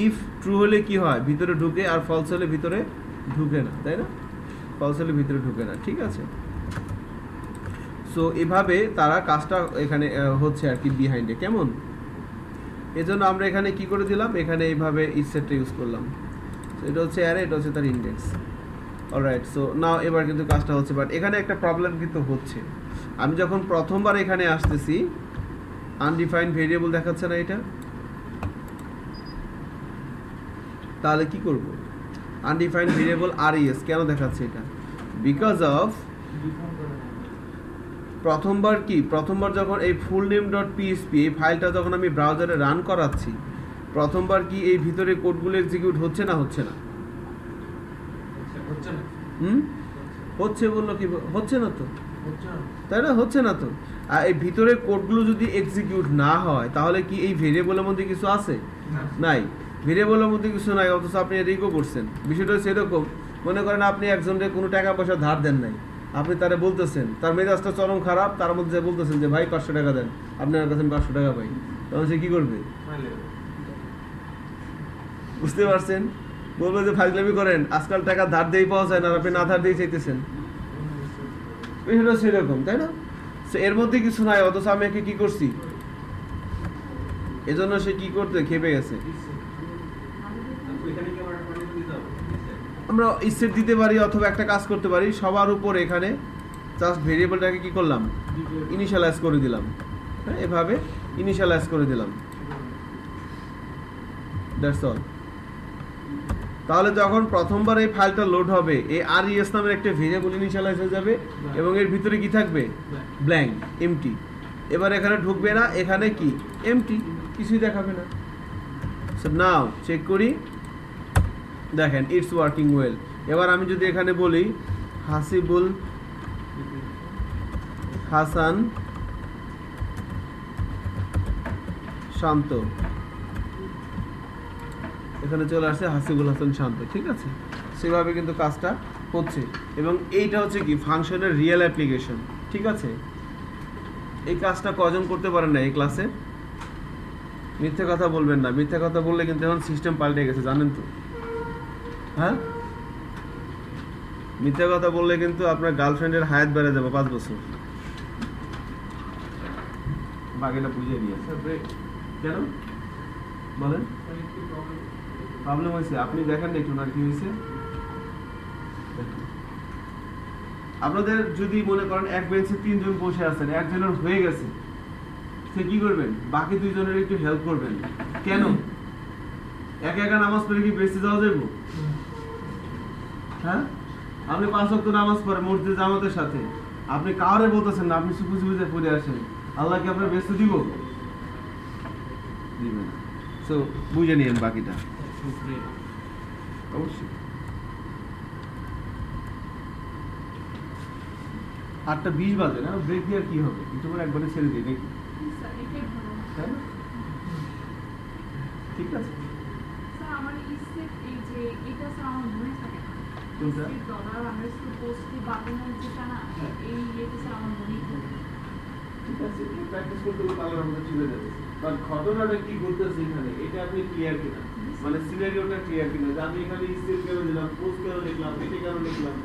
ইফ ট্রু হলে কি হয়? ভিতরে ঢুকে, আর ফলস হলে ভিতরে ঢুকে না, তাই না? ফলস হলে ভিতরে ঢুকে না, ঠিক আছে? সো এভাবে তারা কাজটা এখানে হচ্ছে আর কি বিহাইন্ডে, কেমন? এজন্য আমরা এখানে কি করে দিলাম, এখানে এইভাবে ইফ সেটটা ইউজ করলাম। এটা হচ্ছে অ্যারে, এটা হচ্ছে তার ইন্ডেক্স। অলরাইট, সো নাও এবার কিন্তু কাজটা হচ্ছে, বাট এখানে একটা প্রবলেম কিন্তু হচ্ছে। আমি যখন প্রথমবার এখানে আসতেছি, আনডিফাইন্ড ভেরিয়েবল দেখাচ্ছে না এটা, তাহলে কি করব? আনডিফাইন্ড ভেরিয়েবল res কেন দেখাচ্ছে এটা? বিকজ অফ প্রথমবার যখন এই fullname.php এই ফাইলটা যখন আমি ব্রাউজারে রান করাচ্ছি, প্রথমবার কি এই ভিতরে কোডগুলো এক্সিকিউট হচ্ছে না? হচ্ছে না? হচ্ছে বললো কি? হচ্ছে না তো, তাই না? হচ্ছে না তো। আর এই ভিতরে কোডগুলো যদি এক্সিকিউট না হয়, তাহলে কি এই ভেরিয়েবলের মধ্যে কিছু আছে? নাই, ভেরিয়েবলের মধ্যে কিছু নাই, অথচ আপনি রিকো করছেন। বিষয়টা হচ্ছে এরকম, মনে করেন আপনি একজনকে কোনো টাকা পয়সা ধার দেন নাই, আপনি তারা বলতেছেন, তার মেজাজটা চরম খারাপ, তার মধ্যে বলতেছেন যে ভাই 500 টাকা দেন, আপনার কাছে 500 টাকা পাই, তখন সে কি করবে? বুঝতে পারছেন? বলবো যে ফাইজলামি করেন, আজকাল টাকা ধার দিয়েই পাওয়া যায় না, আপনি না ধার দিয়ে চাইতেছেন। বিষয়টা সেরকম, তাই না? এর মধ্যে কিছু নাই, অথচ আমি একে কি করছি, এজন্য সে কি করতে খেপে গেছে। আমরা ইসেট দিতে পারি, অথবা একটা কাজ করতে পারি, সবার উপর এখানে জাস্ট ভেরিয়েবলটাকে কি করলাম, ইনিশিয়ালাইজ করে দিলাম। হ্যাঁ, এভাবে ইনিশিয়ালাইজ করে দিলাম, দ্যাটস অল। তাহলে যখন প্রথমবার এই ফাইলটা লোড হবে, এই res নামের একটা ভেরিয়েবল ইনিশিয়ালাইজ হয়ে যাবে, এবং এর ভিতরে কি থাকবে? Blank, empty. এবার এখানে ঢুকবে না, এখানে কি এমটি, কিছুই দেখাবে না। সো নাও চেক করি, দেখেন ইটস ওয়ার্কিং ওয়েল। এবার আমি যদি এখানে বলি হাসিবুল হাসান শান্ত, এখানে চলে আসছে হাসিবুল হাসান শান্ত, ঠিক আছে? সেভাবে কিন্তু কাজটা হচ্ছে, এবং এইটা হচ্ছে কি ফাংশনের রিয়েল অ্যাপ্লিকেশন, ঠিক আছে? এই কাজটা কজন করতে পারেন না এই ক্লাসে? মিথ্যে কথা বলবেন না, মিথ্যে কথা বললে কিন্তু এখন সিস্টেম পাল্টে গেছে, জানেন তো? হ্যাঁ, মিথ্যে কথা বললে কিন্তু আপনার গার্লফ্রেন্ডের হায়াত বেড়ে যাবে 5 বছর। বাকিটা বুঝিয়ে দিয়ে কেন বলেন? প্রবলেম হয়েছে, আপনি দেখেন না একটু, না কি হয়েছে? আপনাদের যদি মনে করেন এক বেঞ্চে 3 জন বসে আছেন, একজনের হয়ে গেছে, সে কি করবেন? বাকি 2 জনের একটু হেল্প করবেন। কেন? একা একা নামাজ পড়ে কি বেঁচে যাওয়া যাবে? হ্যাঁ, আপনি 5 ওয়াক্ত নামাজ পড়েন মসজিদে জামাতের সাথে, আপনি কাউরে বলতেছেন না, আপনি সুখে সুখে পড়ে আসেন, আল্লাহ কি আপনার বেঁচে দিব? দিবে না। সো বুঝে নিন বাকিটা। অবশ্যই 8:20 বাজে না, ব্রেক দিয়ে আর কি হবে? একটু করে একবারে ছেড়ে দিই নাকি? তাই না? ঠিক আছে। কোনটা? ঠিক আছে, প্র্যাকটিস করতে করতে আল্লাহর রহমতে চলে যাবে। বাট ঘটনাটা কি ঘটতেছে এখানে, এটা আপনি ক্লিয়ার কিনা, মানে সিনারিওটা ক্লিয়ার কিনা, যে আমি এখানে স্টেপ কেন দিলাম, পোস্ট কেন লিখলাম, এটা কেন লিখলাম।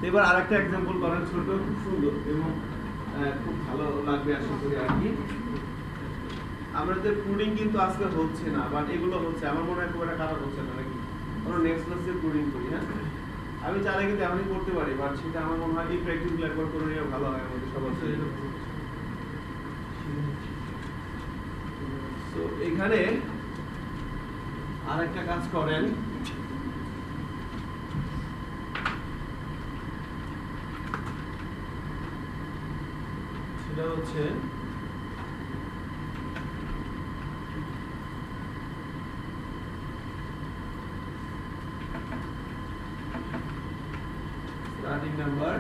এবার আরেকটা এক্সাম্পল করেন, ছোট, খুব সুন্দর এবং খুব ভালো লাগবে আশা করি আর কি। আমাদের পুডিং কিন্তু আজকে হচ্ছে না, বাট এগুলো হচ্ছে, আমার মনে হয় খুব একটা খারাপ হচ্ছে না নাকি? আমরা নেক্সট ক্লাসে পুডিং করি। হ্যাঁ, আমি চাইলে কিন্তু এমনই করতে পারি, বাট সেটা আমার মনে হয় এই প্র্যাকটিসগুলো একবার করে নিয়ে ভালো হয় আমাদের সবার। তো এখানে আরেকটা কাজ করেন, সেটা হচ্ছে স্টার্টিং নাম্বার।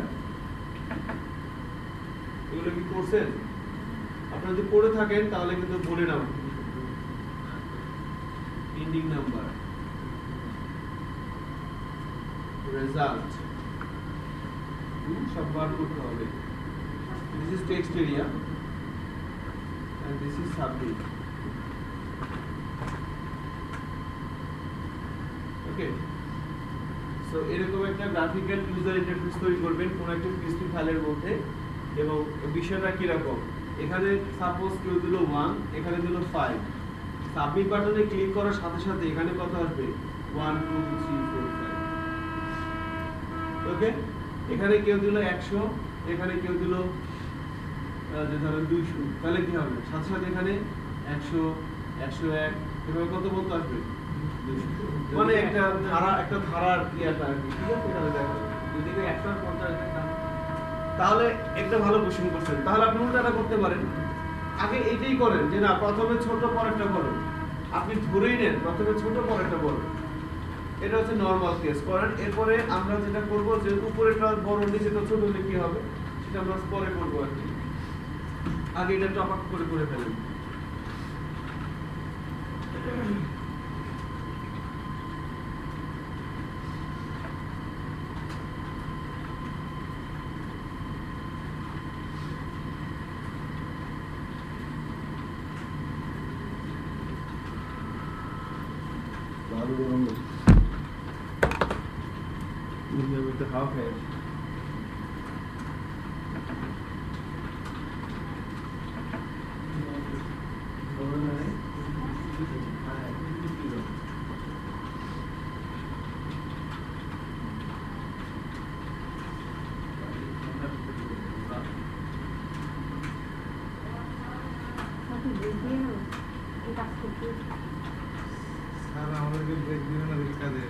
এগুলো কি করছেন? আপনারা যদি পড়ে থাকেন তাহলে কিন্তু বলে নাও। এন্ডিং নাম্বার, রেজাল্ট, সব বার করতে হবে। This is text area and this is subject. Okay, so এরকম একটা গ্রাফিক্যাল ইউজার ইন্টারফেস তৈরি করবেন কোন একটা পিএসপি ফাইলের মধ্যে। এবং বিষয়টা কি রকম, এখানে সাপোজ কেউ দিল 1, এখানে দিল 5, সাবমিট বাটনে ক্লিক করার সাথে সাথে এখানে কত আসবে? 1 2 3 4 5। ওকে, এখানে কেউ দিল 100, এখানে কেউ দিল যে ধরেন 200, তাহলে কি হবে? সাথে সাথে এখানে 100 101 এভাবে কত বলতে আসবে? 200। মানে একটা ধারার ইয়াটা আর কি। ঠিক আছে, তাহলে দেখো যদি 150 তাহলে একটা ভালো কোশ্চেন করছেন। তাহলে আপনি উল্টাটা করতে পারেন, আগে এইটাই করেন যে না প্রথমে ছোট পরেরটা বলো, আপনি ধরেই নেন প্রথমে ছোট পরেরটা বলো। এটা হচ্ছে নরমাল কেস করেন। এরপরে আমরা যেটা করব যে উপরেটা বড় নিচেটা ছোট হলে কি হবে সেটা আমরা পরে করবো আর কি। আগে এটা টপ আপ করে ফেলেন। with the half edge. সারা আমাদেরকে ব্রেক দিবে না দেখি কাজে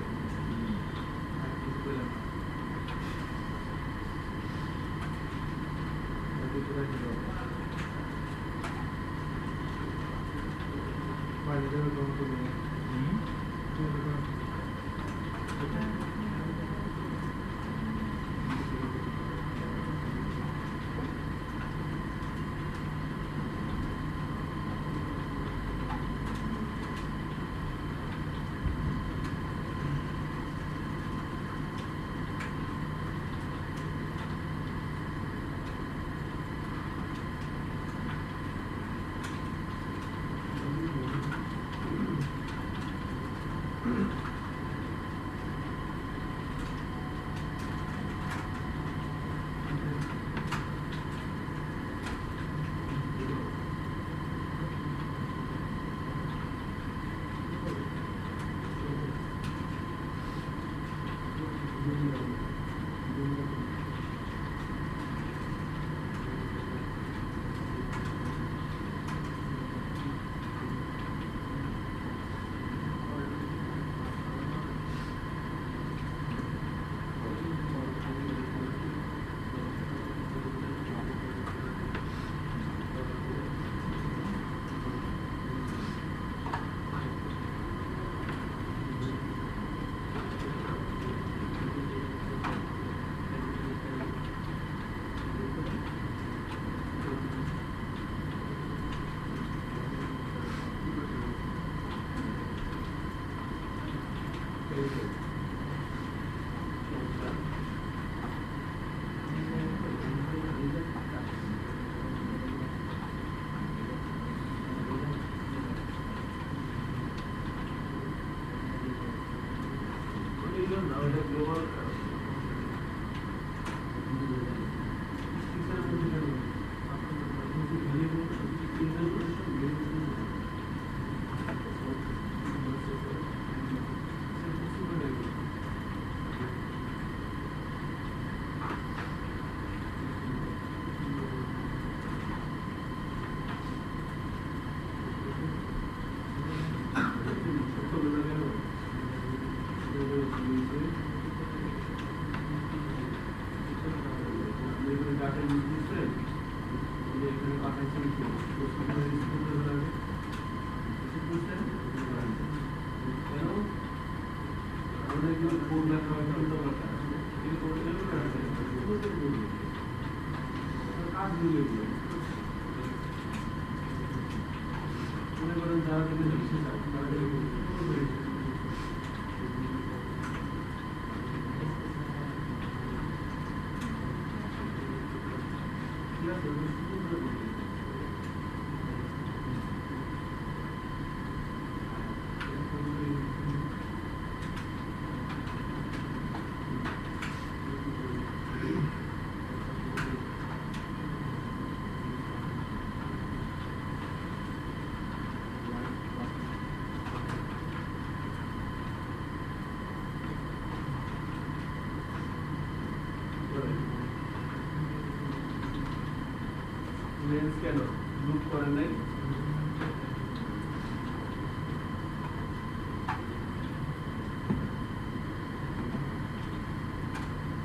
কেন লুপ করেন নাই?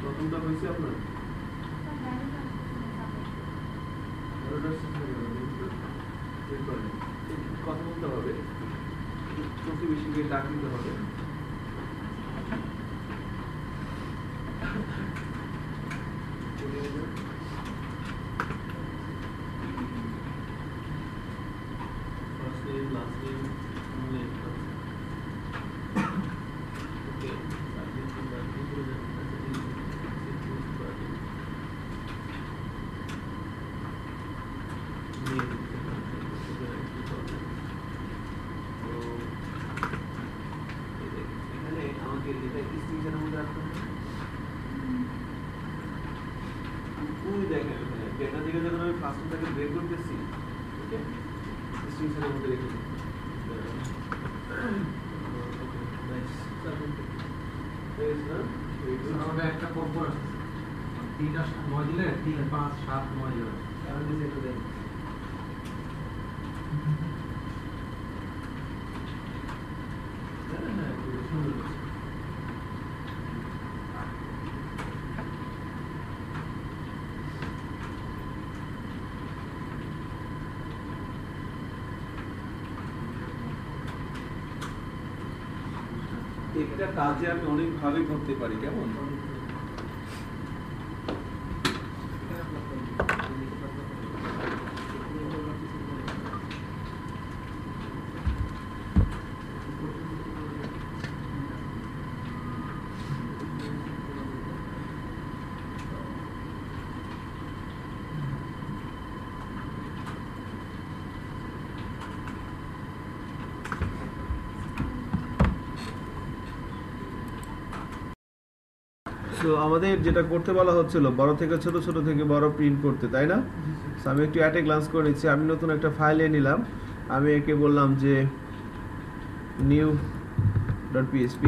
প্রথমটা হয়েছে আপনার কথা বলতে হবে, প্রতিবেশীকে ডাক দিতে হবে। একটা পরপর আছে 3টা 9 দিলে 3 5 7 9 দিলে কারণ দিলে একটু দেন একটা কাজে আমি অনেক ভাবে করতে পারি, কেমন? সো আমাদের যেটা করতে বলা হচ্ছিল বড় থেকে ছোট, ছোট থেকে বড় প্রিন্ট করতে, তাই না? সো আমি একটু অ্যাট এ গ্লান্স করে নিচ্ছি। আমি নতুন একটা ফাইল নিয়ে নিলাম। আমি একে বললাম যে new.php।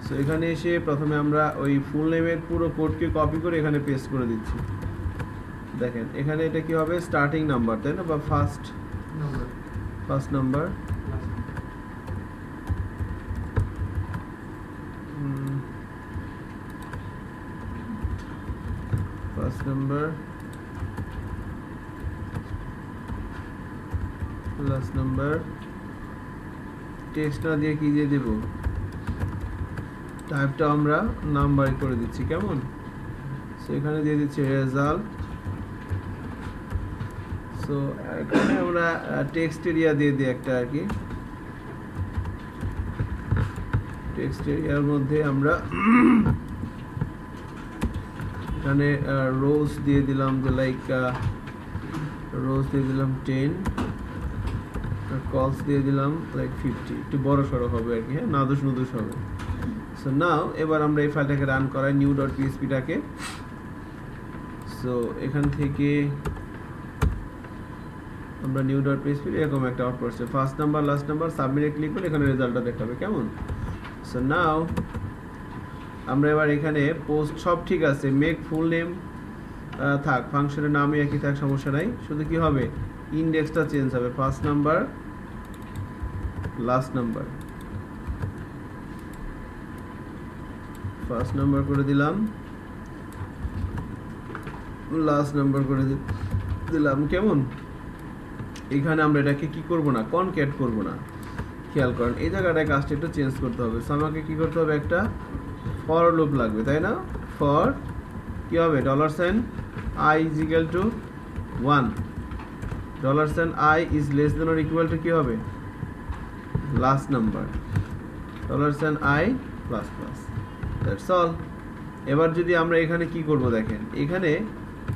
সো এখানে এসে প্রথমে আমরা ওই ফুল নেমের পুরো কোডকে কপি করে এখানে পেস্ট করে দিচ্ছি। দেখেন এখানে এটা কি হবে, স্টার্টিং নাম্বার, তাই না, বা first number, first number, last number. Text না দিয়ে কি দিয়ে দেব, টাইপটা আমরা নাম্বার করে দিচ্ছি, কেমন? সো এখানে দিয়ে দিচ্ছি রেজাল্ট। সো এখানে আমরা টেক্সট এরিয়া দিয়ে দিই একটা আর কি, টেক্সট এরিয়ার মধ্যে আমরা এখানে রোজ দিয়ে দিলাম যে লাইক রোজ দিয়ে দিলাম 10 আর কলস দিয়ে দিলাম লাইক 50, একটু বড় সড়ো হবে আর কি, হ্যাঁ, নাদুস নুদুস হবে। সো নাও এবার আমরা এই ফাইলটাকে রান করাই new.php-টাকে। সো এখান থেকে আমরা new.php এরকম একটা আউটপুট আসছে, ফার্স্ট নাম্বার লাস্ট নাম্বার, সাবমিটে ক্লিক করে এখানে রেজাল্টটা দেখাবে, কেমন? সো নাও আমরা এবার এখানে পোস্ট সব ঠিক আছে, মেক ফুল নেম থাক, ফাংশনের নামই একই থাক, সমস্যা নাই, শুধু কি হবে ইন্ডেক্সটা চেঞ্জ হবে, first number last number, first number করে দিলাম, লাস্ট নাম্বার করে দিলাম, কেমন? এখানে আমরা এটাকে কি করব না, কনক্যাট করব না, খেয়াল করেন এই জায়গাটায় কাজটা একটু চেঞ্জ করতে হবে। সো আমাকে কি করতে হবে, একটা ফর লুপ লাগবে, তাই না? ফর কি হবে, $i is equal to 1, $i is less than or equal to কি হবে, last number, $i plus plus, that's all. এবার যদি আমরা এখানে কি করব দেখেন, এখানে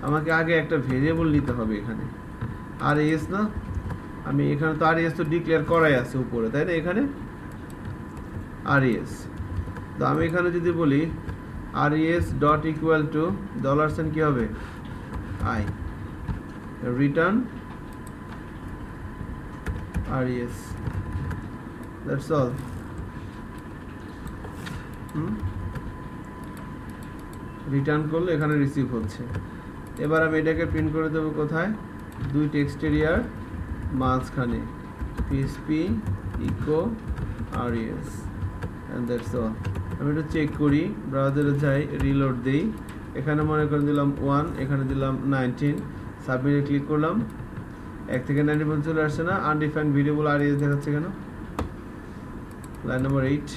আমাকে আগে একটা ভেরিয়েবল নিতে হবে, এখানে res না, আমি এখানে তো res তো ডিক্লেয়ার করাই আছে উপরে, তাই না? এখানে res, তো আমি এখানে যদি বলি res ডট ইকুয়াল টু $, কি হবে, i, return res, that's all. Return করলে এখানে রিসিভ হচ্ছে। এবার আমি এটাকে প্রিন্ট করে দেবো কোথায়, দুই টেক্সট এরিয়ার মাঝখানে, php echo res, and that's all। আমি এটা চেক করি, ব্রাউজারে যাই, রিলোড দেই, এখানে মনে করে দিলাম 1, এখানে দিলাম 19, সাবমিটে ক্লিক করলাম, 1 থেকে 90 পর্যন্ত চলে আসছে না? আনডিফাইন্ড ভেরিয়েবল res দেখাচ্ছে কেন? লাইন নাম্বার 8,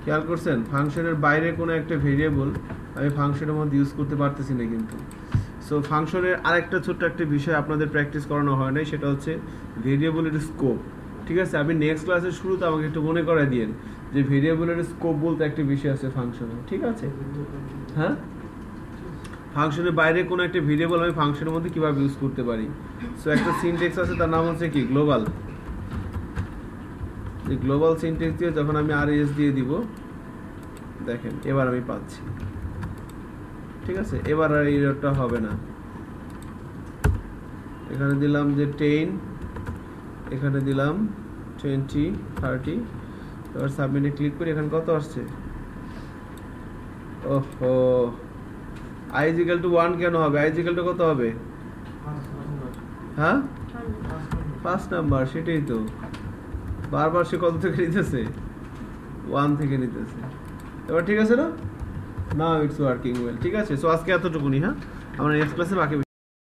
খেয়াল করছেন ফাংশনের বাইরে কোনো একটা ভেরিয়েবল আমি ফাংশনের মধ্যে ইউজ করতে পারতেছি না কিন্তু। সো ফাংশনের আরেকটা ছোট্ট একটা বিষয় আপনাদের প্র্যাকটিস করানো হয় নাই, সেটা হচ্ছে ভেরিয়েবলের স্কোপ। ঠিক আছে, আমি নেক্সট ক্লাসের শুরুতে আমাকে একটু মনে করাই দিয়েন যে ভেরিয়েবলের স্কোপ বলতে একটা বিষয় আছে ফাংশনে, ঠিক আছে? হ্যাঁ, ফাংশনের বাইরে কোনো একটা ভেরিয়েবল আমি ফাংশনের মধ্যে কিভাবে ইউজ করতে পারি। সো একটা সিনট্যাক্স আছে, তার নাম হচ্ছে কি, গ্লোবাল। এই গ্লোবাল সিনট্যাক্স দিয়ে যখন আমি res দিয়ে দিব, দেখেন এবার আমি পাচ্ছি, ঠিক আছে? এবার আর এররটা হবে না। এখানে দিলাম যে 10, এখানে দিলাম 20, 30, এবার সাবমিটে ক্লিক করি, এখানে কত আসছে, ওহো, i is equal to 1 কেন হবে, i is equal to কত হবে, হ্যাঁ, ফার্স্ট নাম্বার, সেটাই তো বারবার সে কত থেকে নিতেছে, 1 থেকে নিতেছে। এবার ঠিক আছে না? নাও ইটস ওয়ার্কিং ওয়েল, ঠিক আছে? সো আজকে এতটুকুনি, হ্যাঁ, আমরা নেক্সট ক্লাসে বাকি